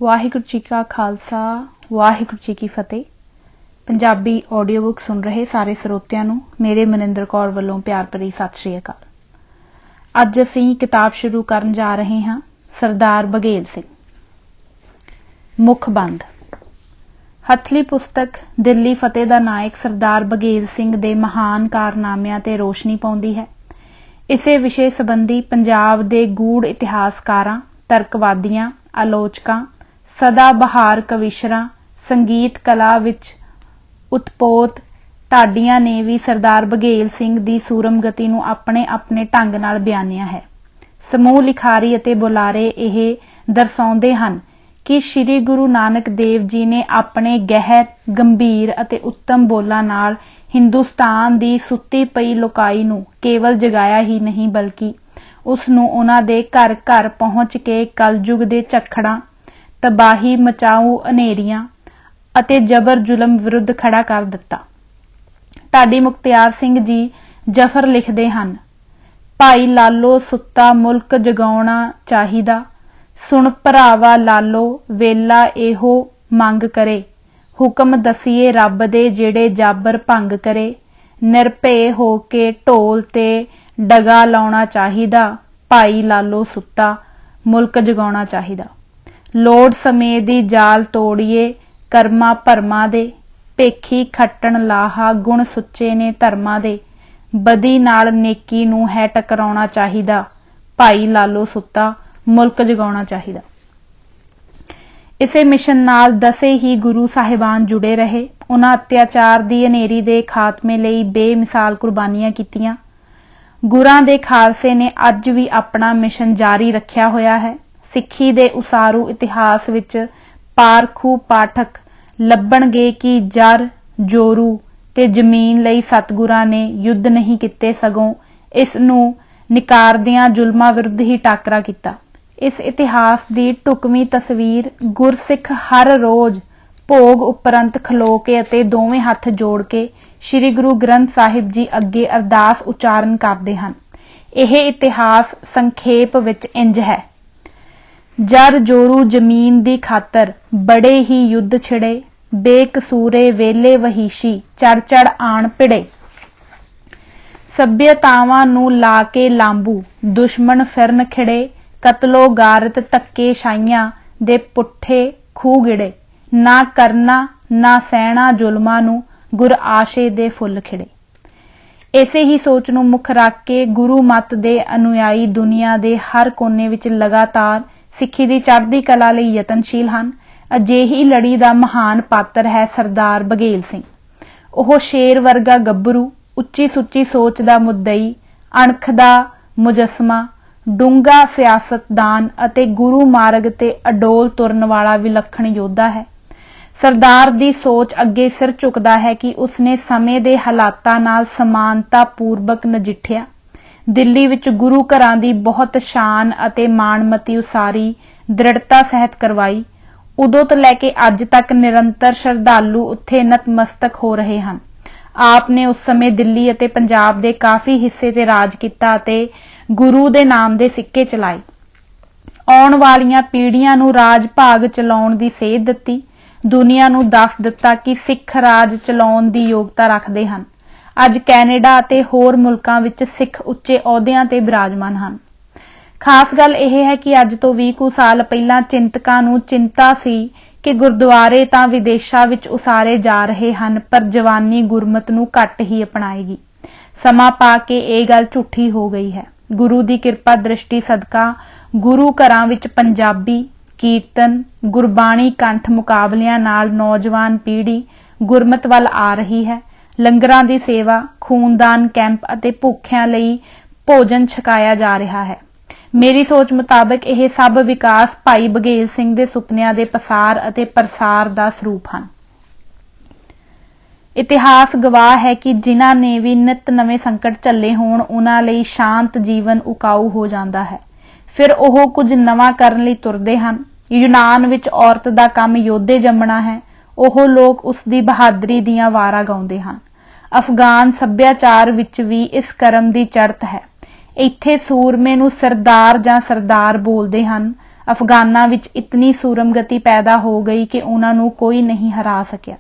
ਵਾਹਿਗੁਰੂ ਜੀ ਕਾ ਖਾਲਸਾ ਵਾਹਿਗੁਰੂ ਜੀ ਕੀ ਫਤਿਹ। Punjabi audio book ਸੁਣ ਰਹੇ ਸਾਰੇ ਸਰੋਤਿਆਂ ਨੂੰ ਮੇਰੇ ਮਨਿੰਦਰ ਕੌਰ ਵੱਲੋਂ ਪਿਆਰ ਭਰੀ ਸਤਿ ਸ਼੍ਰੀ ਅਕਾਲ। ਅੱਜ ਅਸੀਂ ਕਿਤਾਬ ਸ਼ੁਰੂ ਕਰਨ ਜਾ ਰਹੇ ਹਾਂ ਸਰਦਾਰ ਬਘੇਲ ਸਿੰਘ। ਮੁੱਖ ਬੰਦ। ਹੱਥਲੀ ਪੁਸਤਕ ਦਿੱਲੀ ਫਤਿਹ ਦਾ ਨਾਇਕ ਸਰਦਾਰ ਬਘੇਲ ਸਿੰਘ ਦੇ ਮਹਾਨ ਕਾਰਨਾਮਿਆਂ ਤੇ ਰੋਸ਼ਨੀ ਪਾਉਂਦੀ ਹੈ। ਇਸੇ ਵਿਸ਼ੇ ਸੰਬੰਧੀ ਪੰਜਾਬ ਦੇ ਗੂੜ ਇਤਿਹਾਸਕਾਰਾਂ, ਤਰਕਵਾਦੀਆਂ, ਆਲੋਚਕਾਂ, ਸਦਾ ਬਹਾਰ ਕਵੀਸ਼ਰਾਂ, ਸੰਗੀਤ ਕਲਾ ਵਿੱਚ ਉਤਪੋਤ ਢਾਡੀਆਂ ਨੇ ਵੀ ਸਰਦਾਰ ਬਘੇਲ ਸਿੰਘ ਦੀ ਸੂਰਮਗਤੀ ਨੂੰ ਆਪਣੇ ਆਪਣੇ ਢੰਗ ਨਾਲ ਬਿਆਨਿਆ ਹੈ। ਸਮੂਹ ਲਿਖਾਰੀ ਅਤੇ ਬੁਲਾਰੇ ਇਹ ਦਰਸਾਉਂਦੇ ਹਨ ਕਿ ਸ੍ਰੀ ਗੁਰੂ ਨਾਨਕ ਦੇਵ ਜੀ ਨੇ ਆਪਣੇ ਗਹਿਰ, ਗੰਭੀਰ ਅਤੇ ਉੱਤਮ ਬੋਲਾਂ ਨਾਲ ਹਿੰਦੁਸਤਾਨ ਦੀ ਸੁੱਤੀ ਪਈ ਲੋਕਾਈ ਨੂੰ ਕੇਵਲ ਜਗਾਇਆ ਹੀ ਨਹੀਂ, ਬਲਕਿ ਉਸ ਨੂੰ ਉਹਨਾਂ ਦੇ ਘਰ ਘਰ ਪਹੁੰਚ ਕੇ ਕਲਯੁਗ ਦੇ ਝੱਖੜਾਂ, ਤਬਾਹੀ ਮਚਾਊ ਹਨੇਰੀਆਂ ਅਤੇ ਜਬਰ ਜ਼ੁਲਮ ਵਿਰੁੱਧ ਖੜਾ ਕਰ ਦਿੱਤਾ। ਢਾਡੀ ਮੁਖਤਿਆਰ ਸਿੰਘ ਜੀ ਜਫਰ ਲਿਖਦੇ ਹਨ, ਭਾਈ ਲਾਲੋ ਸੁੱਤਾ ਮੁਲਕ ਜਗਾਉਣਾ ਚਾਹੀਦਾ, ਸੁਣ ਭਰਾਵਾ ਲਾਲੋ ਵੇਲਾ ਇਹੋ ਮੰਗ ਕਰੇ, ਹੁਕਮ ਦਸੀਏ ਰੱਬ ਦੇ ਜਿਹੜੇ ਜਾਬਰ ਭੰਗ ਕਰੇ, ਨਿਰਭੈ ਹੋ ਕੇ ਢੋਲ ਤੇ ਡਗਾ ਲਾਉਣਾ ਚਾਹੀਦਾ, ਭਾਈ ਲਾਲੋ ਸੁੱਤਾ ਮੁਲਕ ਜਗਾਉਣਾ ਚਾਹੀਦਾ। ਲੋੜ ਸਮੇਂ ਦੀ ਜਾਲ ਤੋੜੀਏ ਕਰਮਾਂ ਭਰਮਾਂ ਦੇ, ਭੇਖੀ ਖੱਟਣ ਲਾਹਾ ਗੁਣ ਸੁੱਚੇ ਨੇ ਧਰਮਾਂ ਦੇ, ਬਦੀ ਨਾਲ ਨੇਕੀ ਨੂੰ ਹੈ ਟਕਰਾਉਣਾ ਚਾਹੀਦਾ, ਭਾਈ ਲਾਲੋ ਸੁੱਤਾ ਮੁਲਕ ਜਗਾਉਣਾ ਚਾਹੀਦਾ। ਇਸੇ ਮਿਸ਼ਨ ਨਾਲ 10 ਹੀ ਗੁਰੂ ਸਾਹਿਬਾਨ ਜੁੜੇ ਰਹੇ। ਉਹਨਾਂ ਅਤਿਆਚਾਰ ਦੀ ਹਨੇਰੀ ਦੇ ਖਾਤਮੇ ਲਈ ਬੇਮਿਸਾਲ ਕੁਰਬਾਨੀਆਂ ਕੀਤੀਆਂ। ਗੁਰਾਂ ਦੇ ਖਾਲਸੇ ਨੇ ਅੱਜ ਵੀ ਆਪਣਾ ਮਿਸ਼ਨ ਜਾਰੀ ਰੱਖਿਆ ਹੋਇਆ ਹੈ। ਸਿੱਖੀ ਦੇ ਉਸਾਰੂ ਇਤਿਹਾਸ ਵਿੱਚ ਪਾਰਖੂ ਪਾਠਕ ਲੱਭਣਗੇ ਕਿ ਜਰ, ਜੋਰੂ ਤੇ ਜ਼ਮੀਨ ਲਈ ਸਤਿਗੁਰਾਂ ਨੇ ਯੁੱਧ ਨਹੀਂ ਕੀਤੇ, ਸਗੋਂ ਇਸ ਨੂੰ ਨਿਕਾਰਦਿਆਂ ਜ਼ੁਲਮਾਂ ਵਿਰੁੱਧ ਹੀ ਟਾਕਰਾ ਕੀਤਾ। ਇਸ ਇਤਿਹਾਸ ਦੀ ਢੁਕਵੀਂ ਤਸਵੀਰ ਗੁਰਸਿੱਖ ਹਰ ਰੋਜ਼ ਭੋਗ ਉਪਰੰਤ ਖਲੋ ਕੇ ਅਤੇ ਦੋਵੇਂ ਹੱਥ ਜੋੜ ਕੇ ਸ੍ਰੀ ਗੁਰੂ ਗ੍ਰੰਥ ਸਾਹਿਬ ਜੀ ਅੱਗੇ ਅਰਦਾਸ ਉਚਾਰਨ ਕਰਦੇ ਹਨ। ਇਹ ਇਤਿਹਾਸ ਸੰਖੇਪ ਵਿੱਚ ਇੰਜ ਹੈ। ਜਰ ਜੋਰੂ ਜ਼ਮੀਨ ਦੀ ਖਾਤਰ ਬੜੇ ਹੀ ਯੁੱਧ ਛਿੜੇ, ਬੇਕਸੂਰੇ ਵੇਲੇ ਵਹੀਸ਼ੀ ਚੜ ਚੜ ਆਣ ਭਿੜੇ, ਸਭਿਅਤਾਵਾਂ ਨੂੰ ਲਾ ਕੇ ਲਾਂਬੂ ਦੁਸ਼ਮਣ ਫਿਰਨ ਖਿੜੇ, ਕਤਲੋ ਗਾਰਤ ਧੱਕੇ ਸ਼ਾਹੀਆਂ ਦੇ ਪੁੱਠੇ ਖੂਹ ਗਿੜੇ, ਨਾ ਕਰਨਾ ਨਾ ਸਹਿਣਾ ਜ਼ੁਲਮਾਂ ਨੂੰ ਗੁਰ ਆਸ਼ੇ ਦੇ ਫੁੱਲ ਖਿੜੇ। ਇਸੇ ਹੀ ਸੋਚ ਨੂੰ ਮੁੱਖ ਰੱਖ ਕੇ ਗੁਰੂ ਮੱਤ ਦੇ ਅਨੁਯਾਈ ਦੁਨੀਆ ਦੇ ਹਰ ਕੋਨੇ ਵਿੱਚ ਲਗਾਤਾਰ ਸਿੱਖੀ ਦੀ ਚੜ੍ਹਦੀ ਕਲਾ ਲਈ ਯਤਨਸ਼ੀਲ ਹਨ। ਅਜਿਹੀ ਲੜੀ ਦਾ ਮਹਾਨ ਪਾਤਰ ਹੈ ਸਰਦਾਰ ਬਘੇਲ ਸਿੰਘ। ਉਹ ਸ਼ੇਰ ਵਰਗਾ ਗੱਭਰੂ, ਉੱਚੀ ਸੁੱਚੀ ਸੋਚ ਦਾ ਮੁੱਦਈ, ਅਣਖ ਦਾ ਮੁਜੱਸਮਾ, ਡੂੰਘਾ ਸਿਆਸਤਦਾਨ ਅਤੇ ਗੁਰੂ ਮਾਰਗ ਤੇ ਅਡੋਲ ਤੁਰਨ ਵਾਲਾ ਵਿਲੱਖਣ ਯੋਧਾ ਹੈ। ਸਰਦਾਰ ਦੀ ਸੋਚ ਅੱਗੇ ਸਿਰ ਝੁਕਦਾ ਹੈ ਕਿ ਉਸਨੇ ਸਮੇਂ ਦੇ ਹਾਲਾਤਾਂ ਨਾਲ ਸਮਾਨਤਾ ਪੂਰਵਕ ਨਜਿੱਠਿਆ। ਦਿੱਲੀ ਵਿੱਚ ਗੁਰੂ ਘਰਾਂ ਦੀ ਬਹੁਤ ਸ਼ਾਨ ਅਤੇ ਮਾਣਮਤੀ ਉਸਾਰੀ ਦ੍ਰਿੜਤਾ ਸਹਿਤ ਕਰਵਾਈ। ਉਦੋਂ ਤੋਂ ਲੈ ਕੇ ਅੱਜ ਤੱਕ ਨਿਰੰਤਰ ਸ਼ਰਧਾਲੂ ਉੱਥੇ ਨਤਮਸਤਕ ਹੋ ਰਹੇ ਹਨ। ਆਪ ਨੇ ਉਸ ਸਮੇਂ ਦਿੱਲੀ ਅਤੇ ਪੰਜਾਬ ਦੇ ਕਾਫੀ ਹਿੱਸੇ ਤੇ ਰਾਜ ਕੀਤਾ ਅਤੇ ਗੁਰੂ ਦੇ ਨਾਮ ਦੇ ਸਿੱਕੇ ਚਲਾਏ। ਆਉਣ ਵਾਲੀਆਂ ਪੀੜ੍ਹੀਆਂ ਨੂੰ ਰਾਜ ਭਾਗ ਚਲਾਉਣ ਦੀ ਸੇਧ ਦਿੱਤੀ। ਦੁਨੀਆ ਨੂੰ ਦੱਸ ਦਿੱਤਾ ਕਿ ਸਿੱਖ ਰਾਜ ਚਲਾਉਣ ਦੀ ਯੋਗਤਾ ਰੱਖਦੇ ਹਨ। ਅੱਜ ਕੈਨੇਡਾ ਅਤੇ ਹੋਰ ਮੁਲਕਾਂ ਵਿੱਚ ਸਿੱਖ ਉੱਚੇ ਅਹੁਦਿਆਂ ਤੇ ਬਿਰਾਜਮਾਨ ਹਨ। ਖਾਸ ਗੱਲ ਇਹ ਹੈ ਕਿ ਅੱਜ ਤੋਂ 20 ਕੁ ਸਾਲ ਪਹਿਲਾਂ ਚਿੰਤਕਾਂ ਨੂੰ ਚਿੰਤਾ ਸੀ ਕਿ ਗੁਰਦੁਆਰੇ ਤਾਂ ਵਿਦੇਸ਼ਾਂ ਵਿੱਚ ਉਸਾਰੇ ਜਾ ਰਹੇ ਹਨ, ਪਰ ਜਵਾਨੀ ਗੁਰਮਤ ਨੂੰ ਘੱਟ ਹੀ ਅਪਣਾਏਗੀ। ਸਮਾਂ ਪਾ ਕੇ ਇਹ ਗੱਲ ਝੂਠੀ ਹੋ ਗਈ ਹੈ। ਗੁਰੂ ਦੀ ਕਿਰਪਾ ਦ੍ਰਿਸ਼ਟੀ ਸਦਕਾ ਗੁਰੂ ਘਰਾਂ ਵਿੱਚ ਪੰਜਾਬੀ, ਕੀਰਤਨ, ਗੁਰਬਾਣੀ ਕੰਠ ਮੁਕਾਬਲਿਆਂ ਨਾਲ ਨੌਜਵਾਨ ਪੀੜ੍ਹੀ ਗੁਰਮਤ ਵੱਲ ਆ ਰਹੀ ਹੈ। ਲੰਗਰਾਂ ਦੀ ਸੇਵਾ, ਖੂਨਦਾਨ ਕੈਂਪ ਅਤੇ ਭੁੱਖਿਆਂ ਲਈ ਭੋਜਨ ਛਕਾਇਆ ਜਾ ਰਿਹਾ ਹੈ। ਮੇਰੀ ਸੋਚ ਮੁਤਾਬਕ ਇਹ ਸਭ ਵਿਕਾਸ ਭਾਈ ਬਘੇਲ ਸਿੰਘ ਦੇ ਸੁਪਨਿਆਂ ਦੇ ਪਸਾਰ ਅਤੇ ਪ੍ਰਸਾਰ ਦਾ ਸਰੂਪ ਹਨ। ਇਤਿਹਾਸ ਗਵਾਹ ਹੈ ਕਿ ਜਿਨ੍ਹਾਂ ਨੇ ਵੀ ਨਿਤ ਨਵੇਂ ਸੰਕਟ ਝੱਲੇ ਹੋਣ, ਉਹਨਾਂ ਲਈ ਸ਼ਾਂਤ ਜੀਵਨ ਉਕਾਊ ਹੋ ਜਾਂਦਾ ਹੈ। ਫਿਰ ਉਹ ਕੁਝ ਨਵਾਂ ਕਰਨ ਲਈ ਤੁਰਦੇ ਹਨ। ਯੂਨਾਨ ਵਿੱਚ ਔਰਤ ਦਾ ਕੰਮ ਯੋਧੇ ਜੰਮਣਾ ਹੈ। ਉਹ ਲੋਕ ਉਸ ਦੀ ਬਹਾਦਰੀ ਦੀਆਂ ਵਾਰਾਂ ਗਾਉਂਦੇ ਹਨ। ਅਫਗਾਨ ਸੱਭਿਆਚਾਰ ਵਿੱਚ ਵੀ ਇਸ ਕਰਮ ਦੀ ਚੜ੍ਹਤ ਹੈ। ਇੱਥੇ ਸੂਰਮੇ ਨੂੰ ਸਰਦਾਰ ਜਾਂ ਸਰਦਾਰ ਬੋਲਦੇ ਹਨ ਅਫਗਾਨਾਂ ਵਿੱਚ ਇਤਨੀ ਸੂਰਮਗਤੀ ਪੈਦਾ ਹੋ ਗਈ ਕਿ ਉਹਨਾਂ ਨੂੰ ਕੋਈ ਨਹੀਂ ਹਰਾ ਸਕਿਆ।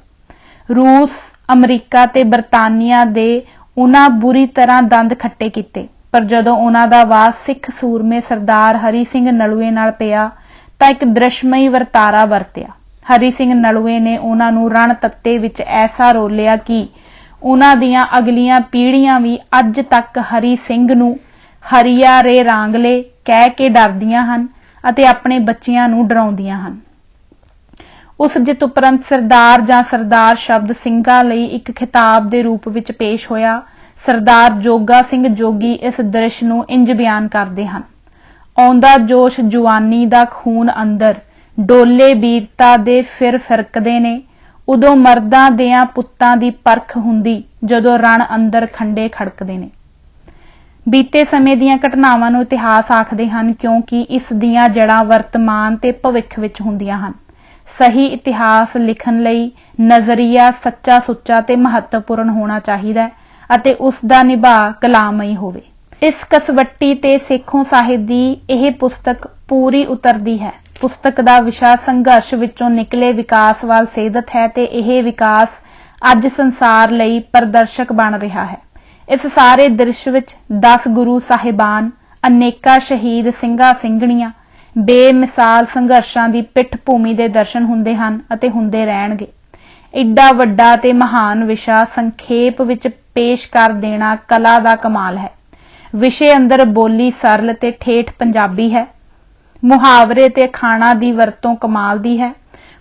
ਰੂਸ, ਅਮਰੀਕਾ ਤੇ ਬਰਤਾਨੀਆ ਦੇ ਉਹਨਾਂ ਬੁਰੀ ਤਰ੍ਹਾਂ ਦੰਦ ਖੱਟੇ ਕੀਤੇ, ਪਰ ਜਦੋਂ ਉਹਨਾਂ ਦਾ ਵਾਰ ਸਿੱਖ ਸੂਰਮੇ ਸਰਦਾਰ ਹਰੀ ਸਿੰਘ ਨਲੂਏ ਨਾਲ ਪਿਆ ਤਾਂ ਇੱਕ ਦ੍ਰਿਸ਼ਮਈ ਵਰਤਾਰਾ ਵਰਤਿਆ। ਹਰੀ ਸਿੰਘ ਨਲੂਏ ਨੇ ਉਹਨਾਂ ਨੂੰ ਰਣ ਤੱਤੇ ਵਿੱਚ ਐਸਾ ਰੋਲਿਆ ਕਿ ਉਹਨਾਂ ਦੀਆਂ ਅਗਲੀਆਂ ਪੀੜ੍ਹੀਆਂ ਵੀ ਅੱਜ ਤੱਕ ਹਰੀ ਸਿੰਘ ਨੂੰ ਹਰੀਆ ਰੇ ਰਾਂਗਲੇ ਕਹਿ ਕੇ ਡਰਦੀਆਂ ਹਨ ਅਤੇ ਆਪਣੇ ਬੱਚਿਆਂ ਨੂੰ ਡਰਾਉਂਦੀਆਂ ਹਨ। ਉਸ ਜਿੱਤ ਉਪਰੰਤ ਸਰਦਾਰ ਜਾਂ ਸਰਦਾਰ ਸ਼ਬਦ ਸਿੰਘਾਂ ਲਈ ਇੱਕ ਖਿਤਾਬ ਦੇ ਰੂਪ ਵਿੱਚ ਪੇਸ਼ ਹੋਇਆ। ਸਰਦਾਰ ਜੋਗਾ ਸਿੰਘ ਜੋਗੀ ਇਸ ਦ੍ਰਿਸ਼ ਨੂੰ ਇੰਜ ਬਿਆਨ ਕਰਦੇ ਹਨ: ਆਉਂਦਾ ਜੋਸ਼ ਜਵਾਨੀ ਦਾ ਖੂਨ ਅੰਦਰ, ਡੋਲੇ ਵੀਰਤਾ ਦੇ ਫਿਰ ਫਿਰਕਦੇ ਨੇ, ਉਦੋਂ ਮਰਦਾਂ ਦਿਆਂ ਪੁੱਤਾਂ ਦੀ ਪਰਖ ਹੁੰਦੀ ਜਦੋਂ ਰਣ ਅੰਦਰ ਖੰਡੇ ਖੜਕਦੇ ਨੇ। ਬੀਤੇ ਸਮੇਂ ਦੀਆਂ ਘਟਨਾਵਾਂ ਨੂੰ ਇਤਿਹਾਸ ਆਖਦੇ ਹਨ ਕਿਉਂਕਿ ਇਸ ਦੀਆਂ ਜੜ੍ਹਾਂ ਵਰਤਮਾਨ ਤੇ ਭਵਿੱਖ ਵਿੱਚ ਹੁੰਦੀਆਂ ਹਨ। ਸਹੀ ਇਤਿਹਾਸ ਲਿਖਣ ਲਈ ਨਜ਼ਰੀਆ ਸੱਚਾ ਸੁੱਚਾ ਤੇ ਮਹੱਤਵਪੂਰਨ ਹੋਣਾ ਚਾਹੀਦਾ ਹੈ ਅਤੇ ਉਸ ਦਾ ਨਿਭਾਅ ਕਲਾਮਈ ਹੋਵੇ। ਇਸ ਕਸਵੱਟੀ ਤੇ ਸੇਖੋਂ ਸਾਹਿਬ ਦੀ ਇਹ ਪੁਸਤਕ ਪੂਰੀ ਉਤਰਦੀ ਹੈ। ਪੁਸਤਕ ਦਾ ਵਿਸ਼ਾ ਸੰਘਰਸ਼ ਵਿੱਚੋਂ ਨਿਕਲੇ ਵਿਕਾਸ ਵੱਲ ਸੇਧਤ ਹੈ ਤੇ ਇਹ ਵਿਕਾਸ ਅੱਜ ਸੰਸਾਰ ਲਈ ਪ੍ਰਦਰਸ਼ਕ ਬਣ ਰਿਹਾ ਹੈ। ਇਸ ਸਾਰੇ ਦ੍ਰਿਸ਼ ਵਿੱਚ 10 ਗੁਰੂ ਸਾਹਿਬਾਨ, ਅਨੇਕਾਂ ਸ਼ਹੀਦ ਸਿੰਘਾਂ ਸਿੰਘਣੀਆਂ, ਬੇਮਿਸਾਲ ਸੰਘਰਸ਼ਾਂ ਦੀ ਪਿੱਠ ਭੂਮੀ ਦੇ ਦਰਸ਼ਨ ਹੁੰਦੇ ਹਨ ਅਤੇ ਹੁੰਦੇ ਰਹਿਣਗੇ। ਏਡਾ ਵੱਡਾ ਤੇ ਮਹਾਨ ਵਿਸ਼ਾ ਸੰਖੇਪ ਵਿੱਚ ਪੇਸ਼ ਕਰ ਦੇਣਾ ਕਲਾ ਦਾ ਕਮਾਲ ਹੈ। ਵਿਸ਼ੇ ਅੰਦਰ ਬੋਲੀ ਸਰਲ ਤੇ ਠੇਠ ਪੰਜਾਬੀ ਹੈ। ਮੁਹਾਵਰੇ ਤੇ ਅਖਾਣਾਂ ਦੀ ਵਰਤੋਂ ਕਮਾਲ ਦੀ ਹੈ।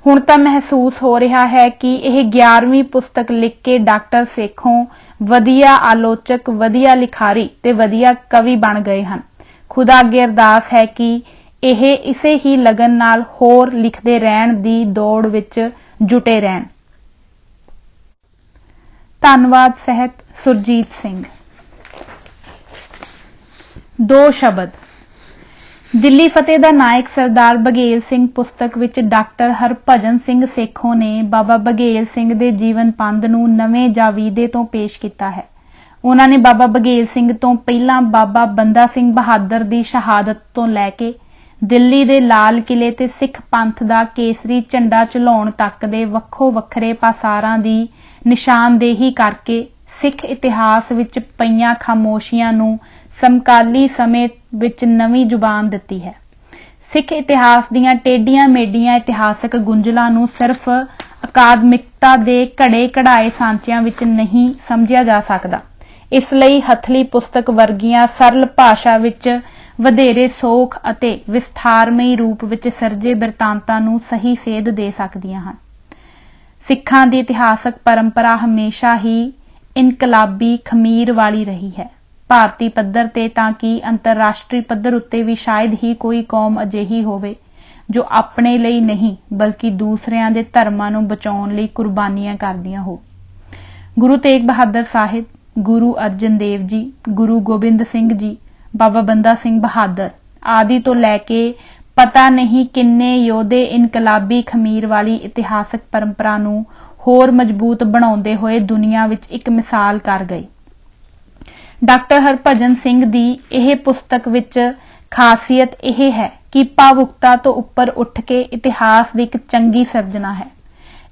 ਹੁਣ ਤਾਂ ਮਹਿਸੂਸ ਹੋ ਰਿਹਾ ਹੈ ਕਿ ਇਹ 11ਵੀਂ ਪੁਸਤਕ ਲਿਖ ਕੇ ਡਾਕਟਰ ਸੇਖੋਂ ਵਧੀਆ ਆਲੋਚਕ, ਵਧੀਆ ਲਿਖਾਰੀ ਤੇ ਵਧੀਆ ਕਵੀ ਬਣ ਗਏ ਹਨ। ਖੁਦਾ ਅੱਗੇ ਅਰਦਾਸ ਹੈ ਕਿ ਇਹ ਇਸੇ ਹੀ ਲਗਨ ਨਾਲ ਹੋਰ ਲਿਖਦੇ ਰਹਿਣ ਦੀ ਦੌੜ ਵਿੱਚ ਜੁਟੇ ਰਹਿਣ। ਧੰਨਵਾਦ। ਸਹਿਤ ਸੁਰਜੀਤ ਸਿੰਘ। 2 ਸ਼ਬਦ। ਦਿੱਲੀ ਫਤਿਹ ਦਾ ਨਾਇਕ ਸਰਦਾਰ ਬਘੇਲ ਸਿੰਘ ਪੁਸਤਕ ਵਿੱਚ ਡਾਕਟਰ ਹਰਭਜਨ ਸਿੰਘ ਸੇਖੋਂ ਨੇ ਬਾਬਾ ਬਘੇਲ ਸਿੰਘ ਦੇ ਜੀਵਨ ਪੰਧ ਨੂੰ ਨਵੇਂ ਜਾਵੀਦੇ ਤੋਂ ਪੇਸ਼ ਕੀਤਾ ਹੈ। ਉਹਨਾਂ ਨੇ ਬਾਬਾ ਬਘੇਲ ਸਿੰਘ ਤੋਂ ਪਹਿਲਾਂ ਬਾਬਾ ਬੰਦਾ ਸਿੰਘ ਬਹਾਦਰ ਦੀ ਸ਼ਹਾਦਤ ਤੋਂ ਲੈ ਕੇ ਦਿੱਲੀ ਦੇ ਲਾਲ ਕਿਲੇ ਤੇ ਸਿੱਖ ਪੰਥ ਦਾ ਕੇਸਰੀ ਝੰਡਾ ਝੁਲਾਉਣ ਤੱਕ ਦੇ ਵੱਖੋ ਵੱਖਰੇ ਪਾਸਾਰਾਂ ਦੀ ਨਿਸ਼ਾਨਦੇਹੀ ਕਰਕੇ ਸਿੱਖ ਇਤਿਹਾਸ ਵਿੱਚ ਪਈਆਂ ਖਾਮੋਸ਼ੀਆਂ ਨੂੰ ਸਮਕਾਲੀ ਸਮੇਂ ਵਿੱਚ ਨਵੀਂ ਜ਼ੁਬਾਨ ਦਿੱਤੀ ਹੈ। ਸਿੱਖ ਇਤਿਹਾਸ ਦੀਆਂ ਟੇਢੀਆਂ ਮੇਢੀਆਂ ਇਤਿਹਾਸਕ ਗੁੰਝਲਾਂ ਨੂੰ ਸਿਰਫ ਅਕਾਦਮਿਕਤਾ ਦੇ ਘੜੇ ਕਢਾਏ ਸਾਂਚਿਆਂ ਵਿੱਚ ਨਹੀਂ ਸਮਝਿਆ ਜਾ ਸਕਦਾ। ਇਸ ਲਈ ਹਥਲੀ ਪੁਸਤਕ ਵਰਗੀਆਂ ਸਰਲ ਭਾਸ਼ਾ ਵਿੱਚ ਵਧੇਰੇ ਸੌਖ ਅਤੇ ਵਿਸਥਾਰਮਈ ਰੂਪ ਵਿੱਚ ਸਿਰਜੇ ਬਿਰਤਾਂਤਾਂ ਨੂੰ ਸਹੀ ਸੇਧ ਦੇ ਸਕਦੀਆਂ ਹਨ। ਸਿੱਖਾਂ ਦੀ ਇਤਿਹਾਸਕ ਪਰੰਪਰਾ ਹਮੇਸ਼ਾ ਹੀ ਇਨਕਲਾਬੀ ਖਮੀਰ ਵਾਲੀ ਰਹੀ ਹੈ। ਭਾਰਤੀ ਪੱਧਰ ਤੇ ਤਾਂ ਕਿ ਅੰਤਰਰਾਸ਼ਟਰੀ ਪੱਧਰ ਉੱਤੇ ਵੀ ਸ਼ਾਇਦ ਹੀ ਕੋਈ ਕੌਮ ਅਜਿਹੀ ਹੋਵੇ ਜੋ ਆਪਣੇ ਲਈ ਨਹੀਂ ਬਲਕਿ ਦੂਸਰਿਆਂ ਦੇ ਧਰਮਾਂ ਨੂੰ ਬਚਾਉਣ ਲਈ ਕੁਰਬਾਨੀਆਂ ਕਰਦੀਆਂ ਹੋ। ਗੁਰੂ ਤੇਗ ਬਹਾਦਰ ਸਾਹਿਬ, ਗੁਰੂ ਅਰਜਨ ਦੇਵ ਜੀ, ਗੁਰੂ ਗੋਬਿੰਦ ਸਿੰਘ ਜੀ, ਬਾਬਾ ਬੰਦਾ ਸਿੰਘ ਬਹਾਦਰ ਆਦਿ ਤੋਂ ਲੈ ਕੇ ਪਤਾ ਨਹੀਂ ਕਿੰਨੇ ਯੋਧੇ ਇਨਕਲਾਬੀ ਖਮੀਰ ਵਾਲੀ ਇਤਿਹਾਸਕ ਪਰੰਪਰਾ ਨੂੰ ਹੋਰ ਮਜ਼ਬੂਤ ਬਣਾਉਂਦੇ ਹੋਏ ਦੁਨੀਆ ਵਿੱਚ ਇੱਕ ਮਿਸਾਲ ਕਰ ਗਏ। ਡਾਕਟਰ ਹਰਭਜਨ ਸਿੰਘ ਦੀ ਇਹ ਪੁਸਤਕ ਵਿੱਚ ਖਾਸੀਅਤ ਇਹ ਹੈ ਕਿ ਭਾਵੁਕਤਾ ਤੋਂ ਉੱਪਰ ਉੱਠ ਕੇ ਇਤਿਹਾਸ ਦੀ ਇੱਕ ਚੰਗੀ ਸਿਰਜਣਾ ਹੈ।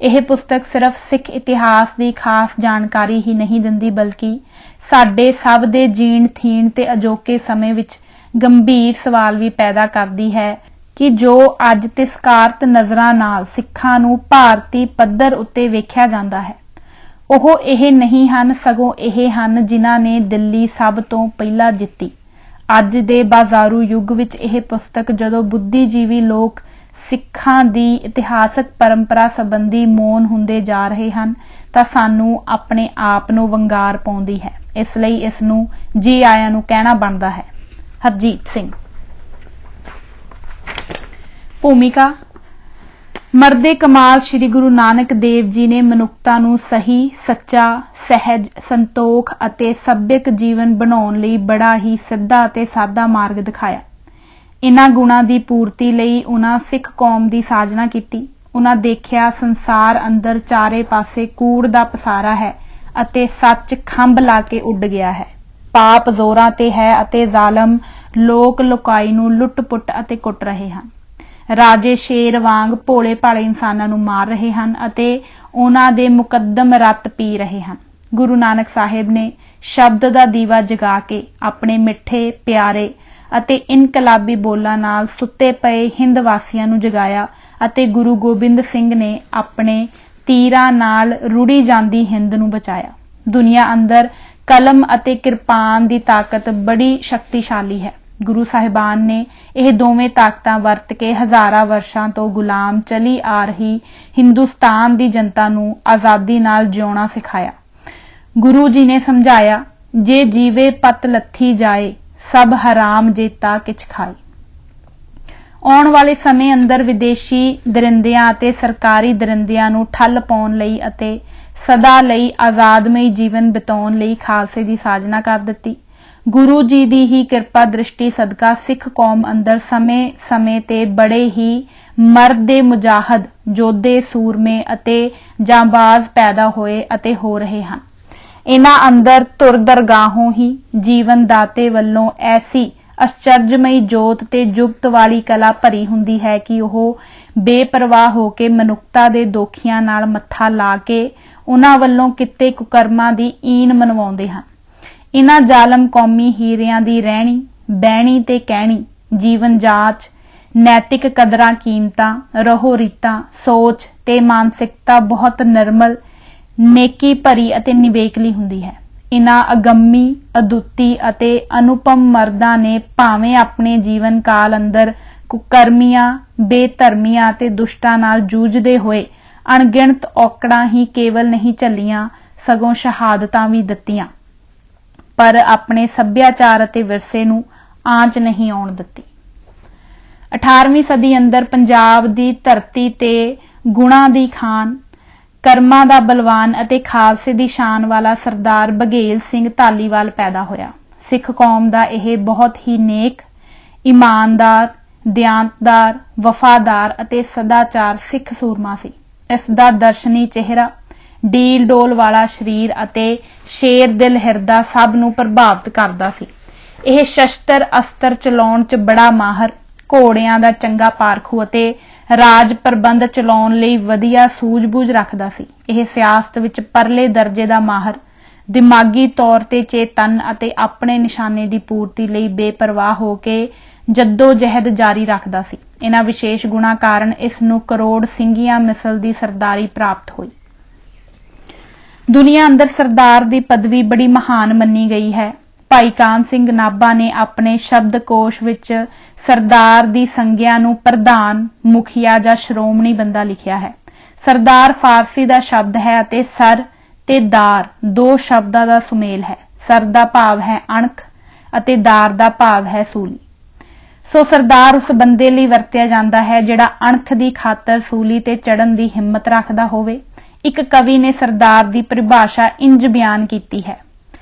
ਇਹ ਪੁਸਤਕ ਸਿਰਫ ਸਿੱਖ ਇਤਿਹਾਸ ਦੀ ਖਾਸ ਜਾਣਕਾਰੀ ਹੀ ਨਹੀਂ ਦਿੰਦੀ ਬਲਕਿ ਸਾਡੇ ਸਭ ਦੇ ਜੀਣ ਥੀਣ ਤੇ ਅਜੋਕੇ ਸਮੇਂ ਵਿੱਚ ਗੰਭੀਰ ਸਵਾਲ ਵੀ ਪੈਦਾ ਕਰਦੀ ਹੈ ਕਿ ਜੋ ਅੱਜ ਤਿਸਕਾਰਤ ਨਜ਼ਰਾਂ ਨਾਲ ਸਿੱਖਾਂ ਨੂੰ ਭਾਰਤੀ ਪੱਧਰ ਉੱਤੇ ਵੇਖਿਆ ਜਾਂਦਾ ਹੈ ਉਹ ਇਹ ਨਹੀਂ ਹਨ ਸਗੋਂ ਇਹ ਹਨ ਜਿਨ੍ਹਾਂ ਨੇ ਦਿੱਲੀ ਸਭ ਤੋਂ ਪਹਿਲਾਂ ਜਿੱਤੀ। ਅੱਜ ਦੇ ਬਾਜ਼ਾਰੂ ਯੁੱਗ ਵਿੱਚ ਇਹ ਪੁਸਤਕ ਜਦੋਂ ਬੁੱਧੀਜੀਵੀ ਲੋਕ ਸਿੱਖਾਂ ਦੀ ਇਤਿਹਾਸਕ ਪਰੰਪਰਾ ਸੰਬੰਧੀ ਮੌਨ ਹੁੰਦੇ ਜਾ ਰਹੇ ਹਨ ਤਾਂ ਸਾਨੂੰ ਆਪਣੇ ਆਪ ਨੂੰ ਵੰਗਾਰ ਪਾਉਂਦੀ ਹੈ। ਇਸ ਲਈ ਇਸ ਨੂੰ ਜੀ ਆਇਆਂ ਨੂੰ ਕਹਿਣਾ ਬਣਦਾ ਹੈ। ਹਰਜੀਤ ਸਿੰਘ। ਭੂਮਿਕਾ। ਮਰਦੇ ਕਮਾਲ ਸ੍ਰੀ ਗੁਰੂ ਨਾਨਕ ਦੇਵ ਜੀ ਨੇ ਮਨੁੱਖਤਾ ਨੂੰ ਸਹੀ, ਸੱਚਾ, ਸਹਿਜ, ਸੰਤੋਖ ਅਤੇ ਸੱਭਿਅਕ ਜੀਵਨ ਬਣਾਉਣ ਲਈ ਬੜਾ ਹੀ ਸਿੱਧਾ ਅਤੇ ਸਾਦਾ ਮਾਰਗ ਦਿਖਾਇਆ। ਇਨ੍ਹਾਂ ਗੁਣਾਂ ਦੀ ਪੂਰਤੀ ਲਈ ਉਹਨਾਂ ਸਿੱਖ ਕੌਮ ਦੀ ਸਾਜਨਾ ਕੀਤੀ। ਉਹਨਾਂ ਦੇਖਿਆ ਸੰਸਾਰ ਅੰਦਰ ਚਾਰੇ ਪਾਸੇ ਕੂੜ ਦਾ ਪਸਾਰਾ ਹੈ ਅਤੇ ਸੱਚ ਖੰਭ ਲਾ ਕੇ ਉੱਡ ਗਿਆ ਹੈ। ਪਾਪ ਜ਼ੋਰਾਂ ਤੇ ਹੈ ਅਤੇ ਜ਼ਾਲਮ ਲੋਕ ਲੋਕਾਈ ਨੂੰ ਲੁੱਟ-ਪੁੱਟ ਅਤੇ ਕੁੱਟ ਰਹੇ ਹਨ। ਰਾਜੇ ਸ਼ੇਰ ਵਾਂਗ ਭੋਲੇ ਭਾਲੇ ਇਨਸਾਨਾਂ ਨੂੰ ਮਾਰ ਰਹੇ ਹਨ ਅਤੇ ਉਹਨਾਂ ਦੇ ਮੁਕੱਦਮ ਰੱਤ ਪੀ ਰਹੇ ਹਨ। ਗੁਰੂ ਨਾਨਕ ਸਾਹਿਬ ਨੇ ਸ਼ਬਦ ਦਾ ਦੀਵਾ ਜਗਾ ਕੇ ਆਪਣੇ ਮਿੱਠੇ ਪਿਆਰੇ ਅਤੇ ਇਨਕਲਾਬੀ ਬੋਲਾਂ ਨਾਲ ਸੁੱਤੇ ਪਏ ਹਿੰਦ ਵਾਸੀਆਂ ਨੂੰ ਜਗਾਇਆ ਅਤੇ ਗੁਰੂ ਗੋਬਿੰਦ ਸਿੰਘ ਨੇ ਆਪਣੇ ਤੀਰਾਂ ਨਾਲ ਰੁੜੀ ਜਾਂਦੀ ਹਿੰਦ ਨੂੰ ਬਚਾਇਆ। ਦੁਨੀਆ ਅੰਦਰ ਕਲਮ ਅਤੇ ਕਿਰਪਾਨ ਦੀ ਤਾਕਤ ਬੜੀ ਸ਼ਕਤੀਸ਼ਾਲੀ ਹੈ। ਗੁਰੂ ਸਾਹਿਬਾਨ ਨੇ ਇਹ ਦੋਵੇਂ ਤਾਕਤਾਂ ਵਰਤ ਕੇ ਹਜ਼ਾਰਾਂ ਵਰਸ਼ਾਂ ਤੋਂ ਗੁਲਾਮ ਚਲੀ ਆ ਰਹੀ ਹਿੰਦੁਸਤਾਨ ਦੀ ਜਨਤਾ ਨੂੰ ਆਜ਼ਾਦੀ ਨਾਲ ਜਿਉਣਾ ਸਿਖਾਇਆ। ਗੁਰੂ ਜੀ ਨੇ ਸਮਝਾਇਆ, ਜੇ ਜੀਵੇ ਪਤ ਲੱਥੀ ਜਾਏ, ਸਭ ਹਰਾਮ ਜੇਤਾ ਕਿਛ ਖਾਏ। ਆਉਣ ਵਾਲੇ ਸਮੇਂ ਅੰਦਰ ਵਿਦੇਸ਼ੀ ਦਰਿੰਦਿਆਂ ਅਤੇ ਸਰਕਾਰੀ ਦਰਿੰਦਿਆਂ ਨੂੰ ਠੱਲ ਪਾਉਣ ਲਈ ਅਤੇ ਸਦਾ ਲਈ ਆਜ਼ਾਦਮਈ ਜੀਵਨ ਬਿਤਾਉਣ ਲਈ ਖਾਲਸੇ ਦੀ ਸਾਜਨਾ ਕਰ ਦਿੱਤੀ। ਗੁਰੂ ਜੀ ਦੀ ਹੀ ਕਿਰਪਾ ਦ੍ਰਿਸ਼ਟੀ ਸਦਕਾ ਸਿੱਖ ਕੌਮ ਅੰਦਰ ਸਮੇਂ-ਸਮੇਂ ਤੇ ਬੜੇ ਹੀ ਮਰਦ ਮੁਜਾਹਦ ਯੋਧੇ ਸੂਰਮੇ ਅਤੇ ਜਾਂਬਾਜ਼ ਪੈਦਾ ਹੋਏ ਅਤੇ ਹੋ ਰਹੇ ਹਨ। ਇਹਨਾਂ ਅੰਦਰ ਧੁਰ ਦਰਗਾਹੋਂ ਹੀ ਜੀਵਨ ਦਾਤੇ ਵੱਲੋਂ ਐਸੀ ਅਚਰਜਮਈ ਜੋਤ ਤੇ ਜੁਗਤ ਵਾਲੀ ਕਲਾ ਭਰੀ ਹੁੰਦੀ ਹੈ ਕਿ ਉਹ ਬੇਪਰਵਾਹ ਹੋ ਕੇ ਮਨੁੱਖਤਾ ਦੇ ਦੋਖੀਆਂ ਨਾਲ ਮੱਥਾ ਲਾ ਕੇ ਉਹਨਾਂ ਵੱਲੋਂ ਕਿਤੇ ਕੁਕਰਮਾਂ ਦੀ ਈਨ ਮਨਵਾਉਂਦੇ ਹਨ। ਇਹਨਾਂ ਜ਼ਾਲਮ ਕੌਮੀ ਹੀਰਿਆਂ ਦੀ ਰਹਿਣੀ ਬਹਿਣੀ ਤੇ ਕਹਿਣੀ, ਜੀਵਨ ਜਾਚ, ਨੈਤਿਕ ਕਦਰਾਂ ਕੀਮਤਾਂ, ਰਹੋ ਰੀਤਾਂ, ਸੋਚ ਤੇ ਮਾਨਸਿਕਤਾ ਬਹੁਤ ਨਿਰਮਲ, ਨੇਕੀ ਭਰੀ ਅਤੇ ਨਿਵੇਕਲੀ ਹੁੰਦੀ ਹੈ। ਇਹਨਾਂ ਅਗੰਮੀ, ਅਦੁੱਤੀ ਅਤੇ ਅਨੁਪਮ ਮਰਦਾਂ ਨੇ ਭਾਵੇਂ ਆਪਣੇ ਜੀਵਨ ਕਾਲ ਅੰਦਰ ਕੁਕਰਮੀਆਂ, ਬੇਧਰਮੀਆਂ ਅਤੇ ਦੁਸ਼ਟਾਂ ਨਾਲ ਜੂਝਦੇ ਹੋਏ ਅਣਗਿਣਤ ਔਕੜਾਂ ਹੀ ਕੇਵਲ ਨਹੀਂ ਝੱਲੀਆਂ, ਸਗੋਂ ਸ਼ਹਾਦਤਾਂ ਵੀ ਦਿੱਤੀਆਂ, ਪਰ ਆਪਣੇ ਸੱਭਿਆਚਾਰ ਅਤੇ ਵਿਰਸੇ ਨੂੰ ਆਂਚ ਨਹੀਂ ਆਉਣ ਦਿੱਤੀ। 18ਵੀਂ ਸਦੀ ਅੰਦਰ ਪੰਜਾਬ ਦੀ ਧਰਤੀ ਤੇ ਗੁਣਾਂ ਦੀ ਖਾਨ, ਕਰਮਾਂ ਦਾ ਬਲਵਾਨ ਅਤੇ ਖਾਲਸੇ ਦੀ ਸ਼ਾਨ ਵਾਲਾ ਸਰਦਾਰ ਬਘੇਲ ਸਿੰਘ ਧਾਲੀਵਾਲ ਪੈਦਾ ਹੋਇਆ। ਸਿੱਖ ਕੌਮ ਦਾ ਇਹ ਬਹੁਤ ਹੀ ਨੇਕ, ਇਮਾਨਦਾਰ, ਦਿਆਨਤਦਾਰ, ਵਫਾਦਾਰ ਅਤੇ ਸਦਾਚਾਰ ਸਿੱਖ ਸੂਰਮਾ ਸੀ। ਇਸ ਦਾ ਦਰਸ਼ਨੀ ਚਿਹਰਾ, ਡੀਲ ਡੋਲ ਵਾਲਾ ਸਰੀਰ ਅਤੇ ਸ਼ੇਰ ਦਿਲ ਹਿਰਦਾ ਸਭ ਨੂੰ ਪ੍ਰਭਾਵਿਤ ਕਰਦਾ ਸੀ। ਇਹ ਸ਼ਸਤਰ ਅਸਤਰ ਚਲਾਉਣ 'ਚ ਬੜਾ ਮਾਹਰ, ਘੋੜਿਆਂ ਦਾ ਚੰਗਾ ਪਾਰਖੂ ਅਤੇ ਰਾਜ ਪ੍ਰਬੰਧ ਚਲਾਉਣ ਲਈ ਵਧੀਆ ਸੂਝ-ਬੂਝ ਰੱਖਦਾ ਸੀ। ਇਹ ਸਿਆਸਤ ਵਿੱਚ ਪਰਲੇ ਦਰਜੇ ਦਾ ਮਾਹਰ, ਦਿਮਾਗੀ ਤੌਰ ਤੇ ਚੇਤੰਨ ਅਤੇ ਆਪਣੇ ਨਿਸ਼ਾਨੇ ਦੀ ਪੂਰਤੀ ਲਈ ਬੇਪਰਵਾਹ ਹੋ ਕੇ ਜੱਦੋ-ਜਹਿਦ ਜਾਰੀ ਰੱਖਦਾ ਸੀ। ਇਹਨਾਂ ਵਿਸ਼ੇਸ਼ ਗੁਣਾਂ ਕਾਰਨ ਇਸ ਨੂੰ ਕਰੋੜ ਸਿੰਘੀਆਂ ਮਿਸਲ ਦੀ ਸਰਦਾਰੀ ਪ੍ਰਾਪਤ ਹੋਈ। ਦੁਨੀਆ ਅੰਦਰ ਸਰਦਾਰ ਦੀ ਪਦਵੀ ਬੜੀ ਮਹਾਨ ਮੰਨੀ ਗਈ ਹੈ। ਭਾਈ ਕਾਨ ਸਿੰਘ ਨਾਭਾ ਨੇ ਆਪਣੇ ਸ਼ਬਦਕੋਸ਼ ਵਿੱਚ ਸਰਦਾਰ ਦੀ ਸੰਗਿਆ ਨੂੰ ਪ੍ਰਧਾਨ, ਮੁਖੀਆ ਜਾਂ ਸ਼੍ਰੋਮਣੀ ਬੰਦਾ ਲਿਖਿਆ ਹੈ। ਸਰਦਾਰ ਫਾਰਸੀ ਦਾ ਸ਼ਬਦ ਹੈ ਅਤੇ ਸਰ ਤੇ ਦਾਰ ਦੋ ਸ਼ਬਦਾਂ ਦਾ ਸੁਮੇਲ ਹੈ। ਸਰ ਦਾ ਭਾਵ ਹੈ ਅਣਖ ਅਤੇ ਦਾਰ ਦਾ ਭਾਵ ਹੈ ਸੂਲੀ। ਸੋ ਸਰਦਾਰ ਉਸ ਬੰਦੇ ਲਈ ਵਰਤਿਆ ਜਾਂਦਾ ਹੈ ਜਿਹੜਾ ਅਣਖ ਦੀ ਖਾਤਰ ਸੂਲੀ ਤੇ ਚੜ੍ਹਨ ਦੀ ਹਿੰਮਤ ਰੱਖਦਾ ਹੋਵੇ। ਇੱਕ ਕਵੀ ਨੇ ਸਰਦਾਰ ਦੀ ਪਰਿਭਾਸ਼ਾ ਇੰਜ ਬਿਆਨ ਕੀਤੀ ਹੈ,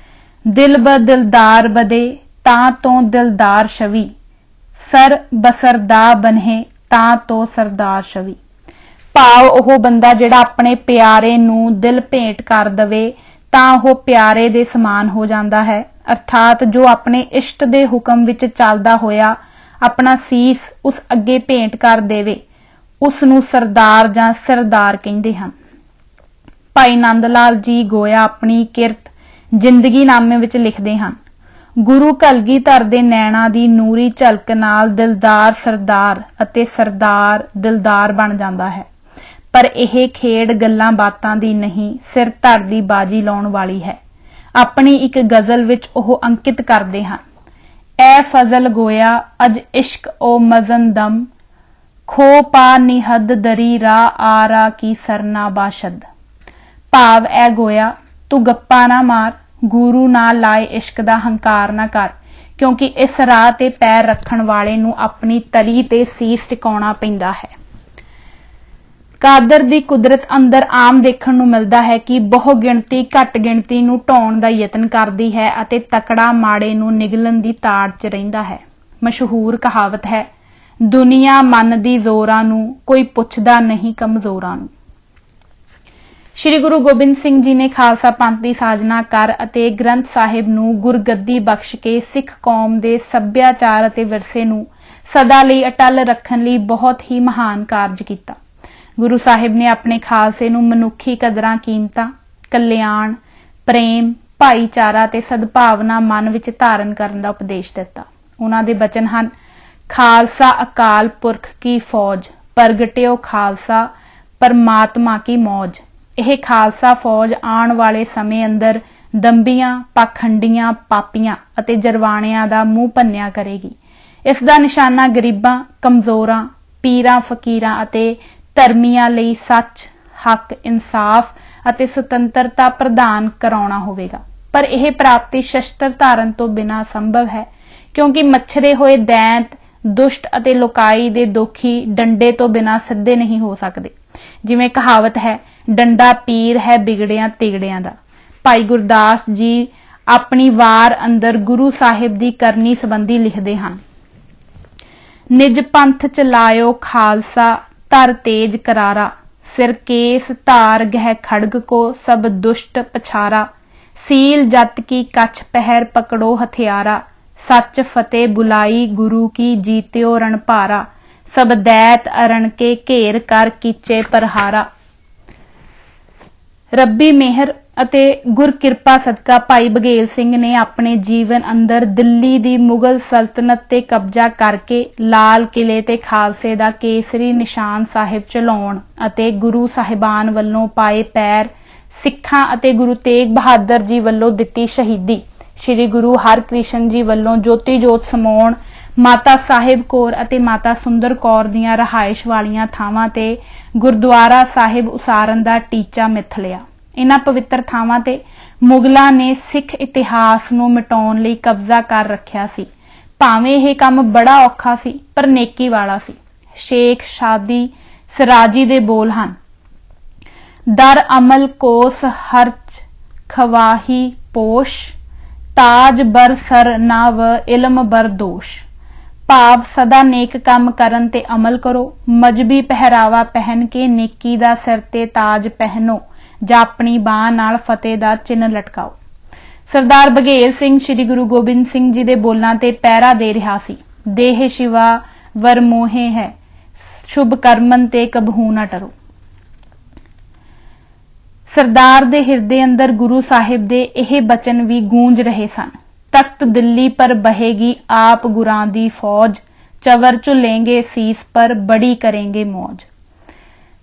ਦਿਲ ਬ ਦਿਲਦਾਰ ਬਦੇ ਤਾਂ ਤੋਂ ਦਿਲਦਾਰ ਛਵੀ, ਸਰ ਬਸਰਦਾ ਬਨਹੇ ਤਾਂ ਤੋਂ ਸਰਦਾਰ ਛਵੀ। ਭਾਵ ਉਹ ਬੰਦਾ ਜਿਹੜਾ ਆਪਣੇ ਪਿਆਰੇ ਨੂੰ ਦਿਲ ਭੇਂਟ ਕਰ ਦਵੇ ਤਾਂ ਉਹ ਪਿਆਰੇ ਦੇ ਸਮਾਨ ਹੋ ਜਾਂਦਾ ਹੈ। ਅਰਥਾਤ ਜੋ ਆਪਣੇ ਇਸ਼ਟ ਦੇ ਹੁਕਮ ਵਿੱਚ ਚੱਲਦਾ ਹੋਇਆ ਆਪਣਾ ਸੀਸ ਉਸ ਅੱਗੇ ਭੇਂਟ ਕਰ ਦੇਵੇ, ਉਸ ਨੂੰ ਸਰਦਾਰ ਜਾਂ ਸਰਦਾਰ ਕਹਿੰਦੇ ਹਨ। ਭਾਈ ਨੰਦ ਲਾਲ ਜੀ ਗੋਇਆ ਆਪਣੀ ਕਿਰਤ ਜ਼ਿੰਦਗੀ ਨਾਮੇ ਵਿੱਚ ਲਿਖਦੇ ਹਨ, ਗੁਰੂ ਕਲਗੀਧਰ ਦੇ ਨੈਣਾ ਦੀ ਨੂਰੀ ਝਲਕ ਨਾਲ ਦਿਲਦਾਰ ਸਰਦਾਰ ਅਤੇ ਸਰਦਾਰ ਦਿਲਦਾਰ ਬਣ ਜਾਂਦਾ ਹੈ। ਪਰ ਇਹ ਖੇਡ ਗੱਲਾਂ ਬਾਤਾਂ ਦੀ ਨਹੀਂ, ਸਿਰ ਧੜ ਦੀ ਬਾਜੀ ਲਾਉਣ ਵਾਲੀ ਹੈ। ਆਪਣੀ ਇੱਕ ਗਜ਼ਲ ਵਿੱਚ ਉਹ ਅੰਕਿਤ ਕਰਦੇ ਹਨ, ਐ ਫਜ਼ਲ ਗੋਇਆ ਅਜ ਇਸ਼ਕ ਓ ਮਜ਼ਨ ਦਮ, ਖੋ ਪਾ ਨਿਹਦ ਦਰੀ ਰਾ ਆਰਾ ਕੀ ਸਰਨਾ ਬਾਸ਼ਦ। ਭਾਵ ਐ ਗੋਇਆ ਤੂੰ ਗੱਪਾਂ ਨਾ ਮਾਰ, ਗੁਰੂ ਨਾਲ ਲਾਏ ਇਸ਼ਕ ਦਾ ਹੰਕਾਰ ਨਾ ਕਰ, ਕਿਉਂਕਿ ਇਸ ਰਾਹ ਤੇ ਪੈਰ ਰੱਖਣ ਵਾਲੇ ਨੂੰ ਆਪਣੀ ਤਲੀ ਤੇ ਸੀਸ ਟਿਕਾਉਣਾ ਪੈਂਦਾ ਹੈ। ਕਾਦਰ ਦੀ ਕੁਦਰਤ ਅੰਦਰ ਆਮ ਦੇਖਣ ਨੂੰ ਮਿਲਦਾ ਹੈ ਕਿ ਬਹੁ ਗਿਣਤੀ ਘੱਟ ਗਿਣਤੀ ਨੂੰ ਢਾਉਣ ਦਾ ਯਤਨ ਕਰਦੀ ਹੈ ਅਤੇ ਤਕੜਾ ਮਾੜੇ ਨੂੰ ਨਿਗਲਣ ਦੀ ਤਾੜ 'ਚ ਰਹਿੰਦਾ ਹੈ। ਮਸ਼ਹੂਰ ਕਹਾਵਤ ਹੈ, ਦੁਨੀਆ ਮੰਨਦੀ ਜ਼ੋਰਾਂ ਨੂੰ, ਕੋਈ ਪੁੱਛਦਾ ਨਹੀਂ ਕਮਜ਼ੋਰਾਂ ਨੂੰ। ਸ਼੍ਰੀ ਗੁਰੂ ਗੋਬਿੰਦ ਸਿੰਘ ਜੀ ਨੇ ਖਾਲਸਾ ਪੰਥ ਦੀ ਸਾਜਨਾ ਕਰ ਅਤੇ ਗ੍ਰੰਥ ਸਾਹਿਬ ਨੂੰ ਗੁਰਗੱਦੀ ਬਖਸ਼ ਕੇ ਸਿੱਖ ਕੌਮ ਦੇ ਸੱਭਿਆਚਾਰ ਅਤੇ ਵਿਰਸੇ ਨੂੰ सदा ਲਈ ਅਟਲ ਰੱਖਣ ਲਈ ਬਹੁਤ ਹੀ ਮਹਾਨ ਕਾਰਜ ਕੀਤਾ। ਗੁਰੂ ਸਾਹਿਬ ਨੇ ਆਪਣੇ ਖਾਲਸੇ ਨੂੰ ਮਨੁੱਖੀ ਕਦਰਾਂ ਕੀਮਤਾਂ, ਕਲਿਆਣ, ਪ੍ਰੇਮ, ਭਾਈਚਾਰਾ ਤੇ ਸਦਭਾਵਨਾ ਮਨ ਵਿੱਚ ਧਾਰਨ ਕਰਨ ਦਾ ਉਪਦੇਸ਼ ਦਿੱਤਾ। ਉਹਨਾਂ ਦੇ ਬਚਨ ਹਨ, ਖਾਲਸਾ ਅਕਾਲ ਪੁਰਖ ਕੀ ਫੌਜ, ਪ੍ਰਗਟਿਓ ਖਾਲਸਾ ਪਰਮਾਤਮਾ ਕੀ ਮੌਜ। ਇਹ ਖਾਲਸਾ ਫੌਜ ਆਉਣ ਵਾਲੇ ਸਮੇਂ ਅੰਦਰ ਦੰਬੀਆਂ, ਪਾਖੰਡੀਆਂ, ਪਾਪੀਆਂ ਅਤੇ ਜਰਵਾਣਿਆਂ ਦਾ ਮੂੰਹ ਭੰਨਿਆ ਕਰੇਗੀ। ਇਸ ਦਾ ਨਿਸ਼ਾਨਾ ਗਰੀਬਾਂ, ਕਮਜ਼ੋਰਾਂ, ਪੀਰਾਂ, ਫਕੀਰਾਂ ਅਤੇ ਧਰਮੀਆਂ ਲਈ ਸੱਚ, ਹੱਕ, ਇਨਸਾਫ ਅਤੇ ਸੁਤੰਤਰਤਾ ਪ੍ਰਦਾਨ ਕਰਾਉਣਾ ਹੋਵੇਗਾ। ਪਰ ਇਹ ਪ੍ਰਾਪਤੀ ਸ਼ਸਤਰ ਧਾਰਨ ਤੋਂ ਬਿਨਾਂ ਸੰਭਵ ਹੈ, ਕਿਉਂਕਿ ਮੱਛਰੇ ਹੋਏ ਦੈਂਤ, ਦੁਸ਼ਟ ਅਤੇ ਲੋਕਾਈ ਦੇ ਦੋਖੀ ਡੰਡੇ ਤੋਂ ਬਿਨਾਂ ਸਿੱਧੇ ਨਹੀਂ ਹੋ ਸਕਦੇ। ਜਿਵੇਂ ਕਹਾਵਤ ਹੈ, ਡੰਡਾ ਪੀਰ ਹੈ ਬਿਗੜਿਆਂ ਤਿਗੜਿਆਂ ਦਾ। ਭਾਈ ਗੁਰਦਾਸ ਜੀ ਆਪਣੀ ਵਾਰ ਅੰਦਰ ਗੁਰੂ ਸਾਹਿਬ ਦੀ ਕਰਨੀ ਸੰਬੰਧੀ ਲਿਖਦੇ ਹਨ, ਨਿਜ ਪੰਥ ਚਲਾਇਓ ਖਾਲਸਾ ਧਰ ਤੇਜ ਕਰਾਰਾ, ਸਿਰ ਕੇਸ ਧਾਰ ਗਹਿ ਖੜਗ ਕੋ ਸਭ ਦੁਸ਼ਟ ਪਛਾਰਾ, ਸੀਲ ਜਤ ਕੀ ਕੱਛ ਪਹਿਰ ਪਕੜੋ ਹਥਿਆਰਾ, ਸੱਚ ਫਤਿਹ ਬੁਲਾਈ ਗੁਰੂ ਕੀ ਜੀਤਿਓ ਰਣ ਭਾਰਾ, ਸਭ ਦੈਤ ਅਰਣ ਕੇ ਘੇਰ ਕਰ ਕੀਚੇ ਪ੍ਰਹਾਰਾ। ਰੱਬੀ ਮਿਹਰ ਅਤੇ ਗੁਰ ਕਿਰਪਾ ਸਦਕਾ ਭਾਈ ਬਘੇਲ ਸਿੰਘ ਨੇ ਆਪਣੇ ਜੀਵਨ ਅੰਦਰ ਦਿੱਲੀ ਦੀ ਮੁਗਲ ਸਲਤਨਤ ਤੇ ਕਬਜ਼ਾ ਕਰਕੇ ਲਾਲ ਕਿਲੇ ਤੇ ਖਾਲਸੇ ਦਾ ਕੇਸਰੀ ਨਿਸ਼ਾਨ ਸਾਹਿਬ ਚਲਾਉਣ ਅਤੇ ਗੁਰੂ ਸਾਹਿਬਾਨ ਵੱਲੋਂ ਪਾਏ ਪੈਰ, ਸਿੱਖਾਂ ਅਤੇ ਗੁਰੂ ਤੇਗ ਬਹਾਦਰ ਜੀ ਵੱਲੋਂ ਦਿੱਤੀ ਸ਼ਹੀਦੀ, ਸ਼੍ਰੀ ਗੁਰੂ ਹਰਕ੍ਰਿਸ਼ਨ ਜੀ ਵੱਲੋਂ ਜੋਤੀ ਜੋਤ ਸਮਾਉਣ, ਮਾਤਾ ਸਾਹਿਬ ਕੌਰ ਅਤੇ ਮਾਤਾ ਸੁੰਦਰ ਕੌਰ ਦੀਆਂ ਰਹਾਇਸ਼ ਵਾਲੀਆਂ ਥਾਵਾਂ ਤੇ ਗੁਰਦੁਆਰਾ ਸਾਹਿਬ ਉਸਾਰਨ ਦਾ ਟੀਚਾ ਮਿੱਥ ਲਿਆ। ਇਹਨਾਂ ਪਵਿੱਤਰ ਥਾਵਾਂ ਤੇ ਮੁਗਲਾਂ ਨੇ ਸਿੱਖ ਇਤਿਹਾਸ ਨੂੰ ਮਿਟਾਉਣ ਲਈ ਕਬਜ਼ਾ ਕਰ ਰੱਖਿਆ ਸੀ। ਭਾਵੇਂ ਇਹ ਕੰਮ ਬੜਾ ਔਖਾ ਸੀ, ਪਰ ਨੇਕੀ ਵਾਲਾ ਸੀ। ਸ਼ੇਖ ਸ਼ਾਦੀ ਸਰਾਜੀ ਦੇ ਬੋਲ ਹਨ, ਦਰ ਅਮਲ ਕੋਸ ਹਰਚ ਖਵਾਹੀ ਪੋਸ਼, ਤਾਜ ਬਰ ਸਰ ਨਾ ਵ ਇਲਮ ਬਰ ਦੋਸ਼। ਭਾਵ ਸਦਾ ਨੇਕ ਕੰਮ ਕਰਨ ਤੇ ਅਮਲ ਕਰੋ, ਮਜਬੀ ਪਹਿਰਾਵਾ ਪਹਿਨ ਕੇ ਨੇਕੀ ਦਾ ਸਿਰ ਤੇ ਤਾਜ ਪਹਿਨੋ ਜਾਂ ਆਪਣੀ ਬਾਂਹ ਨਾਲ ਫਤਿਹ ਦਾ ਚਿੰਨ੍ਹ ਲਟਕਾਓ। ਸਰਦਾਰ ਬਘੇਲ ਸਿੰਘ ਸ੍ਰੀ ਗੁਰੂ ਗੋਬਿੰਦ ਸਿੰਘ ਜੀ ਦੇ ਬੋਲਾਂ ਤੇ ਪਹਿਰਾ ਦੇ ਰਿਹਾ ਸੀ, ਦੇਹ ਸ਼ਿਵਾ ਵਰ ਮੋਹੇ ਹੈ, ਸ਼ੁਭ ਕਰਮਨ ਤੇ ਕਬਹੂ ਨਾ ਟਰੋ। ਸਰਦਾਰ ਦੇ ਹਿਰਦੇ ਅੰਦਰ ਗੁਰੂ ਸਾਹਿਬ ਦੇ ਇਹ ਬਚਨ ਵੀ ਗੂੰਜ ਰਹੇ ਸਨ, ਤਖਤ ਦਿੱਲੀ ਪਰ ਬਹੇਗੀ ਆਪ ਗੁਰਾਂ ਦੀ ਫੌਜ, ਚਵਰ ਝੁਲੇਂਗੇ ਸੀਸ ਪਰ ਬੜੀ ਕਰੇਂਗੇ ਮੌਜ।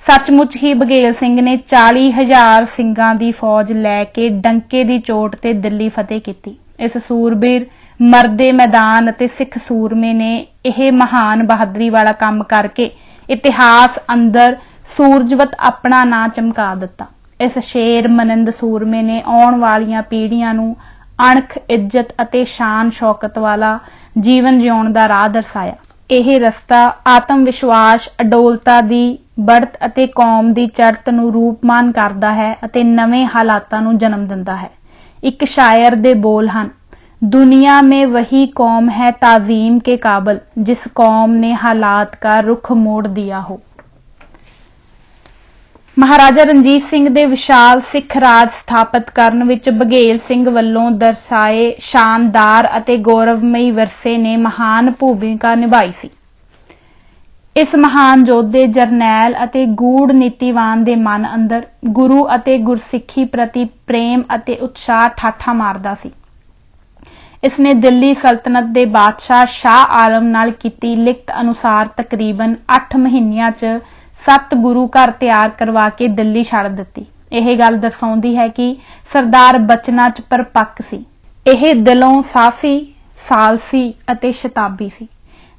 ਸੱਚਮੁੱਚ ਹੀ ਬਘੇਲ ਸਿੰਘ ਨੇ 40,000 ਸਿੰਘਾਂ ਦੀ ਫੌਜ ਲੈ ਕੇ ਡੰਕੇ ਦੀ ਚੋਟ ਤੇ ਦਿੱਲੀ ਫਤਿਹ ਕੀਤੀ। ਇਸ ਸੂਰਬੀਰ ਮਰਦੇ ਮੈਦਾਨ ਅਤੇ ਸਿੱਖ ਸੂਰਮੇ ਨੇ ਇਹ ਮਹਾਨ ਬਹਾਦਰੀ ਵਾਲਾ ਕੰਮ ਕਰਕੇ ਇਤਿਹਾਸ ਅੰਦਰ ਸੂਰਜਵਤ ਆਪਣਾ ਨਾਂ ਚਮਕਾ ਦਿੱਤਾ। ਇਸ ਸ਼ੇਰ ਮਨਿੰਦ ਸੂਰਮੇ ਨੇ ਆਉਣ ਵਾਲੀਆਂ ਪੀੜ੍ਹੀਆਂ ਨੂੰ ਅਣਖ, ਇੱਜ਼ਤ ਅਤੇ ਸ਼ਾਨ ਸ਼ੌਕਤ ਵਾਲਾ ਜੀਵਨ ਜਿਉਣ ਦਾ ਰਾਹ ਦਰਸਾਇਆ। ਇਹ ਰਸਤਾ ਆਤਮ ਵਿਸ਼ਵਾਸ, ਅਡੋਲਤਾ ਦੀ बढ़त ਅਤੇ ਕੌਮ ਦੀ ਚੜ੍ਹਤ ਨੂੰ ਰੂਪਮਾਨ ਕਰਦਾ ਹੈ ਅਤੇ ਨਵੇਂ ਹਾਲਾਤਾਂ ਨੂੰ ਜਨਮ ਦਿੰਦਾ ਹੈ। ਇੱਕ ਸ਼ਾਇਰ ਦੇ ਬੋਲ ਹਨ, दुनिया में वही कौम है ताजीम के काबिल जिस कौम ने हालात का रुख मोड़ दिया हो। ਮਹਾਰਾਜਾ ਰਣਜੀਤ ਸਿੰਘ ਦੇ ਵਿਸ਼ਾਲ ਸਿੱਖ ਰਾਜ ਸਥਾਪਿਤ ਕਰਨ ਵਿੱਚ ਬਘੇਲ ਸਿੰਘ ਵੱਲੋਂ ਦਰਸਾਏ ਸ਼ਾਨਦਾਰ ਅਤੇ ਗੌਰਵਮਈ ਵਿਰਸੇ ਨੇ ਮਹਾਨ ਭੂਮਿਕਾ ਨਿਭਾਈ ਸੀ। ਇਸ ਮਹਾਨ ਯੋਧੇ, ਜਰਨੈਲ ਅਤੇ ਗੂੜ ਨੀਤੀਵਾਨ ਦੇ ਮਨ ਅੰਦਰ ਗੁਰੂ ਅਤੇ ਗੁਰਸਿੱਖੀ ਪ੍ਰਤੀ ਪ੍ਰੇਮ ਅਤੇ ਉਤਸ਼ਾਹ ਠਾਠਾਂ ਮਾਰਦਾ ਸੀ। ਇਸ ਨੇ ਦਿੱਲੀ ਸਲਤਨਤ ਦੇ ਬਾਦਸ਼ਾਹ ਸ਼ਾਹ ਆਲਮ ਨਾਲ ਕੀਤੀ ਲਿਖਤ ਅਨੁਸਾਰ ਤਕਰੀਬਨ 8 ਮਹੀਨਿਆਂ 'ਚ 7 ਗੁਰੂ ਘਰ ਤਿਆਰ ਕਰਵਾ ਕੇ ਦਿੱਲੀ ਛੱਡ ਦਿੱਤੀ। ਇਹ ਗੱਲ ਦਰਸਾਉਂਦੀ ਹੈ ਕਿ ਸਰਦਾਰ ਬਚਨਾਂ 'ਚ ਪਰਪੱਕ ਸੀ। ਇਹ ਦਿਲੋਂ ਸਾਹਸੀ, ਸਾਲਸੀ ਅਤੇ ਸ਼ਤਾਬੀ ਸੀ।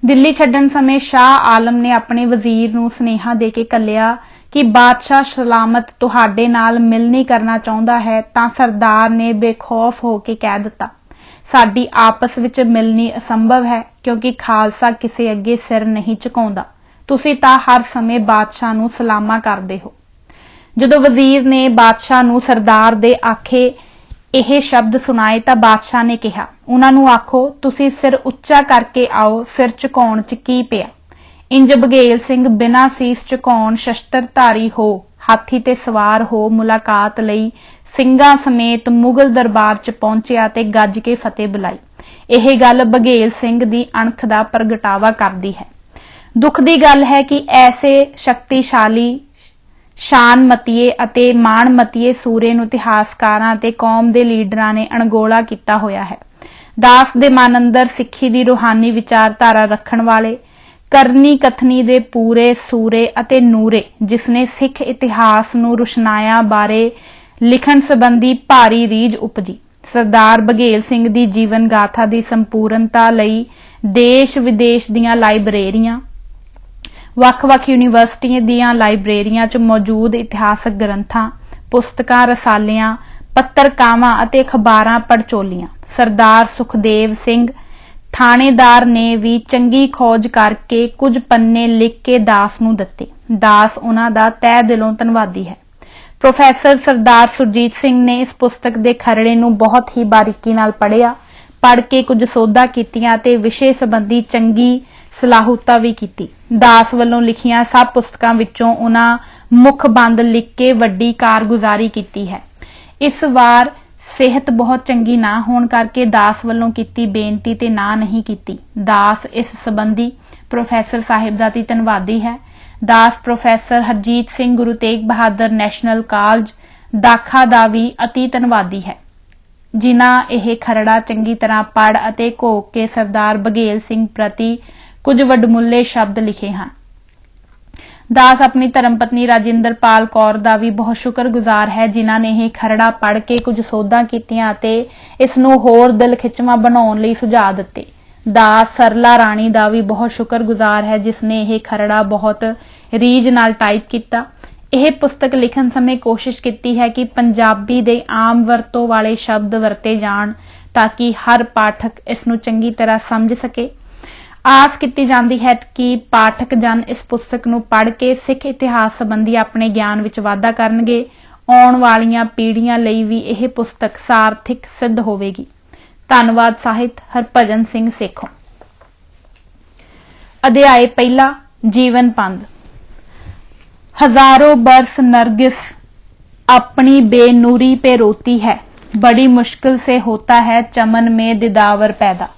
ਦਿੱਲੀ ਛੱਡਣ ਸਮੇਂ ਸ਼ਾਹ ਆਲਮ ਨੇ ਆਪਣੇ ਵਜ਼ੀਰ ਨੂੰ ਸੁਨੇਹਾ ਦੇ ਕੇ ਘੱਲਿਆ ਕਿ ਬਾਦਸ਼ਾਹ ਸਲਾਮਤ ਤੁਹਾਡੇ ਨਾਲ ਮਿਲਣੀ ਕਰਨਾ ਚਾਹੁੰਦਾ ਹੈ ਤਾਂ ਸਰਦਾਰ ਨੇ ਬੇਖੌਫ ਹੋ ਕੇ ਕਹਿ ਦਿੱਤਾ, ਸਾਡੀ ਆਪਸ ਵਿੱਚ ਮਿਲਣੀ ਅਸੰਭਵ ਹੈ ਕਿਉਂਕਿ ਖਾਲਸਾ ਕਿਸੇ ਅੱਗੇ ਸਿਰ ਨਹੀਂ ਝੁਕਾਉਂਦਾ। ਤੁਸੀਂ ਤਾਂ ਹਰ ਸਮੇਂ ਬਾਦਸ਼ਾਹ ਨੂੰ ਸਲਾਮਾ ਕਰਦੇ ਹੋ। ਜਦੋਂ ਵਜ਼ੀਰ ਨੇ ਬਾਦਸ਼ਾਹ ਨੂੰ ਸਰਦਾਰ ਦੇ ਆਖੇ ਇਹ ਸ਼ਬਦ ਸੁਣਾਏ ਤਾਂ ਬਾਦਸ਼ਾਹ ਨੇ ਕਿਹਾ, ਉਹਨਾਂ ਨੂੰ ਆਖੋ ਤੁਸੀਂ ਸਿਰ ਉੱਚਾ ਕਰਕੇ ਆਓ, ਸਿਰ ਝੁਕਾਉਣ 'ਚ ਕੀ ਪਿਆ। ਇੰਜ ਬਘੇਲ ਸਿੰਘ ਬਿਨਾਂ ਸੀਸ ਝੁਕਾਉਣ ਸ਼ਸਤਰਧਾਰੀ ਹੋ, ਹਾਥੀ ਤੇ ਸਵਾਰ ਹੋ ਮੁਲਾਕਾਤ ਲਈ ਸਿੰਘਾਂ ਸਮੇਤ ਮੁਗਲ ਦਰਬਾਰ 'ਚ ਪਹੁੰਚਿਆ ਤੇ ਗੱਜ ਕੇ ਫਤਿਹ ਬੁਲਾਈ। ਇਹ ਗੱਲ ਬਘੇਲ ਸਿੰਘ ਦੀ ਅਣਖ ਦਾ ਪ੍ਰਗਟਾਵਾ ਕਰਦੀ ਹੈ। ਦੁੱਖ ਦੀ ਗੱਲ ਹੈ ਕਿ ਐਸੇ ਸ਼ਕਤੀਸ਼ਾਲੀ, ਸ਼ਾਨਮਤੀਏ ਅਤੇ ਮਾਣਮਤੀਏ ਸੂਰੇ ਨੂੰ ਇਤਿਹਾਸਕਾਰਾਂ ਅਤੇ ਕੌਮ ਦੇ ਲੀਡਰਾਂ ਨੇ ਅਣਗੌਲਾ ਕੀਤਾ ਹੋਇਆ ਹੈ। ਦਾਸ ਦੇ ਮਨ ਅੰਦਰ ਸਿੱਖੀ ਦੀ ਰੂਹਾਨੀ ਵਿਚਾਰਧਾਰਾ ਰੱਖਣ ਵਾਲੇ, ਕਰਨੀ ਕਥਨੀ ਦੇ ਪੂਰੇ ਸੂਰੇ ਅਤੇ ਨੂਰੇ, ਜਿਸਨੇ ਸਿੱਖ ਇਤਿਹਾਸ ਨੂੰ ਰੁਸ਼ਨਾਇਆ ਬਾਰੇ ਲਿਖਣ ਸੰਬੰਧੀ ਭਾਰੀ ਰੀਝ ਉਪਜੀ। ਸਰਦਾਰ ਬਘੇਲ ਸਿੰਘ ਦੀ ਜੀਵਨ ਗਾਥਾ ਦੀ ਸੰਪੂਰਨਤਾ ਲਈ ਦੇਸ਼ ਵਿਦੇਸ਼ ਦੀਆਂ ਲਾਇਬ੍ਰੇਰੀਆਂ, ਵੱਖ-ਵੱਖ ਯੂਨੀਵਰਸਿਟੀਆਂ ਦੀਆਂ ਲਾਇਬ੍ਰੇਰੀਆਂ 'ਚ ਮੌਜੂਦ ਇਤਿਹਾਸਕ ਗ੍ਰੰਥਾਂ, ਪੁਸਤਕਾਂ, ਰਸਾਲਿਆਂ, ਪੱਤਰਕਾਵਾਂ ਅਤੇ ਅਖਬਾਰਾਂ ਪੜਚੋਲੀਆਂ। ਸਰਦਾਰ ਸੁਖਦੇਵ ਸਿੰਘ ਥਾਣੇਦਾਰ ਨੇ ਵੀ ਚੰਗੀ ਖੋਜ ਕਰਕੇ ਕੁਝ ਪੰਨੇ ਲਿਖ ਕੇ ਦਾਸ ਨੂੰ ਦਿੱਤੇ। ਦਾਸ ਉਹਨਾਂ ਦਾ ਤਹਿ ਦਿਲੋਂ ਧੰਨਵਾਦੀ ਹੈ। ਪ੍ਰੋਫੈਸਰ ਸਰਦਾਰ ਸੁਰਜੀਤ ਸਿੰਘ ਨੇ ਇਸ ਪੁਸਤਕ ਦੇ ਖਰੜੇ ਨੂੰ ਬਹੁਤ ਹੀ ਬਾਰੀਕੀ ਨਾਲ ਪੜ੍ਹਿਆ, ਪੜ੍ਹ ਕੇ ਕੁਝ ਸੋਧਾਂ ਕੀਤੀਆਂ ਅਤੇ ਵਿਸ਼ੇ ਸੰਬੰਧੀ ਚੰਗੀ ਸਲਾਹੁਤਾ ਵੀ ਕੀਤੀ। ਦਾਸ ਵੱਲੋਂ ਲਿਖੀਆਂ ਸਭ ਪੁਸਤਕਾਂ ਵਿੱਚੋਂ ਉਹਨਾਂ ਮੁੱਖ ਬੰਦ ਲਿਖ ਕੇ ਵੱਡੀ ਕਾਰਗੁਜ਼ਾਰੀ ਕੀਤੀ ਹੈ। ਇਸ ਵਾਰ ਸਿਹਤ ਬਹੁਤ ਚੰਗੀ ਨਾ ਹੋਣ ਕਰਕੇ ਦਾਸ ਵੱਲੋਂ ਕੀਤੀ ਬੇਨਤੀ ਤੇ ਨਾ ਨਹੀਂ ਕੀਤੀ। ਦਾਸ ਇਸ ਸੰਬੰਧੀ ਪ੍ਰੋਫੈਸਰ ਸਾਹਿਬਜ਼ਾਦੀ ਧੰਨਵਾਦੀ ਹੈ। ਦਾਸ professor Harjeet Singh Guru Tegh Bahadur national college ਦਾਖਾ ਦਾ ਵੀ ਅਤੀ ਧੰਨਵਾਦੀ ਹੈ, ਜਿਨ੍ਹਾਂ ਇਹ ਖਰੜਾ ਚੰਗੀ ਤਰ੍ਹਾਂ ਪੜ੍ਹ ਅਤੇ ਘੋਖ ਕੇ ਸਰਦਾਰ ਬਘੇਲ ਸਿੰਘ ਪ੍ਰਤੀ ਕੁਝ ਵਡਮੁੱਲੇ ਸ਼ਬਦ ਲਿਖੇ ਹਨ। ਦਾਸ ਆਪਣੀ ਧਰਮਪਤਨੀ ਰਾਜਿੰਦਰਪਾਲ ਕੌਰ ਦਾ ਵੀ ਬਹੁਤ ਸ਼ੁਕਰਗੁਜ਼ਾਰ ਹੈ, ਜਿਨ੍ਹਾਂ ਨੇ ਇਹ ਖਰੜਾ ਪੜ੍ਹ ਕੇ ਕੁਝ ਸੋਧਾਂ ਕੀਤੀਆਂ ਅਤੇ ਇਸ ਨੂੰ ਹੋਰ ਦਿਲ ਖਿੱਚਵਾਂ ਬਣਾਉਣ ਲਈ ਸੁਝਾਅ ਦਿੱਤੇ। ਦਾਸ ਸਰਲਾ ਰਾਣੀ ਦਾ ਵੀ ਬਹੁਤ ਸ਼ੁਕਰਗੁਜ਼ਾਰ ਹੈ, ਜਿਸ ਨੇ ਇਹ ਖਰੜਾ ਬਹੁਤ ਰੀਝ ਨਾਲ ਟਾਈਪ ਕੀਤਾ। ਇਹ ਪੁਸਤਕ ਲਿਖਣ ਸਮੇਂ ਕੋਸ਼ਿਸ਼ ਕੀਤੀ ਹੈ ਕਿ ਪੰਜਾਬੀ ਦੇ ਆਮ ਵਰਤੋਂ ਵਾਲੇ ਸ਼ਬਦ ਵਰਤੇ ਜਾਣ ਤਾਂ ਕਿ ਹਰ ਪਾਠਕ ਇਸ ਨੂੰ ਚੰਗੀ ਤਰ੍ਹਾਂ ਸਮਝ ਸਕੇ। ਆਸ ਕੀਤੀ ਜਾਂਦੀ ਹੈ ਕਿ ਪਾਠਕ ਜਨ ਇਸ ਪੁਸਤਕ ਨੂੰ ਪੜ੍ਹ ਕੇ ਸਿੱਖ ਇਤਿਹਾਸ ਸੰਬੰਧੀ ਆਪਣੇ ਗਿਆਨ ਵਿੱਚ ਵਾਧਾ ਕਰਨਗੇ। ਆਉਣ ਵਾਲੀਆਂ ਪੀੜ੍ਹੀਆਂ ਲਈ ਵੀ ਇਹ ਪੁਸਤਕ ਸਾਰਥਿਕ ਸਿੱਧ ਹੋਵੇਗੀ। ਧੰਨਵਾਦ। ਸਾਹਿਤ ਹਰਭਜਨ ਸਿੰਘ ਸੇਖੋਂ। ਅਧਿਆਇ ਪਹਿਲਾ, ਜੀਵਨ ਪੰਧ। हजारों बरस नरगिस अपनी बेनूरी पे रोती है, बड़ी मुश्किल से होता है चमन में दिदावर पैदा।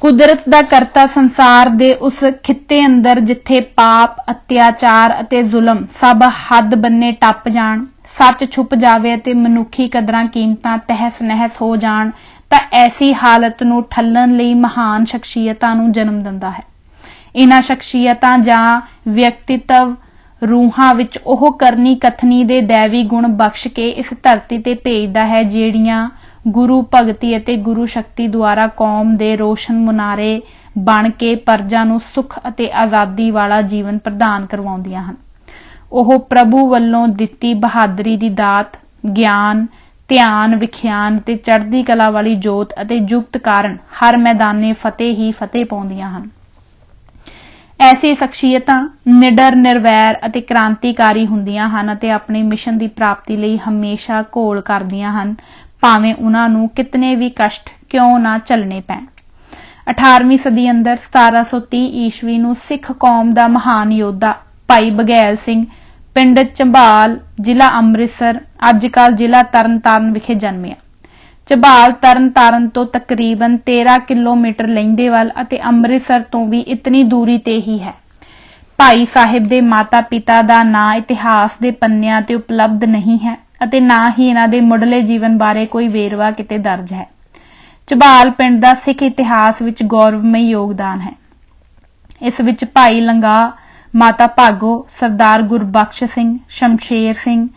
कुदरत दा करता संसार दे उस खित्ते अंदर जिथे पाप, अत्याचार अते जुलम सब हद बन्ने टप जाण, सच छुप जावे अते मनुखी कदरां कीमतां तहस नहस हो जाण, तां ऐसी हालत नूं ठल्लण लई महान शख्सियतां नूं जन्म दिंदा है। इन्हां शख्सियतां जां व्यक्तित्व रूहां विच ओह करनी कथनी दे दैवी गुण बख्श के इस धरती ते भेजदा है, ਜਿਹੜੀਆਂ गुरु भगती ਅਤੇ गुरु शक्ति द्वारा कौम दे रोशन मुनारे बन के प्रजा नूं सुख ਅਤੇ आजादी वाला जीवन प्रदान करवाउंदियां हन। ओह प्रभु ਵੱਲੋਂ ਦਿੱਤੀ बहादरी दी दात, ज्ञान, ਧਿਆਨ, ਵਿਖਿਆਨ ਤੇ ਚੜ੍ਹਦੀ ਕਲਾ ਵਾਲੀ ਜੋਤ ਅਤੇ ਜੁਗਤ ਕਾਰਨ ਹਰ ਮੈਦਾਨੇ ਫਤਿਹ ਹੀ ਫਤਿਹ ਪਾਉਂਦੀਆਂ ਹਨ। ਐਸੀ ਸ਼ਖਸੀਅਤਾਂ ਨਿਡਰ, ਨਿਰਵੈਰ ਅਤੇ ਕ੍ਰਾਂਤੀਕਾਰੀ ਹੁੰਦੀਆਂ ਹਨ ਅਤੇ ਆਪਣੀ ਮਿਸ਼ਨ ਦੀ ਪ੍ਰਾਪਤੀ ਲਈ ਹਮੇਸ਼ਾ ਘੋਲ ਕਰਦੀਆਂ ਹਨ, ਭਾਵੇਂ ਉਹਨਾਂ ਨੂੰ ਕਿਤਨੇ ਵੀ ਕਸ਼ਟ ਕਿਉਂ ਨਾ ਝੱਲਣੇ ਪੈਣ। 18ਵੀਂ ਸਦੀ ਅੰਦਰ 1730 ਈਸਵੀ ਨੂੰ ਸਿੱਖ ਕੌਮ ਦਾ ਮਹਾਨ ਯੋਧਾ ਭਾਈ ਬਘੇਲ ਸਿੰਘ ਪਿੰਡ ਝਬਾਲ, ਜ਼ਿਲ੍ਹਾ ਅੰਮ੍ਰਿਤਸਰ, ਅੱਜ ਕੱਲ੍ਹ ਜ਼ਿਲ੍ਹਾ ਤਰਨਤਾਰਨ ਵਿਖੇ ਜਨਮਿਆ। ਝਬਾਲ ਤਰਨਤਾਰਨ ਤੋਂ ਤਕਰੀਬਨ 13 ਕਿਲੋਮੀਟਰ ਲਹਿੰਦੇ ਵੱਲ ਅਤੇ ਅੰਮ੍ਰਿਤਸਰ ਤੋਂ ਵੀ ਇਤਨੀ ਦੂਰੀ ਤੇ ਹੀ ਹੈ। ਭਾਈ ਸਾਹਿਬ ਦੇ ਮਾਤਾ ਪਿਤਾ ਦਾ ਨਾਂ ਇਤਿਹਾਸ ਦੇ ਪੰਨਿਆਂ ਤੇ ਉਪਲਬਧ ਨਹੀਂ ਹੈ ਅਤੇ ਨਾ ਹੀ ਇਹਨਾਂ ਦੇ ਮੁੱਢਲੇ ਜੀਵਨ ਬਾਰੇ ਕੋਈ ਵੇਰਵਾ ਕਿਤੇ ਦਰਜ ਹੈ। ਝਬਾਲ ਪਿੰਡ ਦਾ ਸਿੱਖ ਇਤਿਹਾਸ ਵਿੱਚ ਗੌਰਵਮਈ ਯੋਗਦਾਨ ਹੈ। ਇਸ ਵਿੱਚ ਭਾਈ ਲੰਗਾ, ਮਾਤਾ ਭਾਗੋ, ਸਰਦਾਰ ਗੁਰਬਖਸ਼ ਸਿੰਘ, ਸ਼ਮਸ਼ੇਰ ਸਿੰਘ,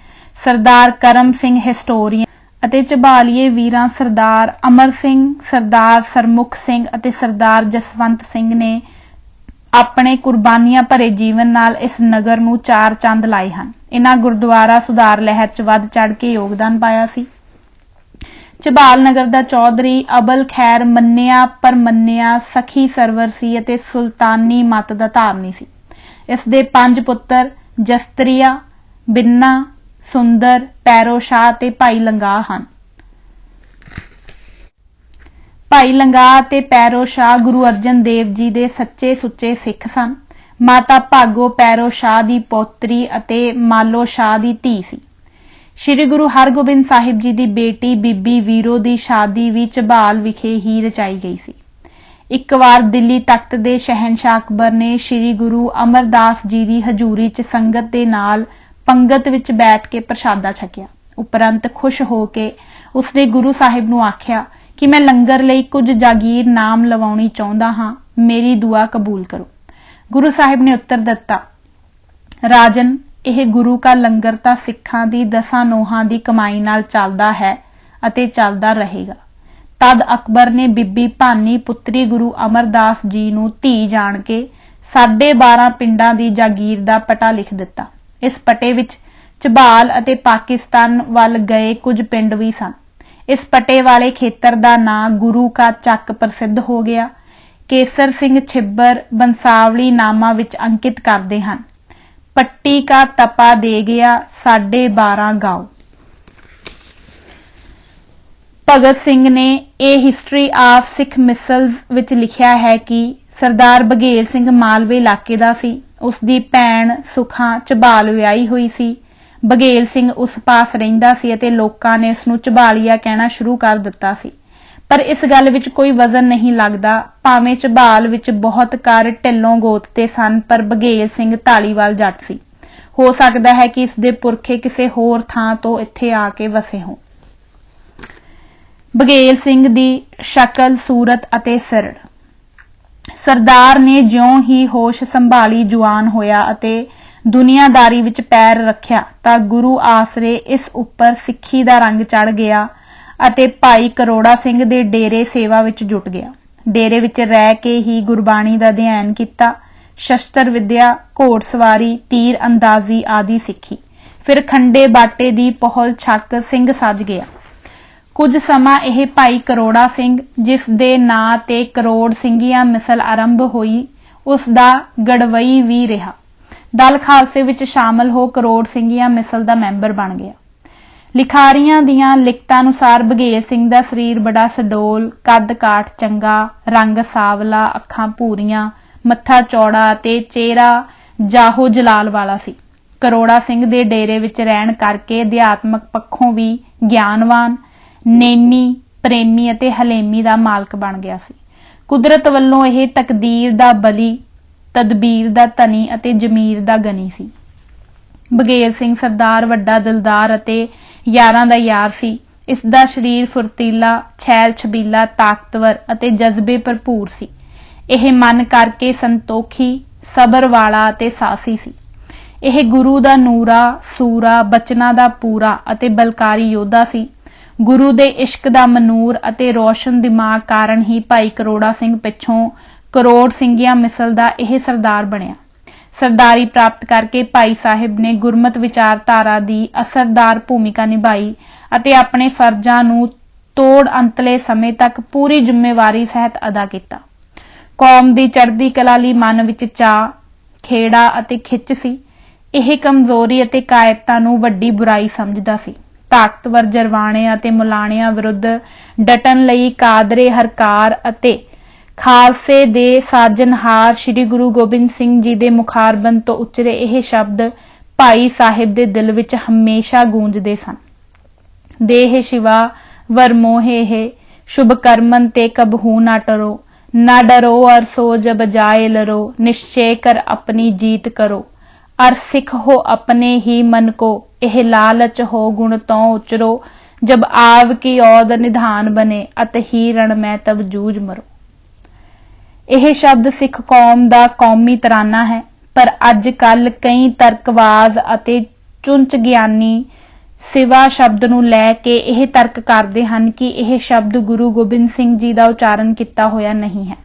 ਸਰਦਾਰ ਕਰਮ ਸਿੰਘ ਹਿਸਟੋਰੀਅਨ ਅਤੇ ਝਬਾਲੀਏ ਵੀਰਾਂ ਸਰਦਾਰ ਅਮਰ ਸਿੰਘ, ਸਰਦਾਰ ਸਰਮੁਖ ਸਿੰਘ ਅਤੇ ਸਰਦਾਰ ਜਸਵੰਤ ਸਿੰਘ ਨੇ ਆਪਣੇ ਕੁਰਬਾਨੀਆਂ ਭਰੇ ਜੀਵਨ ਨਾਲ ਇਸ ਨਗਰ ਨੂੰ ਚਾਰ ਚੰਦ ਲਾਏ ਹਨ। ਇਹਨਾਂ ਗੁਰਦੁਆਰਾ ਸੁਧਾਰ ਲਹਿਰ 'ਚ ਵੱਧ ਚੜ੍ਹ ਕੇ ਯੋਗਦਾਨ ਪਾਇਆ ਸੀ। ਝਬਾਲ ਨਗਰ ਦਾ ਚੌਧਰੀ ਅਬਲ ਖੈਰ ਮੰਨਿਆ ਪਰਮੰਨਿਆ ਸਖੀ ਸਰਵਰ ਸੀ ਅਤੇ ਸੁਲਤਾਨੀ ਮੱਤ ਦਾ ਧਾਰਨੀ ਸੀ। ਇਸ ਦੇ 5 ਪੁੱਤਰ ਜਸਤਰੀਆ, ਬਿੰਨਾ, ਸੁੰਦਰ, ਪੈਰੋ ਸ਼ਾਹ ਤੇ ਭਾਈ ਲੰਗਾਹ ਹਨ। ਭਾਈ ਲੰਗਾਹ ਤੇ ਪੈਰੋ ਸ਼ਾਹ ਗੁਰੂ ਅਰਜਨ ਦੇਵ ਜੀ ਦੇ ਸੱਚੇ ਸੁੱਚੇ ਸਿੱਖ ਸਨ। ਮਾਤਾ ਭਾਗੋ ਪੈਰੋ ਸ਼ਾਹ ਦੀ ਪੋਤਰੀ ਅਤੇ ਮਾਲੋ ਸ਼ਾਹ ਦੀ ਧੀ ਸੀ। ਸ਼੍ਰੀ ਗੁਰੂ ਹਰਗੋਬਿੰਦ ਸਾਹਿਬ ਜੀ ਦੀ ਬੇਟੀ ਬੀਬੀ ਵੀਰੋ ਦੀ ਸ਼ਾਦੀ ਵੀ ਝਬਾਲ ਵਿਖੇ ਹੀ ਰਚਾਈ ਗਈ ਸੀ। ਇੱਕ ਵਾਰ ਦਿੱਲੀ ਤਖਤ ਦੇ ਸ਼ਹਿਨशाह ਅਕਬਰ ਨੇ ਸ਼੍ਰੀ ਗੁਰੂ ਅਮਰਦਾਸ ਜੀ ਦੀ ਹਜ਼ੂਰੀ 'ਚ ਸੰਗਤ ਦੇ ਨਾਲ ਪੰਗਤ ਵਿੱਚ ਬੈਠ ਕੇ ਪ੍ਰਸ਼ਾਦਾ ਛਕਿਆ। ਉਪਰੰਤ ਖੁਸ਼ ਹੋ ਕੇ ਉਸਨੇ ਗੁਰੂ ਸਾਹਿਬ ਨੂੰ ਆਖਿਆ ਕਿ ਮੈਂ ਲੰਗਰ ਲਈ ਕੁਝ ਜਾਗੀਰ ਨਾਮ ਲਵਾਉਣੀ ਚਾਹੁੰਦਾ ਹਾਂ, ਮੇਰੀ ਦੁਆ ਕਬੂਲ ਕਰੋ। ਗੁਰੂ ਸਾਹਿਬ ਨੇ ਉੱਤਰ ਦਿੱਤਾ, ਰਾਜਨ, ਇਹ ਗੁਰੂ ਕਾ ਲੰਗਰ ਤਾਂ ਸਿੱਖਾਂ ਦੀ 10 ਨੋਹਾਂ ਦੀ ਕਮਾਈ ਨਾਲ ਚੱਲਦਾ ਹੈ ਅਤੇ ਚੱਲਦਾ ਰਹੇਗਾ। ਤਦ ਅਕਬਰ ਨੇ ਬੀਬੀ ਭਾਨੀ ਪੁੱਤਰੀ ਗੁਰੂ ਅਮਰਦਾਸ ਜੀ ਨੂੰ ਧੀ ਜਾਣ ਕੇ 12.5 ਪਿੰਡਾਂ ਦੀ ਜਾਗੀਰ ਦਾ ਪਟਾ ਲਿਖ ਦਿੱਤਾ। ਇਸ ਪਟੇ ਵਿੱਚ ਝਬਾਲ ਅਤੇ ਪਾਕਿਸਤਾਨ ਵੱਲ ਗਏ ਕੁਝ ਪਿੰਡ ਵੀ ਸਨ। ਇਸ ਪਟੇ ਵਾਲੇ ਖੇਤਰ ਦਾ ਨਾਂ ਗੁਰੂ ਕਾ ਚੱਕ ਪ੍ਰਸਿੱਧ ਹੋ ਗਿਆ। ਕੇਸਰ ਸਿੰਘ ਛਿੱਬਰ ਬੰਸਾਵਲੀ ਨਾਮਾਂ ਵਿੱਚ ਅੰਕਿਤ ਕਰਦੇ ਹਨ, ਪੱਟੀ ਕਾ ਟਪਾ ਦੇ ਗਿਆ 12.5 ਗਾਓ। ਭਗਤ ਸਿੰਘ ਨੇ ਇਹ ਹਿਸਟਰੀ ਆਫ ਸਿੱਖ ਮਿਸਲਜ਼ ਵਿੱਚ ਲਿਖਿਆ ਹੈ ਕਿ ਸਰਦਾਰ ਬਘੇਲ ਸਿੰਘ ਮਾਲਵੇ ਇਲਾਕੇ ਦਾ ਸੀ। ਉਸ ਦੀ ਭੈਣ ਸੁਖਾ ਝਬਾਲ ਵਿਆਹੀ ਹੋਈ ਸੀ। ਬਘੇਲ ਸਿੰਘ ਉਸ ਪਾਸ ਰਹਿੰਦਾ ਸੀ ਅਤੇ ਲੋਕਾਂ ਨੇ ਉਸ ਨੂੰ ਝਬਾਲੀਆ ਕਹਿਣਾ ਸ਼ੁਰੂ ਕਰ ਦਿੱਤਾ ਸੀ, ਪਰ ਇਸ ਗੱਲ ਵਿੱਚ ਕੋਈ ਵਜ਼ਨ ਨਹੀਂ ਲੱਗਦਾ। ਭਾਵੇਂ ਝਬਾਲ ਵਿੱਚ ਬਹੁਤ ਘਰ ਢਿੱਲੋਂ ਗੋਤ ਦੇ ਸਨ, ਪਰ ਬਘੇਲ ਸਿੰਘ ਧਾਲੀਵਾਲ ਜੱਟ ਸੀ। ਹੋ ਸਕਦਾ ਹੈ ਕਿ ਇਸ ਦੇ ਪੁਰਖੇ ਕਿਸੇ ਹੋਰ ਥਾਂ ਤੋਂ ਇੱਥੇ ਆ ਕੇ ਵਸੇ ਹੋਣ। ਬਘੇਲ ਸਿੰਘ ਦੀ ਸ਼ਕਲ, ਸੂਰਤ ਅਤੇ ਸਿਰੜ। ਸਰਦਾਰ ਨੇ ਜਿਉਂ ਹੀ ਹੋਸ਼ ਸੰਭਾਲੀ, ਜਵਾਨ ਹੋਇਆ ਅਤੇ ਦੁਨੀਆਦਾਰੀ ਵਿੱਚ ਪੈਰ ਰੱਖਿਆ ਤਾਂ ਗੁਰੂ ਆਸਰੇ ਇਸ ਉੱਪਰ ਸਿੱਖੀ ਦਾ ਰੰਗ ਚੜ੍ਹ ਗਿਆ ਅਤੇ ਭਾਈ ਕਰੋੜਾ ਸਿੰਘ ਦੇ ਡੇਰੇ ਸੇਵਾ ਵਿੱਚ ਜੁਟ ਗਿਆ। ਡੇਰੇ ਵਿੱਚ ਰਹਿ ਕੇ ਹੀ ਗੁਰਬਾਣੀ ਦਾ ਅਧਿਐਨ ਕੀਤਾ, ਸ਼ਸਤਰ ਵਿਦਿਆ, ਘੋੜਸਵਾਰੀ, ਤੀਰ ਅੰਦਾਜ਼ੀ ਆਦਿ ਸਿੱਖੀ। ਫਿਰ ਖੰਡੇ ਬਾਟੇ ਦੀ ਪਹੁਲ ਛੱਕ ਸਿੰਘ ਸੱਜ ਗਿਆ। ਕੁਝ ਸਮਾਂ ਇਹ ਭਾਈ ਕਰੋੜਾ ਸਿੰਘ, ਜਿਸ ਦੇ ਨਾਂ ਤੇ ਕਰੋੜ ਸਿੰਘੀਆਂ ਮਿਸਲ ਆਰੰਭ ਹੋਈ, ਉਸ ਦਾ ਗੜਵਈ ਵੀ ਰਿਹਾ। ਦਲ ਖਾਲਸੇ ਵਿੱਚ ਸ਼ਾਮਲ ਹੋ ਕਰੋੜ ਸਿੰਘੀਆਂ ਮਿਸਲ ਦਾ ਮੈਂਬਰ ਬਣ ਗਿਆ। ਲਿਖਾਰੀਆਂ ਦੀਆਂ ਲਿਖਤਾਂ ਅਨੁਸਾਰ ਬਘੇਲ ਸਿੰਘ ਦਾ ਸਰੀਰ ਬੜਾ ਸਡੋਲ, ਕੱਦ ਕਾਠ ਚੰਗਾ, ਰੰਗ ਸਾਵਲਾ, ਅੱਖਾਂ ਭੂਰੀਆਂ, ਮੱਥਾ ਚੌੜਾ ਅਤੇ ਚਿਹਰਾ ਜਾਹੋ ਜਲਾਲ ਵਾਲਾ ਸੀ। ਕਰੋੜਾ ਸਿੰਘ ਦੇ ਡੇਰੇ ਵਿੱਚ ਰਹਿਣ ਕਰਕੇ ਅਧਿਆਤਮਕ ਪੱਖੋਂ ਵੀ ਗਿਆਨਵਾਨ, ਨੇਮੀ, ਪ੍ਰੇਮੀ ਅਤੇ ਹਲੇਮੀ ਦਾ ਮਾਲਕ ਬਣ ਗਿਆ ਸੀ। ਕੁਦਰਤ ਵੱਲੋਂ ਇਹ ਤਕਦੀਰ ਦਾ ਬਲੀ, ਤਦਬੀਰ ਦਾ ਧਨੀ ਅਤੇ ਜ਼ਮੀਰ ਦਾ ਗਨੀ ਸੀ। ਬਘੇਲ ਸਿੰਘ ਸਰਦਾਰ ਵੱਡਾ ਦਿਲਦਾਰ ਅਤੇ ਯਾਰਾਂ ਦਾ ਯਾਰ ਸੀ। ਇਸ ਦਾ ਸਰੀਰ ਫੁਰਤੀਲਾ, ਛੈਲ ਛਬੀਲਾ, ਤਾਕਤਵਰ ਅਤੇ ਜਜ਼ਬੇ ਭਰਪੂਰ ਸੀ। ਇਹ ਮਨ ਕਰਕੇ ਸੰਤੋਖੀ, ਸਬਰ ਵਾਲਾ ਅਤੇ ਸਾਹਸੀ ਸੀ। ਇਹ ਗੁਰੂ ਦਾ ਨੂਰਾ, ਸੂਰਾ, ਬਚਨਾਂ ਦਾ ਪੂਰਾ ਅਤੇ ਬਲਕਾਰੀ ਯੋਧਾ ਸੀ। ਗੁਰੂ ਦੇ ਇਸ਼ਕ ਦਾ ਮਨੂਰ ਅਤੇ ਰੋਸ਼ਨ ਦਿਮਾਗ ਕਾਰਨ ਹੀ ਭਾਈ ਕਰੋੜਾ ਸਿੰਘ ਪਿੱਛੋਂ ਕਰੋੜ ਸਿੰਘੀਆਂ ਮਿਸਲ ਦਾ ਇਹ ਸਰਦਾਰ ਬਣਿਆ। ਸਰਦਾਰੀ ਪ੍ਰਾਪਤ ਕਰਕੇ ਭਾਈ ਸਾਹਿਬ ਨੇ ਗੁਰਮਤ ਵਿਚਾਰਧਾਰਾ ਦੀ ਅਸਰਦਾਰ ਭੂਮਿਕਾ ਨਿਭਾਈ ਅਤੇ ਆਪਣੇ ਫਰਜ਼ਾਂ ਨੂੰ ਤੋੜ ਅੰਤਲੇ ਸਮੇਂ ਤੱਕ ਪੂਰੀ ਜ਼ਿੰਮੇਵਾਰੀ ਸਹਿਤ ਅਦਾ ਕੀਤਾ। ਕੌਮ ਦੀ ਚੜ੍ਹਦੀ ਕਲਾ ਲਈ ਮਨ ਵਿੱਚ ਚਾਅ, ਖੇੜਾ ਅਤੇ ਖਿੱਚ ਸੀ। ਇਹ ਕਮਜ਼ੋਰੀ ਅਤੇ ਕਾਇਰਤਾ ਨੂੰ ਵੱਡੀ ਬੁਰਾਈ ਸਮਝਦਾ ਸੀ। ਤਾਕਤਵਰ ਜਰਵਾਣਿਆਂ ਅਤੇ ਮੁਲਾਣਿਆਂ ਵਿਰੁੱਧ ਡਟਣ ਲਈ ਕਾਦਰੇ ਹਰਕਾਰ ਅਤੇ ਖਾਲਸੇ ਦੇ ਸਾਜਨਹਾਰ ਸ੍ਰੀ ਗੁਰੂ ਗੋਬਿੰਦ ਸਿੰਘ ਜੀ ਦੇ ਮੁਖਾਰਬੰਦ ਤੋਂ ਉਚਰੇ ਇਹ ਸ਼ਬਦ ਭਾਈ ਸਾਹਿਬ ਦੇ ਦਿਲ ਵਿੱਚ ਹਮੇਸ਼ਾ ਗੂੰਜਦੇ ਸਨ। ਦੇਹ ਸ਼ਿਵਾ ਵਰਮੋਹੇ ਸ਼ੁਭ ਕਰਮਨ ਤੇ ਕਬਹੂ ਨਾ ਟਰੋ, ਨਾ ਡਰੋ ਅਰ ਸੋ ਜਬ ਜਾਏ ਲਰੋ, ਨਿश्चय कर अपनी जीत करो, अर सिख हो अपने ही मन को, एह लालच हो गुण तो उचरो, जब आव की औद निधान बने, अत ही रण में तब जूझ मरो। ਇਹ ਸ਼ਬਦ ਸਿੱਖ ਕੌਮ ਦਾ ਕੌਮੀ ਤਰਾਨਾ ਹੈ, ਪਰ ਅੱਜ ਕੱਲ ਕਈ ਤਰਕਵਾਜ਼ ਅਤੇ ਚੁੰਚ ਗਿਆਨੀ ਸਿਵਾ ਸ਼ਬਦ ਨੂੰ ਲੈ ਕੇ ਇਹ ਤਰਕ ਕਰਦੇ ਹਨ ਕਿ ਇਹ ਸ਼ਬਦ ਗੁਰੂ ਗੋਬਿੰਦ ਸਿੰਘ ਜੀ ਦਾ ਉਚਾਰਨ ਕੀਤਾ ਹੋਇਆ ਨਹੀਂ ਹੈ।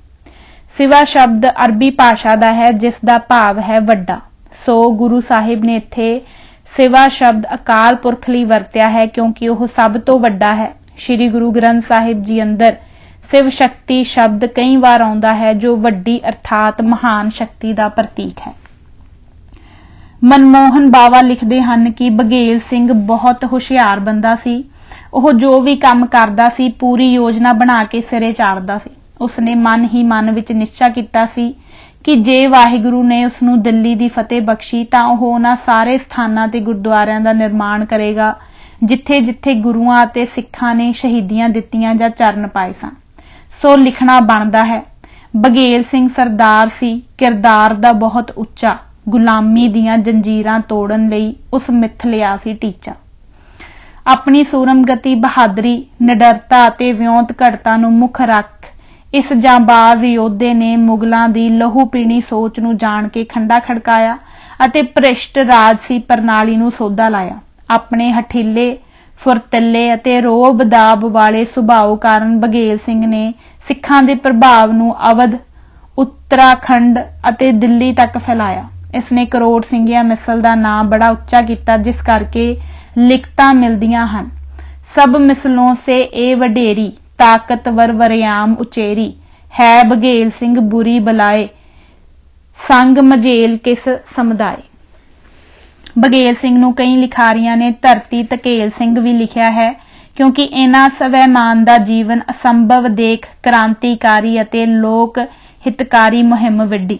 ਸਿਵਾ ਸ਼ਬਦ ਅਰਬੀ ਭਾਸ਼ਾ ਦਾ ਹੈ, ਜਿਸ ਦਾ ਭਾਵ ਹੈ ਵੱਡਾ। ਸੋ ਗੁਰੂ ਸਾਹਿਬ ਨੇ ਇੱਥੇ ਸਿਵਾ ਸ਼ਬਦ ਅਕਾਲ ਪੁਰਖ ਲਈ ਵਰਤਿਆ ਹੈ, ਕਿਉਂਕਿ ਉਹ ਸਭ ਤੋਂ ਵੱਡਾ ਹੈ। ਸ੍ਰੀ ਗੁਰੂ ਗ੍ਰੰਥ ਸਾਹਿਬ ਜੀ ਅੰਦਰ शिव शक्ति शब्द कई बार आउंदा है, जो वड्डी अर्थात महान शक्ति का प्रतीक है। मनमोहन बावा लिखते हैं कि बघेल सिंह बहुत हुशियार बंदा सी। ਉਹ जो भी काम करदा सी पूरी योजना बना के सिरे चाड़दा सी। उसने मन ही मन विच निश्चा कीता सी कि जे वाहिगुरु ने उसनूं दिल्ली दी फतेह बख्शी तां ओह उन्हां सारे स्थानां ते गुरुद्वारियां दा निर्माण करेगा ਜਿੱਥੇ ਜਿੱਥੇ ਗੁਰੂਆਂ ਅਤੇ ਸਿੱਖਾਂ ਨੇ ਸ਼ਹੀਦੀਆਂ ਦਿੱਤੀਆਂ ਜਾਂ ਚਰਨ ਪਾਏ ਸਨ। ਸੋ ਲਿਖਣਾ ਬਣਦਾ ਹੈ। ਬਘੇਲ ਸਿੰਘ ਸਰਦਾਰ ਸੀ, ਕਿਰਦਾਰ ਦਾ ਬਹੁਤ ਉੱਚਾ, ਗੁਲਾਮੀ ਦੀਆਂ ਜੰਜੀਰਾਂ ਤੋੜਨ ਲਈ ਉਸ ਮਿੱਥ ਲਿਆ ਸੀ ਟੀਚਾ। ਆਪਣੀ ਸੂਰਮਗਤੀ, ਬਹਾਦਰੀ, ਨਿਡਰਤਾ ਅਤੇ ਵਿਉਂਤ ਘੜਤਾ ਨੂੰ ਮੁੱਖ ਰੱਖ ਇਸ ਜਾਂਬਾਜ਼ ਯੋਧੇ ਨੇ ਮੁਗਲਾਂ ਦੀ ਲਹੂ ਪੀਣੀ ਸੋਚ ਨੂੰ ਜਾਣ ਕੇ ਖੰਡਾ ਖੜਕਾਇਆ ਅਤੇ ਭ੍ਰਿਸ਼ਟ ਰਾਜਸੀ ਪ੍ਰਣਾਲੀ ਨੂੰ ਸੋਧਾ ਲਾਇਆ। ਆਪਣੇ ਹਠੀਲੇ, ਫੁਰਤੀਲੇ ਅਤੇ ਰੋਬ ਦਾਬ ਵਾਲੇ ਸੁਭਾਅ ਕਾਰਨ ਬਘੇਲ ਸਿੰਘ ਨੇ ਸਿੱਖਾਂ ਦੇ ਪ੍ਰਭਾਵ ਨੂੰ ਅਵਧ, ਉੱਤਰਾਖੰਡ ਅਤੇ ਦਿੱਲੀ ਤੱਕ ਫੈਲਾਇਆ। ਇਸ ਨੇ ਕਰੋੜ ਸਿੰਘਿਆ ਮਿਸਲ ਦਾ ਨਾਂ ਬੜਾ ਉੱਚਾ ਕੀਤਾ, ਜਿਸ ਕਰਕੇ ਲਿਖਤਾਂ ਮਿਲਦੀਆਂ ਹਨ। ਸਭ ਮਿਸਲੋਂ ਸੇ ਇਹ ਵਡੇਰੀ, ਤਾਕਤਵਰ ਵਰਿਆਮ ਉਚੇਰੀ, ਹੈ ਬਘੇਲ ਸਿੰਘ ਬੁਰੀ ਬਲਾਏ, ਸੰਗ ਮਝੇਲ ਕਿਸ ਸਮੁਦਾਏ। ਬਘੇਲ ਸਿੰਘ ਨੂੰ ਕਈ ਲਿਖਾਰੀਆਂ ਨੇ ਧਰਤੀ ਧਕੇਲ ਸਿੰਘ ਵੀ ਲਿਖਿਆ ਹੈ, ਕਿਉਂਕਿ ਇਹਨਾਂ ਸਵੈਮਾਨ ਦਾ ਜੀਵਨ ਅਸੰਭਵ ਦੇਖ ਕ੍ਰਾਂਤੀਕਾਰੀ ਅਤੇ ਲੋਕ ਹਿਤਕਾਰੀ ਮੁਹਿੰਮ ਵਿੱਢੀ।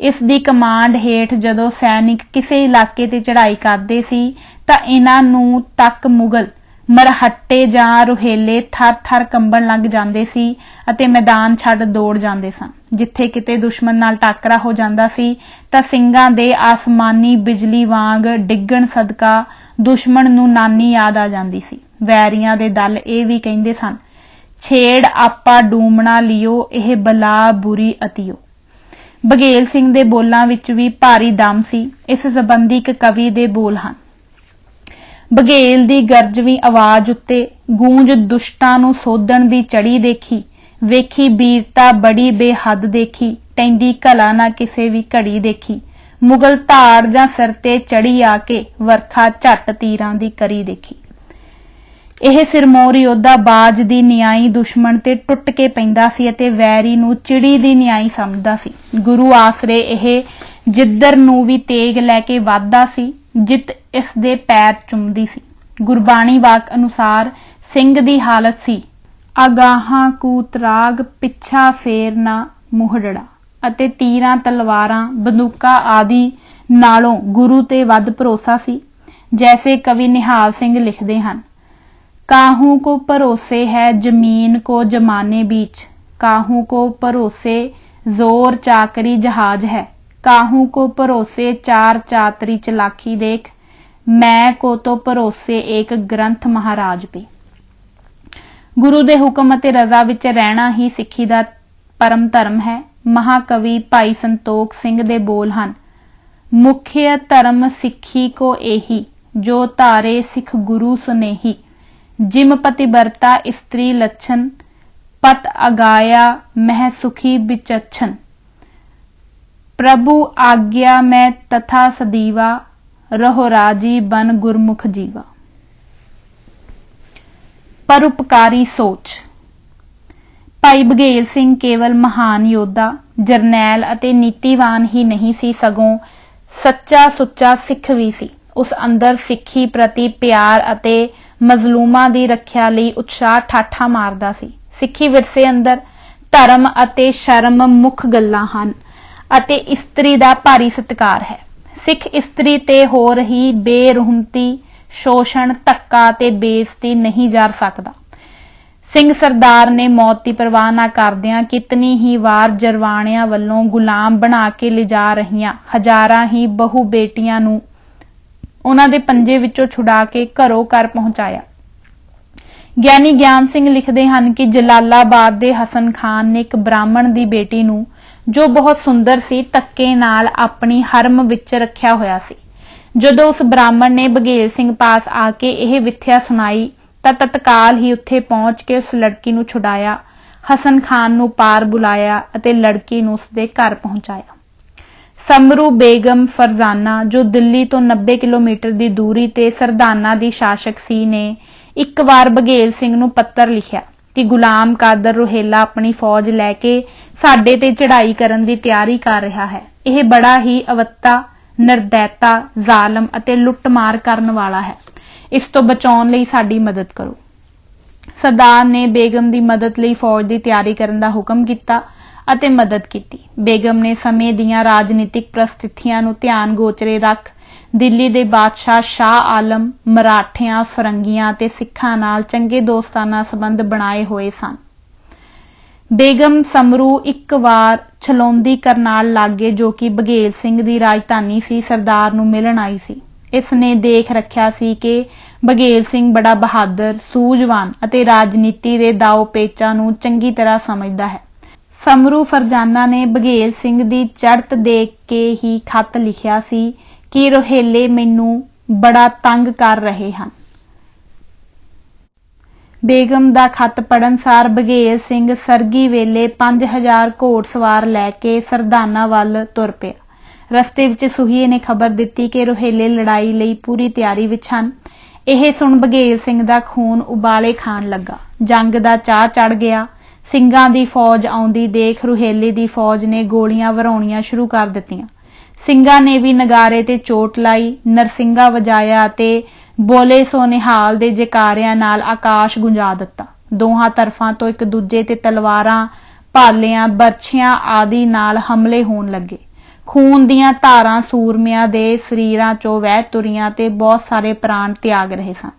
ਇਸ ਦੀ ਕਮਾਂਡ ਹੇਠ ਜਦੋਂ ਸੈਨਿਕ ਕਿਸੇ ਇਲਾਕੇ ਤੇ ਚੜ੍ਹਾਈ ਕਰਦੇ ਸੀ ਤਾਂ ਇਹਨਾਂ ਨੂੰ ਤੱਕ ਮੁਗਲ ਮਰਹੱਟੇ ਜਾਂ ਰੁਹੇਲੇ ਥਰ-ਥਰ ਕੰਬਣ ਲੱਗ ਜਾਂਦੇ ਸੀ ਅਤੇ ਮੈਦਾਨ ਛੱਡ ਦੌੜ ਜਾਂਦੇ ਸਨ। ਜਿੱਥੇ ਕਿਤੇ ਦੁਸ਼ਮਣ ਨਾਲ ਟਾਕਰਾ ਹੋ ਜਾਂਦਾ ਸੀ ਤਾਂ ਸਿੰਘਾਂ ਦੇ ਆਸਮਾਨੀ ਬਿਜਲੀ ਵਾਂਗ ਡਿੱਗਣ ਸਦਕਾ ਦੁਸ਼ਮਣ ਨੂੰ ਨਾਨੀ ਯਾਦ ਆ ਜਾਂਦੀ ਸੀ। ਵੈਰੀਆਂ ਦੇ ਦਲ ਇਹ ਵੀ ਕਹਿੰਦੇ ਸਨ, ਛੇੜ ਆਪਾ ਡੂਮਣਾ ਲਿਓ, ਇਹ ਬਲਾ ਬੁਰੀ ਅਤੀਓ। ਬਘੇਲ ਸਿੰਘ ਦੇ ਬੋਲਾਂ ਵਿੱਚ ਵੀ ਭਾਰੀ ਦਮ ਸੀ। ਇਸ ਸੰਬੰਧੀ ਇੱਕ ਕਵੀ ਦੇ ਬੋਲ ਹਨ। ਬਘੇਲ ਦੀ ਗਰਜਵੀਂ ਆਵਾਜ਼ ਉੱਤੇ ਗੂੰਜ ਦੁਸ਼ਟਾਂ ਨੂੰ ਸੋਧਣ ਦੀ ਚੜੀ ਦੇਖੀ, ਵੇਖੀ ਬੀਰਤਾ ਬੜੀ ਬੇਹੱਦ ਦੇਖੀ, ਟੈਂਦੀ ਘਲਾ ਨਾ ਕਿਸੇ ਵੀ ਘੜੀ ਦੇਖੀ, ਮੁਗਲ ਧਾੜ ਜਾਂ ਸਿਰ ਤੇ ਚੜੀ ਆ ਕੇ ਵਰਖਾ ਝੱਟ ਤੀਰਾਂ ਦੀ ਕਰੀ ਦੇਖੀ। ਇਹ ਸਿਰਮੌਰ ਯੋਧਾ ਬਾਜ ਦੀ ਨਿਆਈ ਦੁਸ਼ਮਣ ਤੇ ਟੁੱਟ ਕੇ ਪੈਂਦਾ ਸੀ ਅਤੇ ਵੈਰੀ ਨੂੰ ਚਿੜੀ ਦੀ ਨਿਆਈ ਸਮਝਦਾ ਸੀ। ਗੁਰੂ ਆਸਰੇ ਇਹ ਜਿੱਧਰ ਨੂੰ ਵੀ ਤੇਗ ਲੈ ਕੇ ਵੱਧਦਾ ਸੀ, ਜਿੱਤ ਇਸ ਦੇ ਪੈਰ ਚੁੰਮਦੀ ਸੀ। ਗੁਰਬਾਣੀ ਵਾਕ ਅਨੁਸਾਰ ਸਿੰਘ ਦੀ ਹਾਲਤ ਸੀ, ਅਗਾਹਾਂ ਕੂਤਰਾਗ ਪਿੱਛਾ ਫੇਰ ਨਾ ਮੋਹੜੜਾ, ਅਤੇ ਤੀਰਾਂ, ਤਲਵਾਰਾਂ, ਬੰਦੂਕਾਂ ਆਦਿ ਨਾਲੋਂ ਗੁਰੂ ਤੇ ਵੱਧ ਭਰੋਸਾ ਸੀ। ਜੈਸੇ ਕਵੀ ਨਿਹਾਲ ਸਿੰਘ ਲਿਖਦੇ ਹਨ, काहू को भरोसे है जमीन को जमाने बीच, काहू को भरोसे जोर चाकरी जहाज है, काहू को भरोसे चार चातरी चलाकी देख, मैं को तो भरोसे एक ग्रंथ महाराज पे। गुरु दे हुक्म अते रजा विच रहना ही सिੱਖੀ ਦਾ परम धर्म है। महाकवि भाई संतोख सिंह दे बोल ਹਨ, मुख्य धर्म सिੱਖੀ को एही, जो तारे सिख गुरु सुनेही, जिम पतिव्रता स्त्री लक्षण, पत अगाया मह सुखी बिचक्षण, प्रभु आज्ञा में तथा सदीवा, रहो राजी बन गुरमुख जीवा। परोपकारी सोच। ਭਾਈ ਬਘੇਲ ਸਿੰਘ ਕੇਵਲ ਮਹਾਨ ਯੋਧਾ, ਜਰਨੈਲ ਅਤੇ ਨੀਤੀਵਾਨ ਹੀ ਨਹੀਂ ਸੀ, ਸਗੋਂ ਸੱਚਾ ਸੁੱਚਾ ਸਿੱਖ ਵੀ ਸੀ। ਉਸ ਅੰਦਰ ਸਿੱਖੀ ਪ੍ਰਤੀ ਪਿਆਰ ਅਤੇ ਮਜ਼ਲੂਮਾਂ ਦੀ ਰੱਖਿਆ ਲਈ ਉਤਸ਼ਾਹ ਠਾਠਾ ਮਾਰਦਾ ਸੀ। ਸਿੱਖੀ ਵਿਰਸੇ ਅੰਦਰ ਧਰਮ ਅਤੇ ਸ਼ਰਮ ਮੁੱਖ ਗੱਲਾਂ ਹਨ ਅਤੇ ਇਸਤਰੀ ਦਾ ਭਾਰੀ ਸਤਿਕਾਰ ਹੈ। ਸਿੱਖ ਇਸਤਰੀ ਤੇ ਹੋ ਰਹੀ ਬੇਰੁਹਮਤੀ, ਸ਼ੋਸ਼ਣ, ਧੱਕਾ ਤੇ ਬੇਇੱਜ਼ਤੀ ਨਹੀਂ ਜਰ ਸਕਦਾ। ਸਿੰਘ ਸਰਦਾਰ ਨੇ ਮੌਤ ਦੀ ਪਰਵਾਹ ਨਾ ਕਰਦਿਆਂ ਕਿਤਨੀ ਹੀ ਵਾਰ ਜਰਵਾਣਿਆਂ ਵੱਲੋਂ ਗੁਲਾਮ ਬਣਾ ਕੇ ਲਿਜਾ ਰਹੀਆਂ ਹਜ਼ਾਰਾਂ ਹੀ ਬਹੂ ਬੇਟੀਆਂ ਨੂੰ ਉਹਨਾਂ ਦੇ ਪੰਜੇ ਵਿੱਚੋਂ ਛੁਡਾ ਕੇ ਘਰੋਂ ਘਰ ਪਹੁੰਚਾਇਆ। ਗਿਆਨੀ ਗਿਆਨ ਸਿੰਘ ਲਿਖਦੇ ਹਨ ਕਿ ਜਲਾਲਾਬਾਦ ਦੇ ਹਸਨ ਖਾਨ ਨੇ ਇੱਕ ਬ੍ਰਾਹਮਣ ਦੀ ਬੇਟੀ ਨੂੰ, ਜੋ ਬਹੁਤ ਸੁੰਦਰ ਸੀ, ਧੱਕੇ ਨਾਲ ਆਪਣੀ ਹਰਮ ਵਿੱਚ ਰੱਖਿਆ ਹੋਇਆ ਸੀ। ਜਦੋਂ ਉਸ ਬ੍ਰਾਹਮਣ ਨੇ ਬਘੇਲ ਸਿੰਘ ਪਾਸ ਆ ਕੇ ਇਹ ਵਿਥਿਆ ਸੁਣਾਈ ਤਾਂ ਤਤਕਾਲ ਹੀ ਉੱਥੇ ਪਹੁੰਚ ਕੇ ਉਸ ਲੜਕੀ ਨੂੰ ਛੁਡਾਇਆ, ਹਸਨ ਖਾਨ ਨੂੰ ਪਾਰ ਬੁਲਾਇਆ ਅਤੇ ਲੜਕੀ ਨੂੰ ਉਸਦੇ ਘਰ ਪਹੁੰਚਾਇਆ। ਸਮਰੂ ਬੇਗਮ ਫਰਜ਼ਾਨਾ, ਜੋ ਦਿੱਲੀ ਤੋਂ 90 ਕਿਲੋਮੀਟਰ ਦੀ ਦੂਰੀ ਤੇ ਸਰਦਾਨਾ ਦੀ ਸ਼ਾਸਕ ਸੀ, ਨੇ ਇੱਕ ਵਾਰ ਬਘੇਲ ਸਿੰਘ ਨੂੰ ਪੱਤਰ ਲਿਖਿਆ ਕਿ ਗੁਲਾਮ ਕਾਦਰ ਰੋਹੇਲਾ ਆਪਣੀ ਫੌਜ ਲੈ ਕੇ ਸਾਡੇ ਤੇ ਚੜ੍ਹਾਈ ਕਰਨ ਦੀ ਤਿਆਰੀ ਕਰ ਰਿਹਾ ਹੈ। ਇਹ ਬੜਾ ਹੀ ਅਵੱਤਾ, ਨਿਰਦੈਤਾ, ਜ਼ਾਲਮ ਅਤੇ ਲੁੱਟਮਾਰ ਕਰਨ ਵਾਲਾ ਹੈ। ਇਸ ਤੋਂ ਬਚਾਉਣ ਲਈ ਸਾਡੀ ਮਦਦ ਕਰੋ। ਸਰਦਾਰ ਨੇ ਬੇਗਮ ਦੀ ਮਦਦ ਲਈ ਫੌਜ ਦੀ ਤਿਆਰੀ ਕਰਨ ਦਾ ਹੁਕਮ ਕੀਤਾ ਅਤੇ ਮਦਦ ਕੀਤੀ। ਬੇਗਮ ਨੇ ਸਮੇਂ ਦੀਆਂ ਰਾਜਨੀਤਿਕ ਪ੍ਰਸਥਿਤੀਆਂ ਨੂੰ ਧਿਆਨ ਗੋਚਰੇ ਰੱਖ ਦਿੱਲੀ ਦੇ ਬਾਦਸ਼ਾਹ ਸ਼ਾਹ ਆਲਮ ਮਰਾਠਿਆਂ, ਫਰੰਗੀਆਂ ਤੇ ਸਿੱਖਾਂ ਨਾਲ ਚੰਗੇ ਦੋਸਤਾਨਾ ਸੰਬੰਧ ਬਣਾਏ ਹੋਏ ਸਨ। ਬੇਗਮ ਸਮਰੂ ਇੱਕ ਵਾਰ ਛਲੌਂਦੀ ਕਰਨਾਲ ਲਾਗੇ, ਜੋ ਕਿ ਬਘੇਲ ਸਿੰਘ ਦੀ ਰਾਜਧਾਨੀ ਸੀ, ਸਰਦਾਰ ਨੂੰ ਮਿਲਣ ਆਈ ਸੀ। ਇਸ ਨੇ ਦੇਖ ਰੱਖਿਆ ਸੀ ਕਿ ਬਘੇਲ ਸਿੰਘ ਬੜਾ ਬਹਾਦਰ, ਸੂਝਵਾਨ ਅਤੇ ਰਾਜਨੀਤੀ ਦੇ ਦਾਅ ਪੇਚਾਂ ਨੂੰ ਚੰਗੀ ਤਰ੍ਹਾਂ ਸਮਝਦਾ ਹੈ। ਸਮਰੂ ਫਰਜ਼ਾਨਾ ਨੇ ਬਘੇਲ ਸਿੰਘ ਦੀ ਚੜ੍ਹਤ ਦੇਖ ਕੇ ਹੀ ਖੱਤ ਲਿਖਿਆ ਸੀ ਕਿ ਰੋਹੇਲੇ ਮੈਨੂੰ ਬੜਾ ਤੰਗ ਕਰ ਰਹੇ ਹਨ। ਬੇਗਮ ਦਾ ਖੱਤ ਪੜ੍ਹਨ ਸਾਰ ਬਘੇਲ ਸਿੰਘ ਸਰਗੀ ਵੇਲੇ 5000 ਘੋੜਸਵਾਰ ਲੈ ਕੇ ਸਰਦਾਨਾ ਵੱਲ ਤੁਰ ਪਿਆ। ਰਸਤੇ ਵਿੱਚ ਸੂਹੀਏ ਨੇ ਖਬਰ ਦਿੱਤੀ ਕਿ ਰੋਹੇਲੇ ਲੜਾਈ ਲਈ ਪੂਰੀ ਤਿਆਰੀ ਵਿੱਚ ਹਨ। ਇਹ ਸੁਣ ਬਘੇਲ ਸਿੰਘ ਦਾ ਖੂਨ ਉਬਾਲੇ ਖਾਣ ਲੱਗਾ। ਜੰਗ ਦਾ ਚਾਅ ਚੜ੍ਹ ਗਿਆ। ਸਿੰਘਾਂ ਦੀ ਫੌਜ ਆਉਂਦੀ ਦੇਖ ਰੋਹੇਲੇ ਦੀ ਫੌਜ ਨੇ ਗੋਲੀਆਂ ਵਰਾਉਣੀਆਂ ਸ਼ੁਰੂ ਕਰ ਦਿੱਤੀਆਂ। ਸਿੰਘਾਂ ਨੇ ਵੀ ਨਗਾਰੇ ਤੇ ਚੋਟ ਲਾਈ, ਨਰਸਿੰਘਾ ਵਜਾਇਆ ਅਤੇ ਬੋਲੇ ਸੋ ਨਿਹਾਲ ਦੇ ਜੈਕਾਰਿਆਂ ਨਾਲ ਆਕਾਸ਼ ਗੁੰਜਾ ਦਿੱਤਾ। ਦੋਹਾਂ ਤਰਫਾਂ ਤੋਂ ਇੱਕ ਦੂਜੇ ਤੇ ਤਲਵਾਰਾਂ, ਭਾਲਿਆਂ, ਬਰਛੀਆਂ ਆਦਿ ਨਾਲ ਹਮਲੇ ਹੋਣ ਲੱਗੇ। ਖੂਨ ਦੀਆਂ ਧਾਰਾਂ ਸੂਰਮਿਆਂ ਦੇ ਸਰੀਰਾਂ ਚੋਂ ਵਹਿ ਤੁਰੀਆਂ ਤੇ ਬਹੁਤ ਸਾਰੇ ਪ੍ਰਾਣ ਤਿਆਗ ਰਹੇ ਸਨ।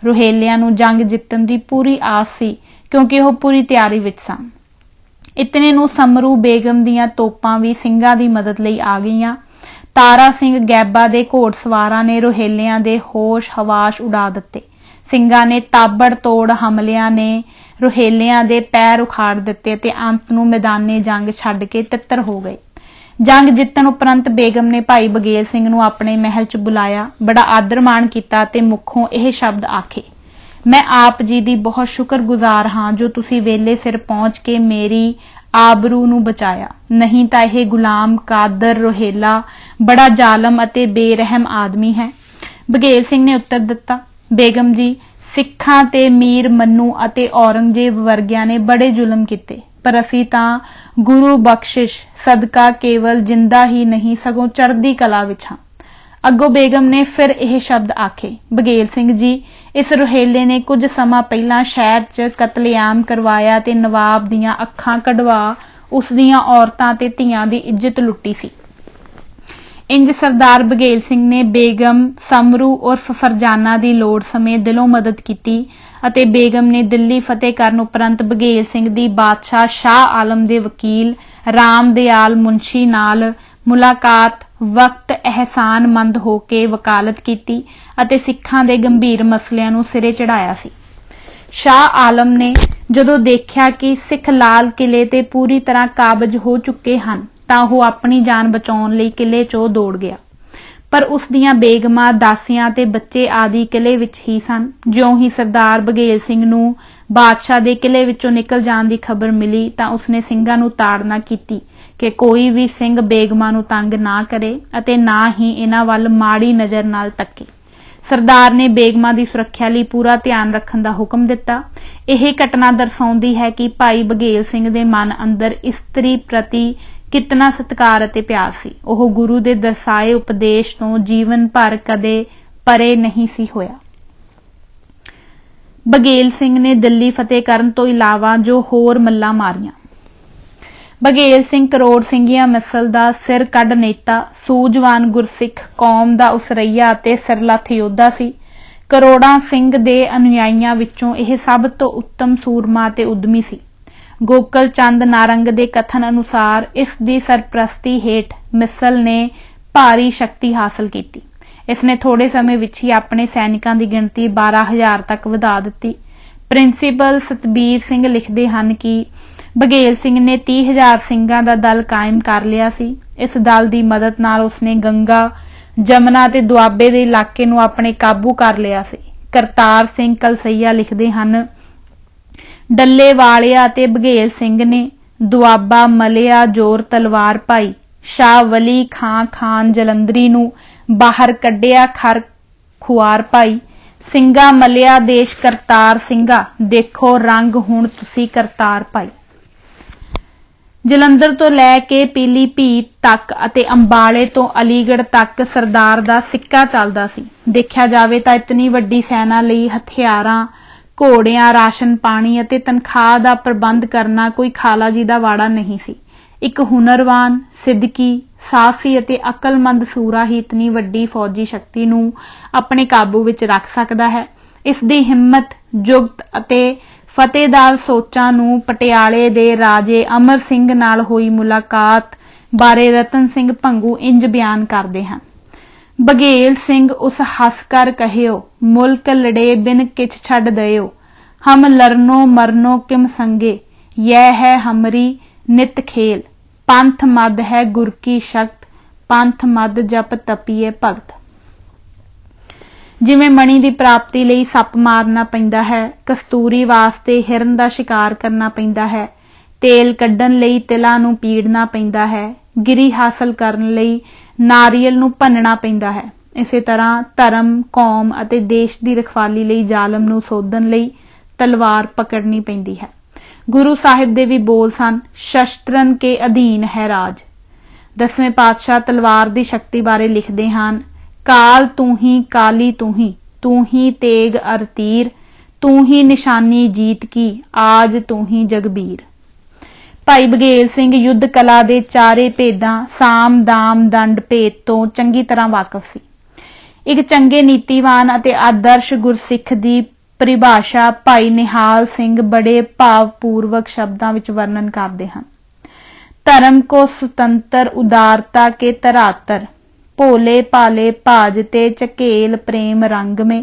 ਰੋਹੇਲਿਆਂ ਨੂੰ ਜੰਗ ਜਿੱਤਣ ਦੀ ਪੂਰੀ ਆਸ ਸੀ, ਕਿਉਂਕਿ ਉਹ ਪੂਰੀ ਤਿਆਰੀ ਵਿੱਚ ਸਨ। ਇਤਨੇ ਨੂੰ ਸਮਰੂ ਬੇਗਮ ਦੀਆਂ ਤੋਪਾਂ ਵੀ ਸਿੰਘਾਂ ਦੀ ਮਦਦ ਲਈ ਆ ਗਈਆਂ। ਤਾਰਾ ਸਿੰਘ ਗੈਬਾ ਦੇ ਘੋੜਸਵਾਰਾਂ ਨੇ ਰੋਹੇਲਿਆਂ ਦੇ ਹੋਸ਼ ਹਵਾਸ਼ ਉਡਾ ਦਿੱਤੇ। ਸਿੰਘਾਂ ਨੇ ਤਾਬੜ ਤੋੜ ਹਮਲਿਆਂ ਨੇ ਰੋਹੇਲਿਆਂ ਦੇ ਪੈਰ ਉਖਾੜ ਦਿੱਤੇ ਤੇ ਅੰਤ ਨੂੰ ਮੈਦਾਨੇ ਜੰਗ ਛੱਡ ਕੇ ਤਿੱਤਰ ਹੋ ਗਏ। ਜੰਗ ਜਿੱਤਣ ਉਪਰੰਤ ਬੇਗਮ ਨੇ ਭਾਈ ਬਘੇਲ ਸਿੰਘ ਨੂੰ ਆਪਣੇ ਮਹਿਲ 'ਚ ਬੁਲਾਇਆ, ਬੜਾ ਆਦਰ ਮਾਣ ਕੀਤਾ ਤੇ ਮੁਖੋਂ ਇਹ ਸ਼ਬਦ ਆਖੇ, ਮੈਂ ਆਪ ਜੀ ਦੀ ਬਹੁਤ ਸ਼ੁਕਰਗੁਜ਼ਾਰ ਹਾਂ ਜੋ ਤੁਸੀਂ ਵੇਲੇ ਸਿਰ ਪਹੁੰਚ ਕੇ ਮੇਰੀ ਆਬਰੂ ਨੂੰ ਬਚਾਇਆ, ਨਹੀਂ ਤਾਂ ਇਹ ਗੁਲਾਮ ਕਾਦਰ ਰੋਹੇਲਾ ਬੜਾ ਜ਼ਾਲਮ ਅਤੇ ਬੇਰਹਿਮ ਆਦਮੀ ਹੈ। ਬਘੇਲ ਸਿੰਘ ਨੇ ਉੱਤਰ ਦਿੱਤਾ, ਬੇਗਮ ਜੀ, ਸਿੱਖਾਂ ਤੇ ਮੀਰ ਮੰਨੂ ਅਤੇ ਔਰੰਗਜ਼ੇਬ ਵਰਗਿਆਂ ਨੇ ਬੜੇ ਜ਼ੁਲਮ ਕੀਤੇ, ਪਰ ਅਸੀਂ ਤਾਂ ਗੁਰੂ ਬਖਸ਼ਿਸ਼ ਸਦਕਾ ਕੇਵਲ ਜਿੰਦਾ ਹੀ ਨਹੀਂ ਸਗੋਂ ਚੜ੍ਹਦੀ ਕਲਾ ਵਿੱਚ ਹਾਂ। ਅੱਗੋਂ ਬੇਗਮ ਨੇ ਫਿਰ ਇਹ ਸ਼ਬਦ ਆਖੇ, ਬਘੇਲ ਸਿੰਘ ਜੀ, ਇਸ ਰੋਹੇਲੇ ਨੇ ਕੁਝ ਸਮਾਂ ਪਹਿਲਾਂ ਸ਼ਹਿਰ 'ਚ ਕਤਲੇਆਮ ਕਰਵਾਇਆ ਤੇ ਨਵਾਬ ਦੀਆਂ ਅੱਖਾਂ ਕਢਵਾ ਉਸ ਦੀਆਂ ਔਰਤਾਂ ਤੇ ਧੀਆਂ ਦੀ ਇੱਜ਼ਤ ਲੁੱਟੀ ਸੀ। ਇੰਜ ਸਰਦਾਰ ਬਘੇਲ ਸਿੰਘ ਨੇ ਬੇਗਮ ਸਮਰੂ ਉਰਫ ਫਰਜ਼ਾਨਾ ਦੀ ਲੋੜ ਸਮੇਂ ਦਿਲੋਂ ਮਦਦ ਕੀਤੀ ਅਤੇ ਬੇਗਮ ਨੇ ਦਿੱਲੀ ਫਤਿਹ ਕਰਨ ਉਪਰੰਤ ਬਘੇਲ ਸਿੰਘ ਦੀ ਬਾਦਸ਼ਾਹ ਸ਼ਾਹ ਆਲਮ ਦੇ ਵਕੀਲ ਰਾਮ ਦਿਆਲ ਮੁਨਸ਼ੀ ਨਾਲ ਮੁਲਾਕਾਤ ਵਕਤ ਅਹਿਸਾਨਮੰਦ ਹੋ ਕੇ ਵਕਾਲਤ ਕੀਤੀ ਅਤੇ ਸਿੱਖਾਂ ਦੇ ਗੰਭੀਰ ਮਸਲਿਆਂ ਨੂੰ ਸਿਰੇ ਚੜ੍ਹਾਇਆ ਸੀ। ਸ਼ਾਹ ਆਲਮ ਨੇ ਜਦੋਂ ਦੇਖਿਆ ਕਿ ਸਿੱਖ ਲਾਲ ਕਿਲੇ ਤੇ ਪੂਰੀ ਤਰ੍ਹਾਂ ਕਾਬਜ ਹੋ ਚੁੱਕੇ ਹਨ ਤਾਂ ਉਹ ਆਪਣੀ ਜਾਨ ਬਚਾਉਣ ਲਈ ਕਿਲੇ 'ਚੋਂ ਦੌੜ ਗਿਆ, ਪਰ ਉਸ ਦੀਆਂ ਬੇਗਮਾਂ, ਦਾਸੀਆਂ ਤੇ ਬੱਚੇ ਆਦਿ ਕਿਲੇ ਵਿੱਚ ਹੀ ਸਨ। ਜਿਉਂ ਹੀ ਸਰਦਾਰ ਬਘੇਲ ਸਿੰਘ ਨੂੰ ਬਾਦਸ਼ਾਹ ਦੇ ਕਿਲੇ ਵਿੱਚੋਂ ਨਿਕਲ ਜਾਣ ਦੀ ਖਬਰ ਮਿਲੀ ਤਾਂ ਉਸਨੇ ਸਿੰਘਾਂ ਨੂੰ ਤਾੜਨਾ ਕੀਤੀ ਕਿ ਕੋਈ ਵੀ ਸਿੰਘ ਬੇਗਮਾਂ ਨੂੰ ਤੰਗ ਨਾ ਕਰੇ ਅਤੇ ਨਾ ਹੀ ਇਹਨਾਂ ਵੱਲ ਮਾੜੀ ਨਜ਼ਰ ਨਾਲ ਤੱਕੇ। ਸਰਦਾਰ ਨੇ ਬੇਗਮਾਂ ਦੀ ਸੁਰੱਖਿਆ ਲਈ ਪੂਰਾ ਧਿਆਨ ਰੱਖਣ ਦਾ ਹੁਕਮ ਦਿੱਤਾ। ਇਹ ਘਟਨਾ ਦਰਸਾਉਂਦੀ ਹੈ ਕਿ ਭਾਈ ਬਘੇਲ ਸਿੰਘ ਦੇ ਮਨ ਅੰਦਰ ਇਸਤਰੀ ਪ੍ਰਤੀ ਕਿਤਨਾ ਸਤਿਕਾਰ ਅਤੇ ਪਿਆਰ ਸੀ। ਉਹ ਗੁਰੂ ਦੇ ਦਰਸਾਏ ਉਪਦੇਸ਼ ਤੋਂ ਜੀਵਨ ਭਰ ਕਦੇ ਪਰੇ ਨਹੀਂ ਸੀ ਹੋਇਆ। ਬਘੇਲ ਸਿੰਘ ਨੇ ਦਿੱਲੀ ਫਤਿਹ ਕਰਨ ਤੋਂ ਇਲਾਵਾ ਜੋ ਹੋਰ ਮੱਲਾਂ ਮਾਰੀਆਂ। ਬਘੇਲ ਸਿੰਘ ਕਰੋੜ ਸਿੰਘੀਆਂ ਮਿਸਲ ਦਾ ਸਿਰ ਕੱਢ ਨੇਤਾ, ਸੂਝਵਾਨ ਗੁਰਸਿੱਖ ਕੌਮ ਦਾ ਉਸਰਈਆ ਅਤੇ ਸਿਰਲੱਥ ਯੋਧਾ ਸੀ। ਕਰੋੜਾਂ ਸਿੰਘ ਦੇ ਅਨੁਯਾਈਆਂ ਵਿੱਚੋਂ ਇਹ ਸਭ ਤੋਂ ਉੱਤਮ ਸੂਰਮਾ ਅਤੇ ਉਦਮੀ ਸੀ। ਗੋਕਲ ਚੰਦ ਨਾਰੰਗ ਦੇ ਕਥਨ ਅਨੁਸਾਰ ਇਸ ਦੀ ਸਰਪ੍ਰਸਤੀ ਹੇਠ ਮਿਸਲ ਨੇ ਭਾਰੀ ਸ਼ਕਤੀ ਹਾਸਲ ਕੀਤੀ। ਇਸ ਨੇ ਥੋੜੇ ਸਮੇਂ ਵਿੱਚ ਹੀ ਆਪਣੇ ਸੈਨਿਕਾਂ ਦੀ ਗਿਣਤੀ 12000 ਤੱਕ ਵਧਾ ਦਿੱਤੀ। ਪ੍ਰਿੰਸੀਪਲ ਸਤਬੀਰ ਸਿੰਘ ਲਿਖਦੇ ਹਨ ਕਿ ਬਘੇਲ ਸਿੰਘ ਨੇ 30000 ਸਿੰਘਾਂ ਦਾ ਦਲ ਕਾਇਮ ਕਰ ਲਿਆ ਸੀ। ਇਸ ਦਲ ਦੀ ਮਦਦ ਨਾਲ ਉਸਨੇ ਗੰਗਾ, ਜਮਨਾ ਤੇ ਦੁਆਬੇ ਦੇ ਇਲਾਕੇ ਨੂੰ ਆਪਣੇ ਕਾਬੂ ਕਰ ਲਿਆ ਸੀ। ਕਰਤਾਰ ਸਿੰਘ ਕਲਸਈਆ ਲਿਖਦੇ ਹਨ, ਡੱਲੇ ਵਾਲਿਆ ਤੇ ਬਘੇਲ ਸਿੰਘ ਨੇ ਦੁਆਬਾ ਮਲਿਆ ਜੋਰ ਤਲਵਾਰ ਪਾਈ, ਸ਼ਾਹ ਵਲੀ ਖਾਨ ਜਲੰਧਰੀ ਨੂੰ ਬਾਹਰ ਕੱਢਿਆ ਖਰ ਖੁਆਰ ਪਾਈ, ਸਿੰਘਾ ਮਲਿਆ ਦੇਸ਼ ਕਰਤਾਰ ਸਿੰਘਾ, ਦੇਖੋ ਰੰਗ ਹੁਣ ਤੁਸੀਂ ਕਰਤਾਰ ਪਾਈ। ਜਲੰਧਰ ਤੋਂ ਲੈ ਕੇ ਪੀਲੀਭੀਤ ਤੱਕ ਅਤੇ ਅੰਬਾਲੇ ਤੋਂ ਅਲੀਗੜ੍ਹ ਤੱਕ ਸਰਦਾਰ ਦਾ ਸਿੱਕਾ ਚੱਲਦਾ ਸੀ। ਦੇਖਿਆ ਜਾਵੇ ਤਾਂ ਇਤਨੀ ਵੱਡੀ ਸੈਨਾ ਲਈ ਹਥਿਆਰਾਂ, ਘੋੜਿਆਂ, ਰਾਸ਼ਨ ਪਾਣੀ ਅਤੇ ਤਨਖਾਹ ਦਾ ਪ੍ਰਬੰਧ ਕਰਨਾ ਕੋਈ ਖਾਲਾ ਜੀ ਦਾ ਵਾੜਾ ਨਹੀਂ ਸੀ। ਇੱਕ ਹੁਨਰਵਾਨ, ਸਿੱਦਕੀ, ਸਾਹਸੀ ਅਤੇ ਅਕਲਮੰਦ ਸੂਰਾ ਹੀ ਇਤਨੀ ਵੱਡੀ ਫੌਜੀ ਸ਼ਕਤੀ ਨੂੰ ਆਪਣੇ ਕਾਬੂ ਵਿੱਚ ਰੱਖ ਸਕਦਾ ਹੈ। ਇਸ ਦੀ ਹਿੰਮਤ, ਜੁਗਤ ਅਤੇ ਫਤਿਹਦਾਰ ਸੋਚਾਂ ਨੂੰ ਪਟਿਆਲੇ ਦੇ ਰਾਜੇ ਅਮਰ ਸਿੰਘ ਨਾਲ ਹੋਈ ਮੁਲਾਕਾਤ ਬਾਰੇ ਰਤਨ ਸਿੰਘ ਭੰਗੂ ਇੰਜ ਬਿਆਨ ਕਰਦੇ ਹਨ। ਬਘੇਲ ਸਿੰਘ ਉਸ ਹੱਸ ਕਰ ਕਹਿਓ, ਮੁਲਕ ਲੜੇ ਬਿਨ ਕਿਛ ਛੱਡ ਦਇਓ, ਹਮ ਲਰਨੋ ਮਰਨੋ ਕਿਮ ਸੰਗੇ, यह है हमरी नित खेल, पंथ मद है गुर की शक्त, पंथ मद जप तपीए भगत। जिवें मणि की प्राप्ति लई सप मारना पैंदा है, कस्तूरी वास्ते हिरन का शिकार करना पैंदा है, तेल कड्ढण लई तिलां नूं पीड़ना पैंदा है, गिरी हासिल करन लई नारियल नूं भन्नना पैंदा है, इसे तरह धर्म, कौम अते देश की रखवाली लई जालम नूं सोधण लई तलवार पकड़नी पैंदी है। गुरु साहिब दे भी बोल सन, शस्त्रन के अधीन है राज। 10वें पातशाह तलवार की शक्ति बारे लिखते हैं, काल तू ही काली तू ही तेग अर तीर, तू ही निशानी जीत की, आज तू ही जगबीर। भाई बघेल सिंह युद्ध कला के चारे भेदां साम दाम दंड भेद तो चंगी तरह वाकफ सी। एक चंगे नीतिवान अते आदर्श गुरसिख की परिभाषा भाई निहाल सिंह बड़े भावपूर्वक शब्दों विच वर्णन करते हैं। धर्म को स्वतंत्र उदारता के धरातर, भोले भाले भाजते चकेल प्रेम रंग में,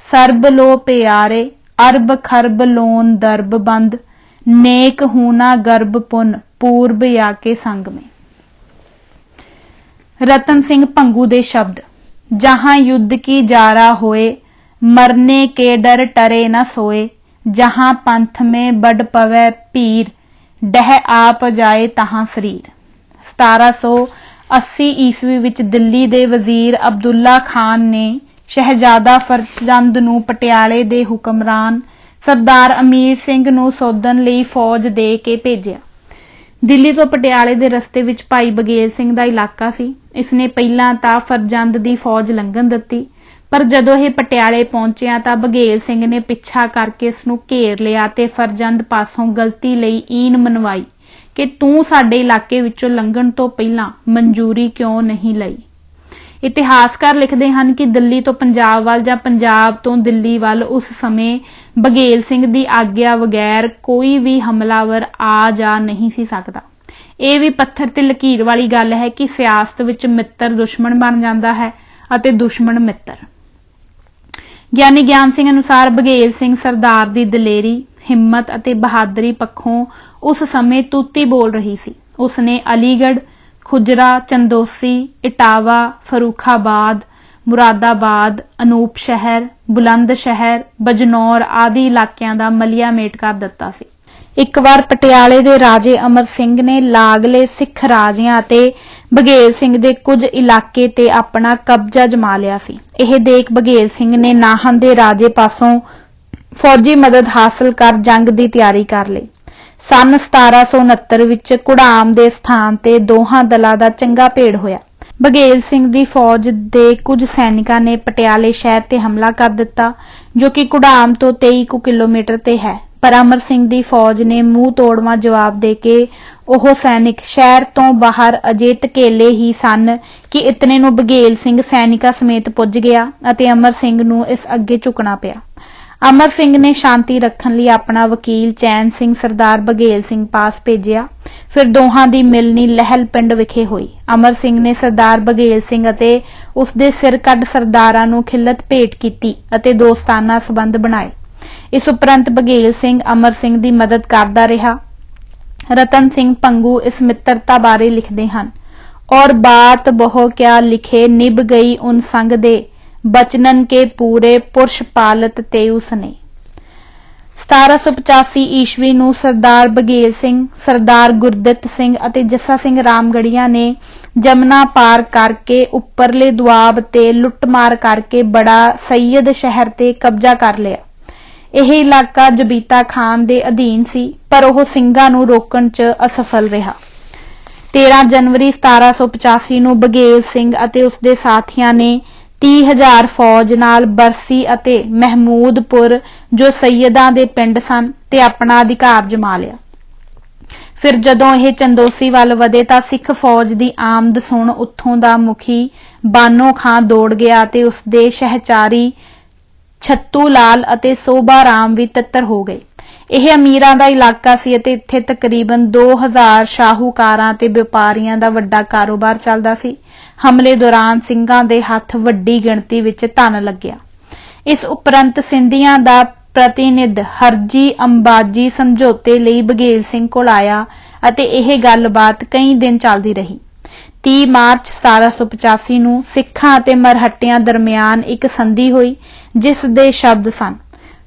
सर्ब लो प्यारे अरब खरब लोन दर्ब बंद, नेक हूना गर्भ पुन पूर्व या के संग में। रतन सिंह भंगू दे शब्द, जहां युद्ध की जारा होए, मरने के डर टरे न सोए, जहां पंथ में बढ़ पवै पीर, डह आप जाए तहां शरीर। 1780 ईस्वी विच दिल्ली दे वजीर अब्दुल्ला खान ने शहजादा फरजंद नूं पटियाले दे हुक्मरान सरदार अमीर सिंह नूं सोधण लई फौज दे के भेजिया। दिल्ली तो पटियाले दे रस्ते विच भाई बघेल सिंह दा इलाका सी। इसने पहिलां तां फरजंद दी फौज लंघण दित्ती, पर जदों ਇਹ पटियाले पहुंचिया तां बघेल सिंह ने पिछा करके इसनूं घेर लिया ते फरजंद पासों गलती लई ईन मनवाई कि तूं साडे इलाके विचों लंघण तो पहिलां मंजूरी क्यों नहीं लई। इतिहासकार लिखते हैं कि दिल्ली तो पंजाब वाल जां पंजाब तो दिल्ली वाल उस समय बघेल सिंह दी आग्या बगैर कोई भी हमलावर आ जा नहीं सी सकदा। ਇਹ भी पत्थर ते लकीर वाली गल है कि सियासत विच मित्र दुश्मन बन जांदा है अते दुश्मन मित्र। ਗਿਆਨੀ ਗਿਆਨ ਸਿੰਘ ਅਨੁਸਾਰ ਬਘੇਲ ਸਿੰਘ ਸਰਦਾਰ ਦੀ ਦਲੇਰੀ, ਹਿੰਮਤ ਅਤੇ ਬਹਾਦਰੀ ਪੱਖੋਂ ਉਸ ਸਮੇਂ ਤੂਤੀ ਬੋਲ ਰਹੀ ਸੀ। ਉਸਨੇ ਅਲੀਗੜ੍ਹ, ਖੁਜਰਾ, ਚੰਦੋਸੀ, ਇਟਾਵਾ, ਫਰੂਖਾਬਾਦ, ਮੁਰਾਦਾਬਾਦ, ਅਨੂਪ ਸ਼ਹਿਰ, ਬੁਲੰਦ ਸ਼ਹਿਰ, ਬਜਨੌਰ ਆਦਿ ਇਲਾਕਿਆਂ ਦਾ ਮਲੀਆ ਮੇਟ ਕਰ ਦਿੱਤਾ ਸੀ। ਇੱਕ ਵਾਰ ਪਟਿਆਲੇ ਦੇ ਰਾਜੇ ਅਮਰ ਸਿੰਘ ਨੇ ਲਾਗਲੇ ਸਿੱਖ ਰਾਜਿਆਂ ਅਤੇ ਬਘੇਲ ਸਿੰਘ ਦੇ ਕੁਝ ਇਲਾਕੇ ਤੇ ਆਪਣਾ ਕਬਜ਼ਾ ਜਮਾ ਲਿਆ ਸੀ। ਇਹ ਦੇਖ ਬਘੇਲ ਸਿੰਘ ਨੇ ਨਾਹਨ ਦੇ ਰਾਜੇ ਪਾਸੋਂ ਫੌਜੀ ਮਦਦ ਹਾਸਲ ਕਰ ਜੰਗ ਦੀ ਤਿਆਰੀ ਕਰ ਲਈ। ਸਨ 1769 ਵਿੱਚ ਕੁੜਾਮ ਦੇ ਸਥਾਨ ਤੇ ਦੋਹਾਂ ਦਲਾਂ ਦਾ ਚੰਗਾ ਭੇੜ ਹੋਇਆ। ਬਘੇਲ ਸਿੰਘ ਦੀ ਫੌਜ ਦੇ ਕੁਝ ਸੈਨਿਕਾਂ ਨੇ ਪਟਿਆਲੇ ਸ਼ਹਿਰ ਤੇ ਹਮਲਾ ਕਰ ਦਿੱਤਾ, ਜੋ ਕਿ ਕੁੜਾਮ ਤੋਂ 23 ਕਿਲੋਮੀਟਰ ਤੇ ਹੈ। पर अमर सिंह दी फौज ने मूँह तोड़वा जवाब दे के ओह सैनिक शहर तो बाहर अजे धकेले ही सन कि इतने नूं बघेल सिंह सैनिका समेत पुज गया अते अमर सिंह नूं इस अगे झुकना पिया। अमर सिंह ने शांति रखण लई अपना वकील चैन सिंह सरदार बघेल सिंह पास भेजिया। फिर दोहां दी मिलनी लहल पिंड विखे होई। अमर सिंह ने सरदार बघेल सिंह अते उसदे सिर कढ सरदारां नूं खिल्लत भेट कीती अते दोस्ताना संबंध बनाए। इस उपरंत बघेल सिंह अमर सिंह की मदद करता रहा। रतन सिंह भंगू इस मित्रता बारे लिखते हैं, और बात बहु क्या लिखे निभ गई उन संग दे, बचनन के पूरे पुरुष पालत ते उसने। 1785 ईस्वी नूं सरदार बघेल सिंह, सरदार गुरदित सिंह अते जस्सा सिंह रामगढ़िया ने जमुना पार करके उपरले दुआब ते लुटमार करके बड़ा सैयद शहर ते कब्जा कर लिया। यह इलाका जबीता खान के अधीन सी, पर वह ਸਿੰਘਾਂ ਨੂੰ रोकण च असफल रहा। 13 जनवरी 1785 ਨੂੰ बघेल सिंह अते उसके साथियों ने 30,000 फौज नाल बरसी अते महमूदपुर जो सैयदां दे पिंड सन ते अपना अधिकार जमा लिया। ਫਿਰ ਜਦੋਂ ਇਹ ਚੰਦੋਸੀ ਵੱਲ ਵਧੇ ਤਾਂ ਸਿੱਖ ਫੌਜ ਦੀ ਆਮਦ ਸੁਣ ਉੱਥੋਂ ਦਾ ਮੁਖੀ ਬਾਨੋ ਖਾਂ ਦੌੜ ਗਿਆ ਅਤੇ ਉਸਦੇ ਸਹਿਚਾਰੀ ਛੱਤੂ ਲਾਲ ਅਤੇ ਸੋਭਾ ਰਾਮ ਵੀ ਤਿੱਤਰ ਹੋ ਗਏ। ਇਹ ਅਮੀਰਾਂ ਦਾ ਇਲਾਕਾ ਸੀ ਅਤੇ ਇੱਥੇ ਤਕਰੀਬਨ 2000 ਸ਼ਾਹੂਕਾਰਾਂ ਤੇ ਵਪਾਰੀਆਂ ਦਾ ਵੱਡਾ ਕਾਰੋਬਾਰ ਚੱਲਦਾ ਸੀ। ਹਮਲੇ ਦੌਰਾਨ ਸਿੰਘਾਂ ਦੇ ਹੱਥ ਵੱਡੀ ਗਿਣਤੀ ਵਿੱਚ ਧਨ ਲੱਗਿਆ। ਇਸ ਉਪਰੰਤ ਸਿੰਧੀਆਂ ਦਾ ਪ੍ਰਤੀਨਿਧ ਹਰਜੀ ਅੰਬਾਜੀ ਸਮਝੌਤੇ ਲਈ ਬਘੇਲ ਸਿੰਘ ਕੋਲ ਆਇਆ ਅਤੇ ਇਹ ਗੱਲਬਾਤ ਕਈ ਦਿਨ ਚੱਲਦੀ ਰਹੀ। 30 ਮਾਰਚ 1785 ਨੂੰ ਸਿੱਖਾਂ ਅਤੇ ਮਰਹੱਟਿਆਂ ਦਰਮਿਆਨ ਇੱਕ ਸੰਧੀ ਹੋਈ, ਜਿਸ ਦੇ ਸ਼ਬਦ ਸਨ: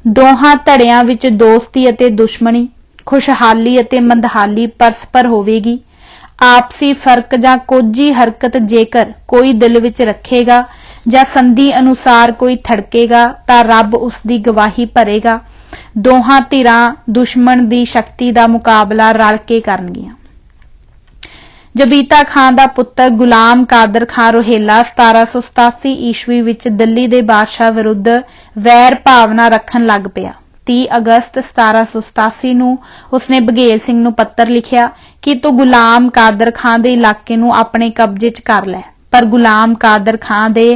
ਦੋਹਾਂ ਧੜਿਆਂ ਵਿੱਚ ਦੋਸਤੀ ਅਤੇ ਦੁਸ਼ਮਣੀ, ਖੁਸ਼ਹਾਲੀ ਅਤੇ ਮੰਦਹਾਲੀ ਪਰਸਪਰ ਹੋਵੇਗੀ। ਆਪਸੀ ਫਰਕ ਜਾਂ ਕੋਝੀ ਹਰਕਤ ਜੇਕਰ ਕੋਈ ਦਿਲ ਵਿੱਚ ਰੱਖੇਗਾ ਜਾਂ ਸੰਧੀ ਅਨੁਸਾਰ ਕੋਈ ਥੜਕੇਗਾ ਤਾਂ ਰੱਬ ਉਸ ਦੀ ਗਵਾਹੀ ਭਰੇਗਾ। ਦੋਹਾਂ ਧਿਰਾਂ ਦੁਸ਼ਮਣ ਦੀ ਸ਼ਕਤੀ ਦਾ ਮੁਕਾਬਲਾ ਰਲ ਕੇ ਕਰਨਗੀਆਂ। ਜਬੀਤਾ ਖਾਂ ਦਾ ਪੁੱਤਰ ਗੁਲਾਮ ਕਾਦਰ ਖਾਂ ਰੋਹੇਲਾ 1787 ਈਸਵੀ ਵਿੱਚ ਦਿੱਲੀ ਦੇ ਬਾਦਸ਼ਾਹ ਵਿਰੁੱਧ ਵੈਰ ਭਾਵਨਾ ਰੱਖਣ ਲੱਗ ਪਿਆ। 30 ਅਗਸਤ 1787 ਨੂੰ ਉਸਨੇ ਬਘੇਲ ਸਿੰਘ ਨੂੰ ਪੱਤਰ ਲਿਖਿਆ ਕਿ ਤੂੰ ਗੁਲਾਮ ਕਾਦਰ ਖਾਂ ਦੇ ਇਲਾਕੇ ਨੂੰ ਆਪਣੇ ਕਬਜ਼ੇ 'ਚ ਕਰ ਲੈ। ਪਰ ਗੁਲਾਮ ਕਾਦਰ ਖਾਂ ਦੇ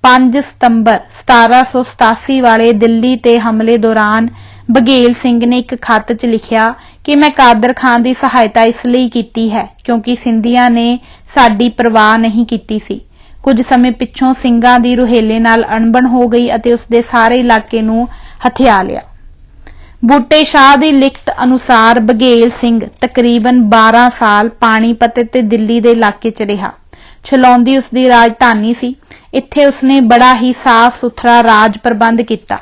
5 ਸਤੰਬਰ 1787 ਵਾਲੇ ਦਿੱਲੀ ਤੇ ਹਮਲੇ ਦੌਰਾਨ ਬਘੇਲ ਸਿੰਘ ਨੇ ਇੱਕ ਖੱਤ 'ਚ ਲਿਖਿਆ ਕਿ ਮੈਂ ਕਾਦਰ ਖਾਂ ਦੀ ਸਹਾਇਤਾ ਇਸ ਲਈ ਕੀਤੀ ਹੈ ਕਿਉਂਕਿ ਸਿੰਧੀਆਂ ਨੇ ਸਾਡੀ ਪਰਵਾਹ ਨਹੀਂ ਕੀਤੀ ਸੀ। ਕੁਝ ਸਮੇਂ ਪਿੱਛੋਂ ਸਿੰਘਾਂ ਦੀ ਰੋਹੇਲੇ ਨਾਲ ਅਣਬਣ ਹੋ ਗਈ ਅਤੇ ਉਸਦੇ ਸਾਰੇ ਇਲਾਕੇ ਨੂੰ ਹਥਿਆ ਲਿਆ। ਬੂਟੇ ਸ਼ਾਹ ਦੀ ਲਿਖਤ ਅਨੁਸਾਰ ਬਘੇਲ ਸਿੰਘ ਤਕਰੀਬਨ 12 ਸਾਲ ਪਾਣੀਪਤ ਤੇ ਦਿੱਲੀ ਦੇ ਇਲਾਕੇ 'ਚ ਰਿਹਾ। ਛਲੌਂਦੀ ਉਸਦੀ ਰਾਜਧਾਨੀ ਸੀ। ਇੱਥੇ ਉਸਨੇ ਬੜਾ ਹੀ ਸਾਫ਼ ਸੁਥਰਾ ਰਾਜ ਪ੍ਰਬੰਧ ਕੀਤਾ।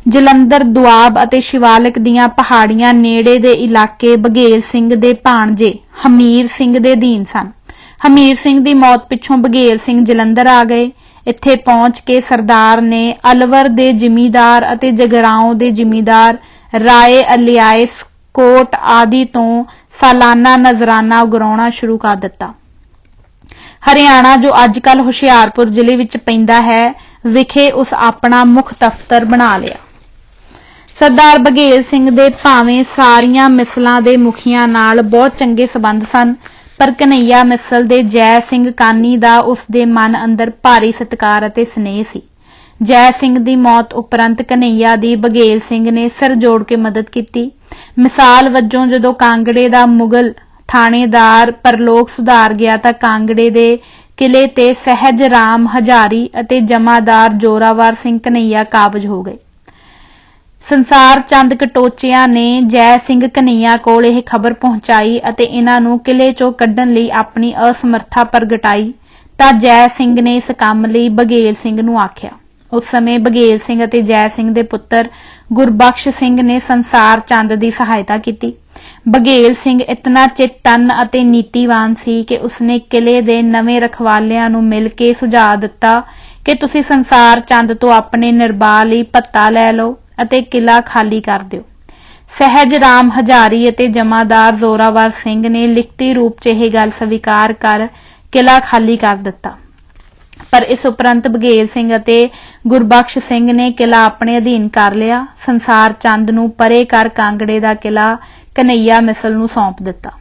ਜਲੰਧਰ, ਦੁਆਬ ਅਤੇ ਸ਼ਿਵਾਲਿਕ ਦੀਆਂ ਪਹਾੜੀਆਂ ਨੇੜੇ ਦੇ ਇਲਾਕੇ ਬਘੇਲ ਸਿੰਘ ਦੇ ਭਾਣਜੇ ਹਮੀਰ ਸਿੰਘ ਦੇ ਅਧੀਨ ਸਨ। ਹਮੀਰ ਸਿੰਘ ਦੀ ਮੌਤ ਪਿੱਛੋਂ ਬਘੇਲ ਸਿੰਘ ਜਲੰਧਰ ਆ ਗਏ। ਇੱਥੇ ਪਹੁੰਚ ਕੇ ਸਰਦਾਰ ਨੇ ਅਲਵਰ ਦੇ ਜ਼ਿਮੀਂਦਾਰ ਅਤੇ ਜਗਰਾਓਂ ਦੇ ਜ਼ਿਮੀਂਦਾਰ ਰਾਏ ਅਲਿਆਏ ਕੋਟ ਆਦਿ ਤੋਂ ਸਾਲਾਨਾ ਨਜ਼ਰਾਨਾ ਉਗਰਾਉਣਾ ਸ਼ੁਰੂ ਕਰ ਦਿੱਤਾ। ਹਰਿਆਣਾ, ਜੋ ਅੱਜ-ਕੱਲ ਹੁਸ਼ਿਆਰਪੁਰ ਜ਼ਿਲ੍ਹੇ ਵਿੱਚ ਪੈਂਦਾ ਹੈ, ਵਿਖੇ ਉਸ ਆਪਣਾ ਮੁੱਖ ਦਫ਼ਤਰ ਬਣਾ ਲਿਆ। ਸਰਦਾਰ ਬਘੇਲ ਸਿੰਘ ਦੇ ਭਾਵੇਂ ਸਾਰੀਆਂ ਮਿਸਲਾਂ ਦੇ ਮੁਖੀਆਂ ਨਾਲ ਬਹੁਤ ਚੰਗੇ ਸਬੰਧ ਸਨ, ਪਰ ਕਨ੍ਹਈਆ ਮਿਸਲ ਦੇ ਜੈ ਸਿੰਘ ਕਾਨੀ ਦਾ ਉਸ ਦੇ ਮਨ ਅੰਦਰ ਭਾਰੀ ਸਤਿਕਾਰ ਅਤੇ ਸਨੇਹ ਸੀ। ਜੈ ਸਿੰਘ ਦੀ ਮੌਤ ਉਪਰੰਤ ਕਨ੍ਹਈਆ ਦੀ ਬਘੇਲ ਸਿੰਘ ਨੇ ਸਿਰ ਜੋੜ ਕੇ ਮਦਦ ਕੀਤੀ। ਮਿਸਾਲ ਵਜੋਂ ਜਦੋਂ ਕਾਂਗੜੇ ਦਾ ਮੁਗਲ ਥਾਣੇਦਾਰ ਪਰਲੋਕ ਸੁਧਾਰ ਗਿਆ ਤਾਂ ਕਾਂਗੜੇ ਦੇ ਕਿਲੇ ਤੇ ਸਹਿਜ ਰਾਮ ਹਜ਼ਾਰੀ ਅਤੇ ਜਮਾਦਾਰ ਜੋਰਾਵਰ ਸਿੰਘ ਕਨ੍ਹਈਆ ਕਾਬਜ ਹੋ ਗਏ। ਸੰਸਾਰ ਚੰਦ ਕਟੋਚਿਆਂ ਨੇ ਜੈ ਸਿੰਘ ਕਨ੍ਹਈਆ ਕੋਲ ਇਹ ਖਬਰ ਪਹੁੰਚਾਈ ਅਤੇ ਇਹਨਾਂ ਨੂੰ ਕਿਲੇ 'ਚੋਂ ਕੱਢਣ ਲਈ ਆਪਣੀ ਅਸਮਰਥਾ ਪ੍ਰਗਟਾਈ ਤਾਂ ਜੈ ਸਿੰਘ ਨੇ ਇਸ ਕੰਮ ਲਈ ਬਘੇਲ ਸਿੰਘ ਨੂੰ ਆਖਿਆ। ਉਸ ਸਮੇਂ ਬਘੇਲ ਸਿੰਘ ਅਤੇ ਜੈ ਸਿੰਘ ਦੇ ਪੁੱਤਰ ਗੁਰਬਖਸ਼ ਸਿੰਘ ਨੇ ਸੰਸਾਰ ਚੰਦ ਦੀ ਸਹਾਇਤਾ ਕੀਤੀ। ਬਘੇਲ ਸਿੰਘ ਇਤਨਾ ਚੇਤੰਨ ਅਤੇ ਨੀਤੀਵਾਨ ਸੀ ਕਿ ਉਸਨੇ ਕਿਲੇ ਦੇ ਨਵੇਂ ਰਖਵਾਲਿਆਂ ਨੂੰ ਮਿਲ ਕੇ ਸੁਝਾਅ ਦਿੱਤਾ ਕਿ ਤੁਸੀਂ ਸੰਸਾਰ ਚੰਦ ਤੋਂ ਆਪਣੇ ਨਿਰਬਾਹ ਲਈ ਭੱਤਾ ਲੈ ਲਓ ਅਤੇ ਕਿਲਾ ਖਾਲੀ ਕਰ ਦਿਓ। ਸਹਿਜ ਰਾਮ ਹਜ਼ਾਰੀ ਅਤੇ ਜਮਾਦਾਰ ਜ਼ੋਰਾਵਰ ਸਿੰਘ ਨੇ ਲਿਖਤੀ ਰੂਪ 'ਚ ਇਹ ਗੱਲ ਸਵੀਕਾਰ ਕਰ ਕਿਲਾ ਖਾਲੀ ਕਰ ਦਿੱਤਾ। ਪਰ ਇਸ ਉਪਰੰਤ ਬਘੇਲ ਸਿੰਘ ਅਤੇ ਗੁਰਬਖਸ਼ ਸਿੰਘ ਨੇ ਕਿਲਾ ਆਪਣੇ ਅਧੀਨ ਕਰ ਲਿਆ। ਸੰਸਾਰ ਚੰਦ ਨੂੰ ਪਰੇ ਕਰ ਕਾਂਗੜੇ ਦਾ ਕਿਲਾ ਕਨ੍ਹਈਆ ਮਿਸਲ ਨੂੰ ਸੌਂਪ ਦਿੱਤਾ।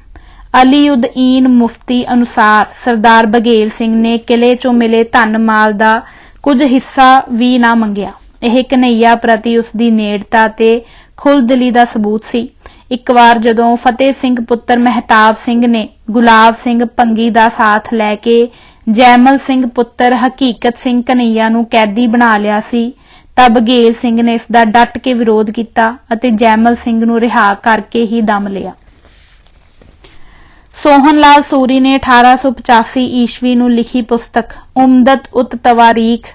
ਅਲੀਉਦ-ਈਨ ਮੁਫਤੀ ਅਨੁਸਾਰ ਸਰਦਾਰ ਬਘੇਲ ਸਿੰਘ ਨੇ ਕਿਲੇ 'ਚੋਂ ਮਿਲੇ ਧਨ ਮਾਲ ਦਾ ਕੁਝ ਹਿੱਸਾ ਵੀ ਨਾ ਮੰਗਿਆ। ਇਹ ਕਨ੍ਹਈਆ ਪ੍ਰਤੀ ਉਸਦੀ ਨੇੜਤਾ ਤੇ ਖੁੱਲ੍ਹਦਿਲੀ ਦਾ ਸਬੂਤ ਸੀ। ਇੱਕ ਵਾਰ ਜਦੋਂ ਫਤਿਹ ਸਿੰਘ ਪੁੱਤਰ ਮਹਿਤਾਬ ਸਿੰਘ ਨੇ ਗੁਲਾਬ ਸਿੰਘ ਭੰਗੀ ਦਾ ਸਾਥ ਲੈ ਕੇ ਜੈਮਲ ਸਿੰਘ ਪੁੱਤਰ ਹਕੀਕਤ ਸਿੰਘ ਕਨ੍ਹਈਆ ਨੂੰ ਕੈਦੀ ਬਣਾ ਲਿਆ ਸੀ ਤਾਂ ਬਘੇਲ ਸਿੰਘ ਨੇ ਇਸ ਦਾ ਡਟ ਕੇ ਵਿਰੋਧ ਕੀਤਾ ਅਤੇ ਜੈਮਲ ਸਿੰਘ ਨੂੰ ਰਿਹਾ ਕਰਕੇ ਹੀ ਦਮ ਲਿਆ। ਸੋਹਨ ਲਾਲ ਸੂਰੀ ਨੇ 1885 ਈਸਵੀ ਨੂੰ ਲਿਖੀ ਪੁਸਤਕ ਉਮਦਤ ਉਤ ਤਵਾਰੀਖ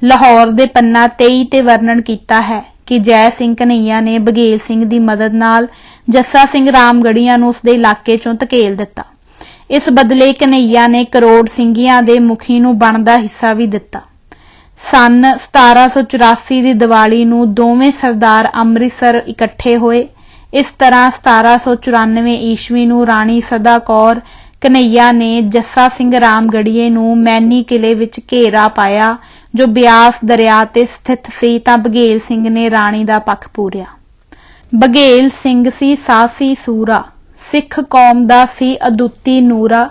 ਲਾਹੌਰ ਦੇ ਪੰਨਾ 23 ਤੇ ਵਰਣਨ ਕੀਤਾ ਹੈ ਕਿ ਜੈ ਸਿੰਘ ਕਨ੍ਹਈਆ ਨੇ ਬਘੇਲ ਸਿੰਘ ਦੀ ਮਦਦ ਨਾਲ ਜੱਸਾ ਸਿੰਘ ਰਾਮਗੜੀਆਂ ਨੂੰ ਉਸਦੇ ਇਲਾਕੇ 'ਚੋਂ ਧਕੇਲ ਦਿੱਤਾ। ਇਸ ਬਦਲੇ ਕਨ੍ਹਈਆ ਨੇ ਕਰੋੜ ਸਿੰਘੀਆਂ ਦੇ ਮੁਖੀ ਨੂੰ ਬਣਦਾ ਹਿੱਸਾ ਵੀ ਦਿੱਤਾ। ਸੰਨ 1784 ਦੀ ਦੀਵਾਲੀ ਨੂੰ ਦੋਵੇਂ ਸਰਦਾਰ ਅੰਮ੍ਰਿਤਸਰ ਇਕੱਠੇ ਹੋਏ। ਇਸ ਤਰ੍ਹਾਂ 1794 ਈਸਵੀ ਨੂੰ ਰਾਣੀ ਸਦਾ ਕੌਰ ਕਨ੍ਹਈਆ ਨੇ ਜੱਸਾ ਸਿੰਘ ਰਾਮਗੜੀਏ ਨੂੰ ਮੈਨੀ ਕਿਲੇ ਵਿੱਚ ਘੇਰਾ ਪਾਇਆ ਜੋ ਬਿਆਸ ਦਰਿਆ ਤੇ ਸਥਿਤ ਸੀ ਤਾਂ ਬਘੇਲ ਸਿੰਘ ਨੇ ਰਾਣੀ ਦਾ ਪੱਖ ਪੂਰਿਆ। ਬਘੇਲ ਸਿੰਘ ਸੀ ਸਾਹਸੀ ਸੂਰਾ, सिख कौम दा सी अदुੱਤੀ ਨੂਰਾ,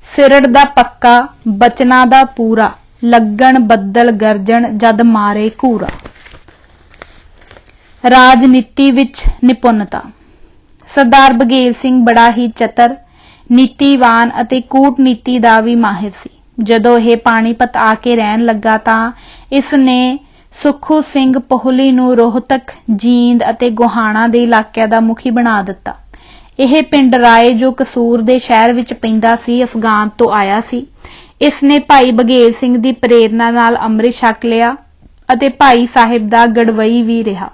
सिरड़ दा पक्का बचना दा पूरा, लगन बदल गरजन जद मारे घूरा। राजनीति विच निपुणता। सरदार बघेल सिंह बड़ा ही चतर, नीतिवान ਅਤੇ कूटनीति ਦਾ ਵੀ ਮਾਹਿਰ ਸੀ। ਜਦੋਂ ਇਹ ਪਾਣੀਪਤ ਆ ਕੇ ਰਹਿਣ ਲੱਗਾ ਤਾਂ ਇਸ ਨੇ ਸੁੱਖੂ ਸਿੰਘ ਪੋਹਲੀ ਨੂੰ ਰੋਹਤਕ, ਜੀਂਦ ਅਤੇ ਗੋਹਾਣਾ ਦੇ ਇਲਾਕਿਆਂ ਦਾ ਮੁਖੀ ਬਣਾ ਦਿੱਤਾ। ਇਹ ਪਿੰਡ ਰਾਏ ਜੋ ਕਸੂਰ ਦੇ ਸ਼ਹਿਰ ਵਿੱਚ ਪੈਂਦਾ ਸੀ, ਅਫਗਾਨ ਤੋਂ ਆਇਆ ਸੀ। ਇਸ ਨੇ ਭਾਈ ਬਘੇਲ ਸਿੰਘ ਦੀ ਪ੍ਰੇਰਨਾ ਨਾਲ ਅੰਮ੍ਰਿਤ ਛਕ ਲਿਆ ਅਤੇ ਭਾਈ ਸਾਹਿਬ ਦਾ ਗੜਵਈ ਵੀ ਰਿਹਾ।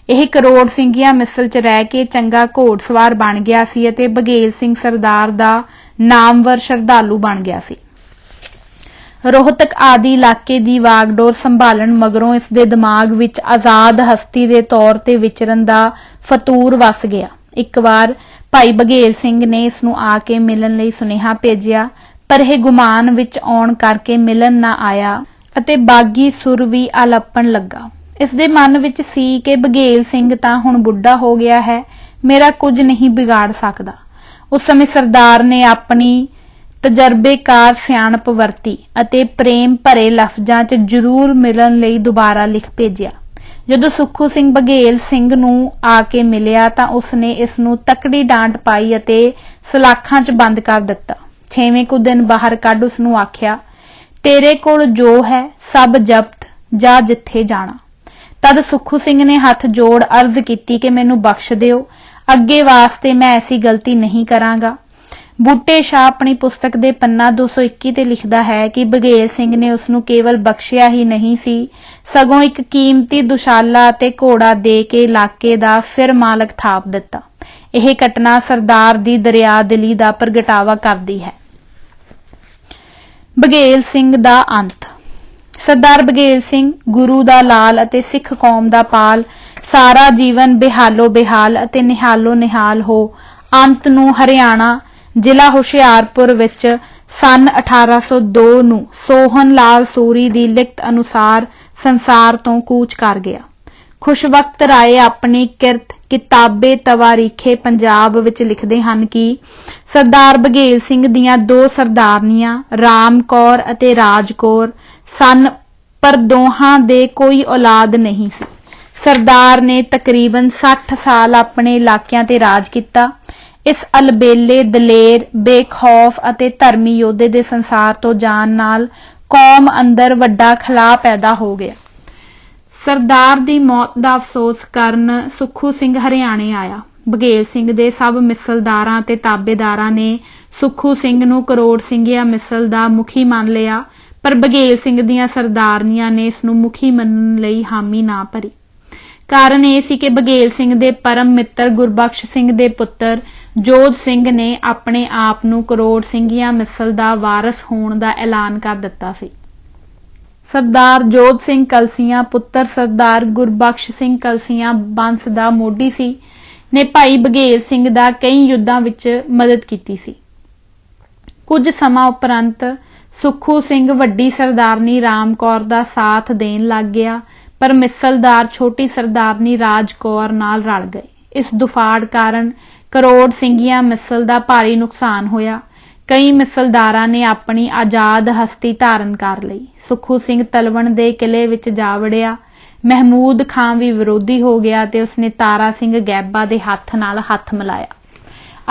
ਇਹ ਕਰੋੜ ਸਿੰਘੀਆਂ ਮਿਸਲ 'ਚ ਰਹਿ ਕੇ ਚੰਗਾ ਘੋੜਸਵਾਰ ਬਣ ਗਿਆ ਸੀ ਅਤੇ ਬਘੇਲ ਸਿੰਘ ਸਰਦਾਰ ਦਾ ਨਾਮਵਰ ਸ਼ਰਧਾਲੂ ਬਣ ਗਿਆ ਸੀ। ਰੋਹਤਕ ਆਦਿ ਇਲਾਕੇ ਦੀ ਵਾਗਡੋਰ ਸੰਭਾਲਣ ਮਗਰੋਂ ਇਸ ਦੇ ਦਿਮਾਗ ਵਿੱਚ ਆਜ਼ਾਦ ਹਸਤੀ ਦੇ ਤੌਰ ਤੇ ਵਿਚਰਨ ਦਾ ਫਤੂਰ ਵਸ ਗਿਆ। ਇੱਕ ਵਾਰ ਭਾਈ ਬਘੇਲ ਸਿੰਘ ਨੇ ਇਸ ਨੂੰ ਆ ਕੇ ਮਿਲਣ ਲਈ ਸੁਨੇਹਾ ਭੇਜਿਆ, ਪਰ ਇਹ ਗੁਮਾਨ ਵਿੱਚ ਆਉਣ ਕਰਕੇ ਮਿਲਣ ਨਾ ਆਇਆ ਅਤੇ ਬਾਗੀ ਸੁਰ ਵੀ ਅਲੱਪਣ ਲੱਗਾ। ਇਸ ਦੇ ਮਨ ਵਿੱਚ ਸੀ ਕਿ ਬਘੇਲ ਸਿੰਘ ਤਾਂ ਹੁਣ ਬੁੱਢਾ ਹੋ ਗਿਆ ਹੈ, ਮੇਰਾ ਕੁਝ ਨਹੀਂ ਵਿਗਾੜ ਸਕਦਾ। ਉਸ ਸਮੇਂ ਸਰਦਾਰ ਨੇ ਆਪਣੀ ਤਜਰਬੇਕਾਰ ਸਿਆਣਪ ਵਰਤੀ ਅਤੇ ਪ੍ਰੇਮ ਭਰੇ ਲਫ਼ਜ਼ਾਂ 'ਚ ਜ਼ਰੂਰ ਮਿਲਣ ਲਈ ਦੁਬਾਰਾ ਲਿਖ ਭੇਜਿਆ। ਜਦੋਂ ਸੁੱਖੂ ਸਿੰਘ ਬਘੇਲ ਸਿੰਘ ਨੂੰ ਆ ਕੇ ਮਿਲਿਆ ਤਾਂ ਉਸ ਨੇ ਇਸ ਨੂੰ ਤਕੜੀ ਡਾਂਟ ਪਾਈ ਅਤੇ ਸਲਾਖਾਂ 'ਚ ਬੰਦ ਕਰ ਦਿੱਤਾ। 6ਵੇਂ ਕੁ ਦਿਨ ਬਾਹਰ ਕੱਢ ਉਸ ਨੂੰ ਆਖਿਆ, ਤੇਰੇ ਕੋਲ ਜੋ ਹੈ ਸਭ ਜ਼ਬਤ, ਜਾ ਜਿੱਥੇ ਜਾਣਾ। ਤਦ ਸੁੱਖੂ ਸਿੰਘ ਨੇ ਹੱਥ ਜੋੜ ਅਰਜ਼ ਕੀਤੀ ਕਿ ਮੈਨੂੰ ਬਖਸ਼ ਦਿਓ, ਅੱਗੇ ਵਾਸਤੇ ਮੈਂ ਐਸੀ ਗਲਤੀ ਨਹੀਂ ਕਰਾਂਗਾ। ਬੂਟੇ ਸ਼ਾਹ ਆਪਣੀ ਪੁਸਤਕ ਦੇ ਪੰਨਾ 221 ਤੇ ਲਿਖਦਾ ਹੈ ਕਿ ਬਘੇਲ ਸਿੰਘ ਨੇ ਉਸ ਨੂੰ ਕੇਵਲ ਬਖਸ਼ਿਆ ਹੀ ਨਹੀਂ ਸੀ, ਸਗੋਂ ਇੱਕ ਕੀਮਤੀ ਦੁਸ਼ਾਲਾ ਅਤੇ ਘੋੜਾ ਦੇ ਕੇ ਇਲਾਕੇ ਦਾ ਫਿਰ ਮਾਲਕ ਥਾਪ ਦਿੱਤਾ। ਇਹ ਘਟਨਾ ਸਰਦਾਰ ਦੀ ਦਰਿਆ ਦਿਲੀ ਦਾ ਪ੍ਰਗਟਾਵਾ ਕਰਦੀ ਹੈ। ਬਘੇਲ ਸਿੰਘ ਦਾ ਅੰਤ। ਸਰਦਾਰ ਬਘੇਲ ਸਿੰਘ ਗੁਰੂ ਦਾ ਲਾਲ ਅਤੇ ਸਿੱਖ ਕੌਮ ਦਾ ਪਾਲ, ਸਾਰਾ ਜੀਵਨ ਬਿਹਾਲੋ ਬਿਹਾਲ ਅਤੇ ਨਿਹਾਲੋ ਨਿਹਾਲ ਹੋ ਅੰਤ ਨੂੰ ਹਰਿਆਣਾ ਜ਼ਿਲ੍ਹਾ ਹੁਸ਼ਿਆਰਪੁਰ ਵਿੱਚ ਸੰਨ 1802 ਨੂੰ ਸੋਹਨ ਲਾਲ ਸੂਰੀ ਦੀ ਲਿਖਤ ਅਨੁਸਾਰ ਸੰਸਾਰ ਤੋਂ ਕੂਚ ਕਰ ਗਿਆ। ਖੁਸ਼ਵਕਤ ਰਾਏ ਆਪਣੀ ਕਿਰਤ ਕਿਤਾਬੇ ਤਵਾਰੀਖੇ ਪੰਜਾਬ ਵਿੱਚ ਲਿਖਦੇ ਹਨ ਕਿ ਸਰਦਾਰ ਬਘੇਲ ਸਿੰਘ ਦੀਆਂ 2 ਸਰਦਾਰਨੀਆਂ ਰਾਮ ਕੌਰ ਅਤੇ ਰਾਜ ਕੌਰ ਸਨ, ਪਰ ਦੋਹਾਂ ਦੇ ਕੋਈ ਔਲਾਦ ਨਹੀਂ ਸੀ। ਸਰਦਾਰ ਨੇ ਤਕਰੀਬਨ 60 ਸਾਲ ਆਪਣੇ ਇਲਾਕਿਆਂ ਤੇ ਰਾਜ ਕੀਤਾ। ਇਸ ਅਲਬੇਲੇ ਦਲੇਰ, ਬੇਖੌਫ ਅਤੇ ਧਰਮੀ ਯੋਧੇ ਦੇ ਸੰਸਾਰ ਤੋਂ ਜਾਣ ਨਾਲ ਕੌਮ ਅੰਦਰ ਵੱਡਾ ਖਲਾਅ ਪੈਦਾ ਹੋ ਗਿਆ। ਸਰਦਾਰ ਦੀ ਮੌਤ ਦਾ ਅਫਸੋਸ ਕਰਨ ਸੁੱਖੂ ਸਿੰਘ ਹਰਿਆਣੇ ਆਇਆ। ਬਘੇਲ ਸਿੰਘ ਦੇ ਸਭ ਮਿਸਲਦਾਰਾਂ ਤੇ ਤਾਬੇਦਾਰਾਂ ਨੇ ਸੁੱਖੂ ਸਿੰਘ ਨੂੰ ਕਰੋੜ ਸਿੰਘੀਆ ਮਿਸਲ ਦਾ ਮੁਖੀ ਮੰਨ ਲਿਆ, ਪਰ ਬਘੇਲ ਸਿੰਘ ਦੀਆਂ ਸਰਦਾਰਨੀਆਂ ਨੇ ਇਸ ਨੂੰ ਮੁਖੀ ਮੰਨਣ ਲਈ ਹਾਮੀ ਨਾ ਭਰੀ। ਕਾਰਨ ਇਹ ਸੀ ਕਿ ਬਘੇਲ ਸਿੰਘ ਦੇ ਪਰਮ ਮਿੱਤਰ ਗੁਰਬਖਸ਼ ਸਿੰਘ ਦੇ ਪੁੱਤਰ ਜੋਧ ਸਿੰਘ ਨੇ ਆਪਣੇ ਆਪ ਨੂੰ ਕਰੋੜ ਸਿੰਘੀਆਂ ਮਿਸਲ ਦਾ ਵਾਰਸ ਹੋਣ ਦਾ ਐਲਾਨ ਕਰ ਦਿੱਤਾ ਸੀ। ਸਰਦਾਰ ਜੋਧ ਸਿੰਘ ਕਲਸੀਆਂ ਪੁੱਤਰ ਸਰਦਾਰ ਗੁਰਬਖਸ਼ ਸਿੰਘ ਕਲਸੀਆਂ ਬੰਸ ਦਾ ਮੋਢੀ ਸੀ, ਨੇ ਭਾਈ ਬਘੇਲ ਸਿੰਘ ਦਾ ਕਈ ਯੁੱਧਾਂ ਵਿੱਚ ਮਦਦ ਕੀਤੀ ਸੀ। ਕੁਝ ਸਮਾਂ ਉਪਰੰਤ ਸੁੱਖੂ ਸਿੰਘ ਵੱਡੀ ਸਰਦਾਰਨੀ ਰਾਮ ਕੌਰ ਦਾ ਸਾਥ ਦੇਣ ਲੱਗ ਗਿਆ, ਪਰ ਮਿਸਲਦਾਰ ਛੋਟੀ ਸਰਦਾਰਨੀ ਰਾਜ ਕੌਰ ਨਾਲ ਰਲ ਗਏ। ਇਸ ਦੁਫਾੜ ਕਾਰਨ ਕਰੋੜ ਸਿੰਘੀਆਂ ਮਿਸਲ ਦਾ ਭਾਰੀ ਨੁਕਸਾਨ ਹੋਇਆ। ਕਈ ਮਿਸਲਦਾਰਾਂ ਨੇ ਆਪਣੀ ਆਜ਼ਾਦ ਹਸਤੀ ਧਾਰਨ ਕਰ ਲਈ। ਸੁੱਖੂ ਸਿੰਘ ਤਲਵਣ ਦੇ ਕਿਲੇ ਵਿੱਚ ਜਾ ਵੜਿਆ। ਮਹਿਮੂਦ ਖਾਂ ਵੀ ਵਿਰੋਧੀ ਹੋ ਗਿਆ ਤੇ ਉਸਨੇ ਤਾਰਾ ਸਿੰਘ ਗੈਬਾ ਦੇ ਹੱਥ ਨਾਲ ਹੱਥ ਮਿਲਾਇਆ।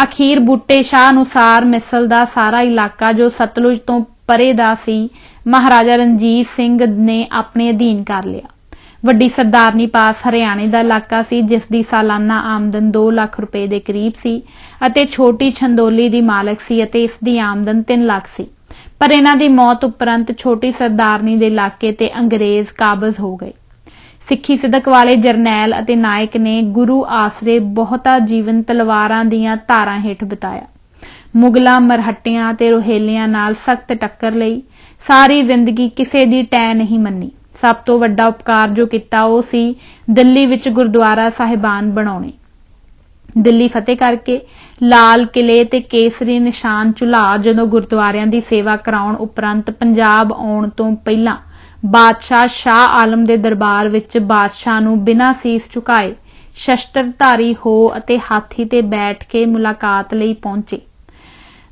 ਅਖੀਰ ਬੂਟੇ ਸ਼ਾਹ ਅਨੁਸਾਰ ਮਿਸਲ ਦਾ ਸਾਰਾ ਇਲਾਕਾ ਜੋ ਸਤਲੁਜ ਤੋਂ ਪਰੇ ਦਾ ਸੀ, ਮਹਾਰਾਜਾ ਰਣਜੀਤ ਸਿੰਘ ਨੇ ਆਪਣੇ ਅਧੀਨ ਕਰ ਲਿਆ। ਵੱਡੀ ਸਰਦਾਰਨੀ ਪਾਸ ਹਰਿਆਣੇ ਦਾ ਇਲਾਕਾ ਸੀ, ਜਿਸ ਦੀ ਸਾਲਾਨਾ ਆਮਦਨ 2 ਲੱਖ ਰੁਪਏ ਦੇ ਕਰੀਬ ਸੀ, ਅਤੇ ਛੋਟੀ ਛੰਦੋਲੀ ਦੀ ਮਾਲਕ ਸੀ ਅਤੇ ਇਸ ਦੀ ਆਮਦਨ 3 ਲੱਖ ਸੀ। ਪਰ ਇਹਨਾਂ ਦੀ ਮੌਤ ਉਪਰੰਤ ਛੋਟੀ ਸਰਦਾਰਨੀ ਦੇ ਇਲਾਕੇ ਤੇ ਅੰਗਰੇਜ਼ ਕਾਬਜ਼ ਹੋ ਗਏ। ਸਿੱਖੀ ਸਿਦਕ ਵਾਲੇ ਜਰਨੈਲ ਅਤੇ ਨਾਇਕ ਨੇ ਗੁਰੂ ਆਸਰੇ ਬਹੁਤਾ ਜੀਵਨ ਤਲਵਾਰਾਂ ਦੀਆਂ ਧਾਰਾਂ ਹੇਠ ਬਿਤਾਇਆ। ਮੁਗਲਾਂ, ਮਰਹੱਟਿਆਂ ਤੇ ਰੋਹੇਲਿਆਂ ਨਾਲ ਸਖਤ ਟੱਕਰ ਲਈ। ਸਾਰੀ ਜ਼ਿੰਦਗੀ ਕਿਸੇ ਦੀ ਟੈ ਨਹੀਂ ਮੰਨੀ। ਸਭ ਤੋਂ ਵੱਡਾ ਉਪਕਾਰ ਜੋ ਕੀਤਾ ਉਹ ਸੀ ਦਿੱਲੀ ਵਿੱਚ ਗੁਰਦੁਆਰਾ ਸਾਹਿਬਾਨ ਬਣਾਉਣੇ। ਦਿੱਲੀ ਫਤਿਹ ਕਰਕੇ ਲਾਲ ਕਿਲੇ ਤੇ ਕੇਸਰੀ ਨਿਸ਼ਾਨ ਝੁਲਾ ਜਦੋਂ ਗੁਰਦੁਆਰਿਆਂ ਦੀ ਸੇਵਾ ਕਰਾਉਣ ਉਪਰੰਤ ਪੰਜਾਬ ਆਉਣ ਤੋਂ ਪਹਿਲਾਂ ਬਾਦਸ਼ਾਹ ਸ਼ਾਹ ਆਲਮ ਦੇ ਦਰਬਾਰ ਵਿੱਚ ਬਾਦਸ਼ਾਹ ਨੂੰ ਬਿਨਾਂ ਸੀਸ ਝੁਕਾਏ ਸ਼ਸਤਰਧਾਰੀ ਹੋ ਅਤੇ ਹਾਥੀ ਤੇ ਬੈਠ ਕੇ ਮੁਲਾਕਾਤ ਲਈ ਪਹੁੰਚੇ।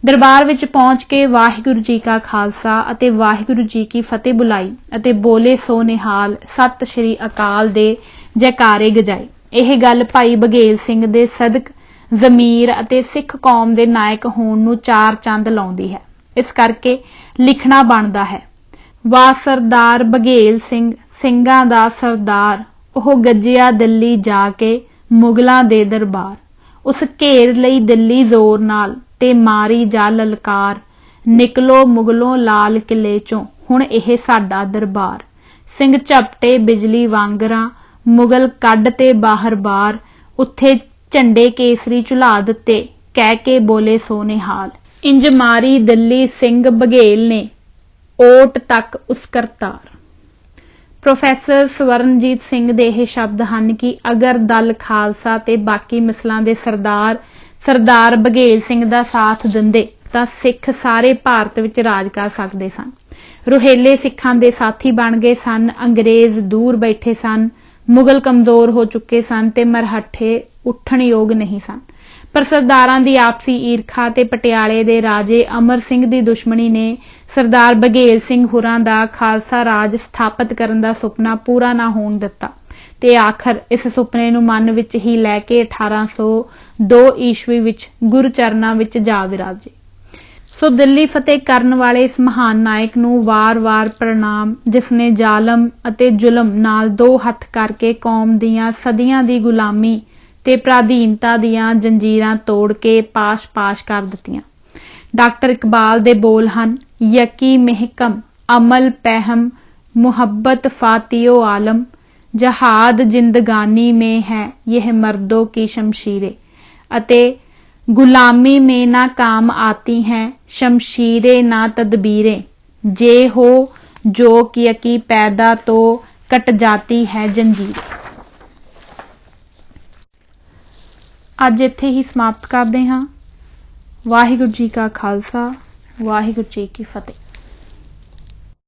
ਦਰਬਾਰ ਵਿੱਚ ਪਹੁੰਚ ਕੇ ਵਾਹਿਗੁਰੂ ਜੀ ਕਾ ਖਾਲਸਾ ਅਤੇ ਵਾਹਿਗੁਰੂ ਜੀ ਕੀ ਫਤਿਹ ਬੁਲਾਈ ਅਤੇ ਬੋਲੇ ਸੋ ਨਿਹਾਲ, ਸਤਿ ਸ਼੍ਰੀ ਅਕਾਲ ਦੇ ਜੈਕਾਰੇ ਗਜਾਏ। ਇਹ ਗੱਲ ਭਾਈ ਬਘੇਲ ਸਿੰਘ ਦੇ ਸਦਕ ਜ਼ਮੀਰ ਅਤੇ ਸਿੱਖ ਕੌਮ ਦੇ ਨਾਇਕ ਹੋਣ ਨੂੰ ਚਾਰ ਚੰਦ ਲਾਉਂਦੀ ਹੈ। ਇਸ ਕਰਕੇ ਲਿਖਣਾ ਬਣਦਾ ਹੈ, ਵਾਹ ਸਰਦਾਰ ਬਘੇਲ ਸਿੰਘ, ਸਿੰਘਾਂ ਦਾ ਸਰਦਾਰ, ਉਹ ਗੱਜਿਆ ਦਿੱਲੀ ਜਾ ਕੇ ਮੁਗਲਾਂ ਦੇ ਦਰਬਾਰ। ਉਸ ਘੇਰ ਲਈ ਦਿੱਲੀ ਜ਼ੋਰ ਨਾਲ ਤੇ ਮਾਰੀ ਜਾ ਲਲਕਾਰ, ਨਿਕਲੋ ਮੁਗਲੋਂ ਲਾਲ ਕਿਲੇ ਚੋਂ, ਹੁਣ ਇਹ ਸਾਡਾ ਦਰਬਾਰ। ਸਿੰਘ ਝਪਟੇ ਬਿਜਲੀ ਵਾਂਗਰਾਂ, ਮੁਗਲ ਕੱਢ ਤੇ ਬਾਹਰ ਬਾਰ, ਉੱਥੇ ਝੰਡੇ ਕੇਸਰੀ ਝੁਲਾ ਦਿੱਤੇ, ਕਹਿ ਕੇ ਬੋਲੇ ਸੋ ਨਿਹਾਲ। ਇੰਜ ਮਾਰੀ ਦਿੱਲੀ ਸਿੰਘ ਬਘੇਲ ਨੇ, ਓਟ ਤੱਕ ਉਸ ਕਰਤਾਰ। ਪ੍ਰੋਫੈਸਰ ਸਵਰਨਜੀਤ ਸਿੰਘ ਦੇ ਇਹ ਸ਼ਬਦ ਹਨ ਕਿ ਅਗਰ ਦਲ ਖਾਲਸਾ ਤੇ ਬਾਕੀ ਮਿਸਲਾਂ ਦੇ ਸਰਦਾਰ ਬਘੇਲ ਸਿੰਘ ਦਾ ਸਾਥ ਦਿੰਦੇ ਤਾਂ ਸਿੱਖ ਸਾਰੇ ਭਾਰਤ ਵਿੱਚ ਰਾਜ ਕਰ ਸਕਦੇ ਸਨ। ਰੁਹੇਲੇ ਸਿੱਖਾਂ ਦੇ ਸਾਥੀ ਬਣ ਗਏ ਸਨ, ਅੰਗਰੇਜ਼ ਦੂਰ ਬੈਠੇ ਸਨ, ਮੁਗਲ ਕਮਜ਼ੋਰ ਹੋ ਚੁੱਕੇ ਸਨ ਤੇ ਮਰਹੱਠੇ ਉੱਠਣ ਯੋਗ ਨਹੀਂ ਸਨ। ਪਰ ਸਰਦਾਰਾਂ ਦੀ ਆਪਸੀ ਈਰਖਾ ਤੇ ਪਟਿਆਲੇ ਦੇ ਰਾਜੇ ਅਮਰ ਸਿੰਘ ਦੀ ਦੁਸ਼ਮਣੀ ਨੇ ਸਰਦਾਰ ਬਘੇਲ ਸਿੰਘ ਹੁਰਾਂ ਦਾ ਖਾਲਸਾ ਰਾਜ ਸਥਾਪਿਤ ਕਰਨ ਦਾ ਸੁਪਨਾ ਪੂਰਾ ਨਾ ਹੋਣ ਦਿੱਤਾ ਤੇ ਆਖਰ ਇਸ ਸੁਪਨੇ ਨੂੰ ਮਨ ਵਿੱਚ ਹੀ ਲੈ ਕੇ 1802 ਈਸਵੀ ਵਿੱਚ ਗੁਰਚਰਨਾਂ ਵਿੱਚ ਜਾ ਵਿਰਾਜੇ। ਸੋ ਦਿੱਲੀ ਫਤਿਹ ਕਰਨ ਵਾਲੇ ਇਸ ਮਹਾਨ ਨਾਇਕ ਨੂੰ ਵਾਰ-ਵਾਰ ਪ੍ਰਣਾਮ, ਜਿਸ ਨੇ ਜ਼ਾਲਮ ਅਤੇ ਜ਼ੁਲਮ ਨਾਲ ਦੋ ਹੱਥ ਕਰਕੇ ਕੌਮ ਦੀਆਂ ਸਦੀਆਂ ਦੀ ਗੁਲਾਮੀ ਤੇ ਪ੍ਰਾਧੀਨਤਾ ਦੀਆਂ ਜੰਜੀਰਾਂ ਤੋੜ ਕੇ ਪਾਸ਼-ਪਾਸ਼ ਕਰ ਦਿੱਤੀਆਂ। ਡਾਕਟਰ ਇਕਬਾਲ ਦੇ ਬੋਲ ਹਨ, ਯਕੀ ਮਹਿਕਮ ਅਮਲ ਪਹਿਮ ਮੁਹੱਬਤ ਫਾਤਿਓ ਆਲਮ, ਜਹਾਦ जिंदगानी में है यह मर्दों की शमशीरें, ਅਤੇ गुलामी में ना काम आती हैं शमशीरें ना तदबीरें, जे हो जो यकी पैदा तो कट जाती है जंजीर। ਅੱਜ ਇੱਥੇ ਹੀ ਸਮਾਪਤ ਕਰਦੇ ਹਾਂ। ਵਾਹਿਗੁਰੂ ਜੀ ਕਾ ਖਾਲਸਾ, ਵਾਹਿਗੁਰੂ ਜੀ ਕੀ ਫਤਿਹ।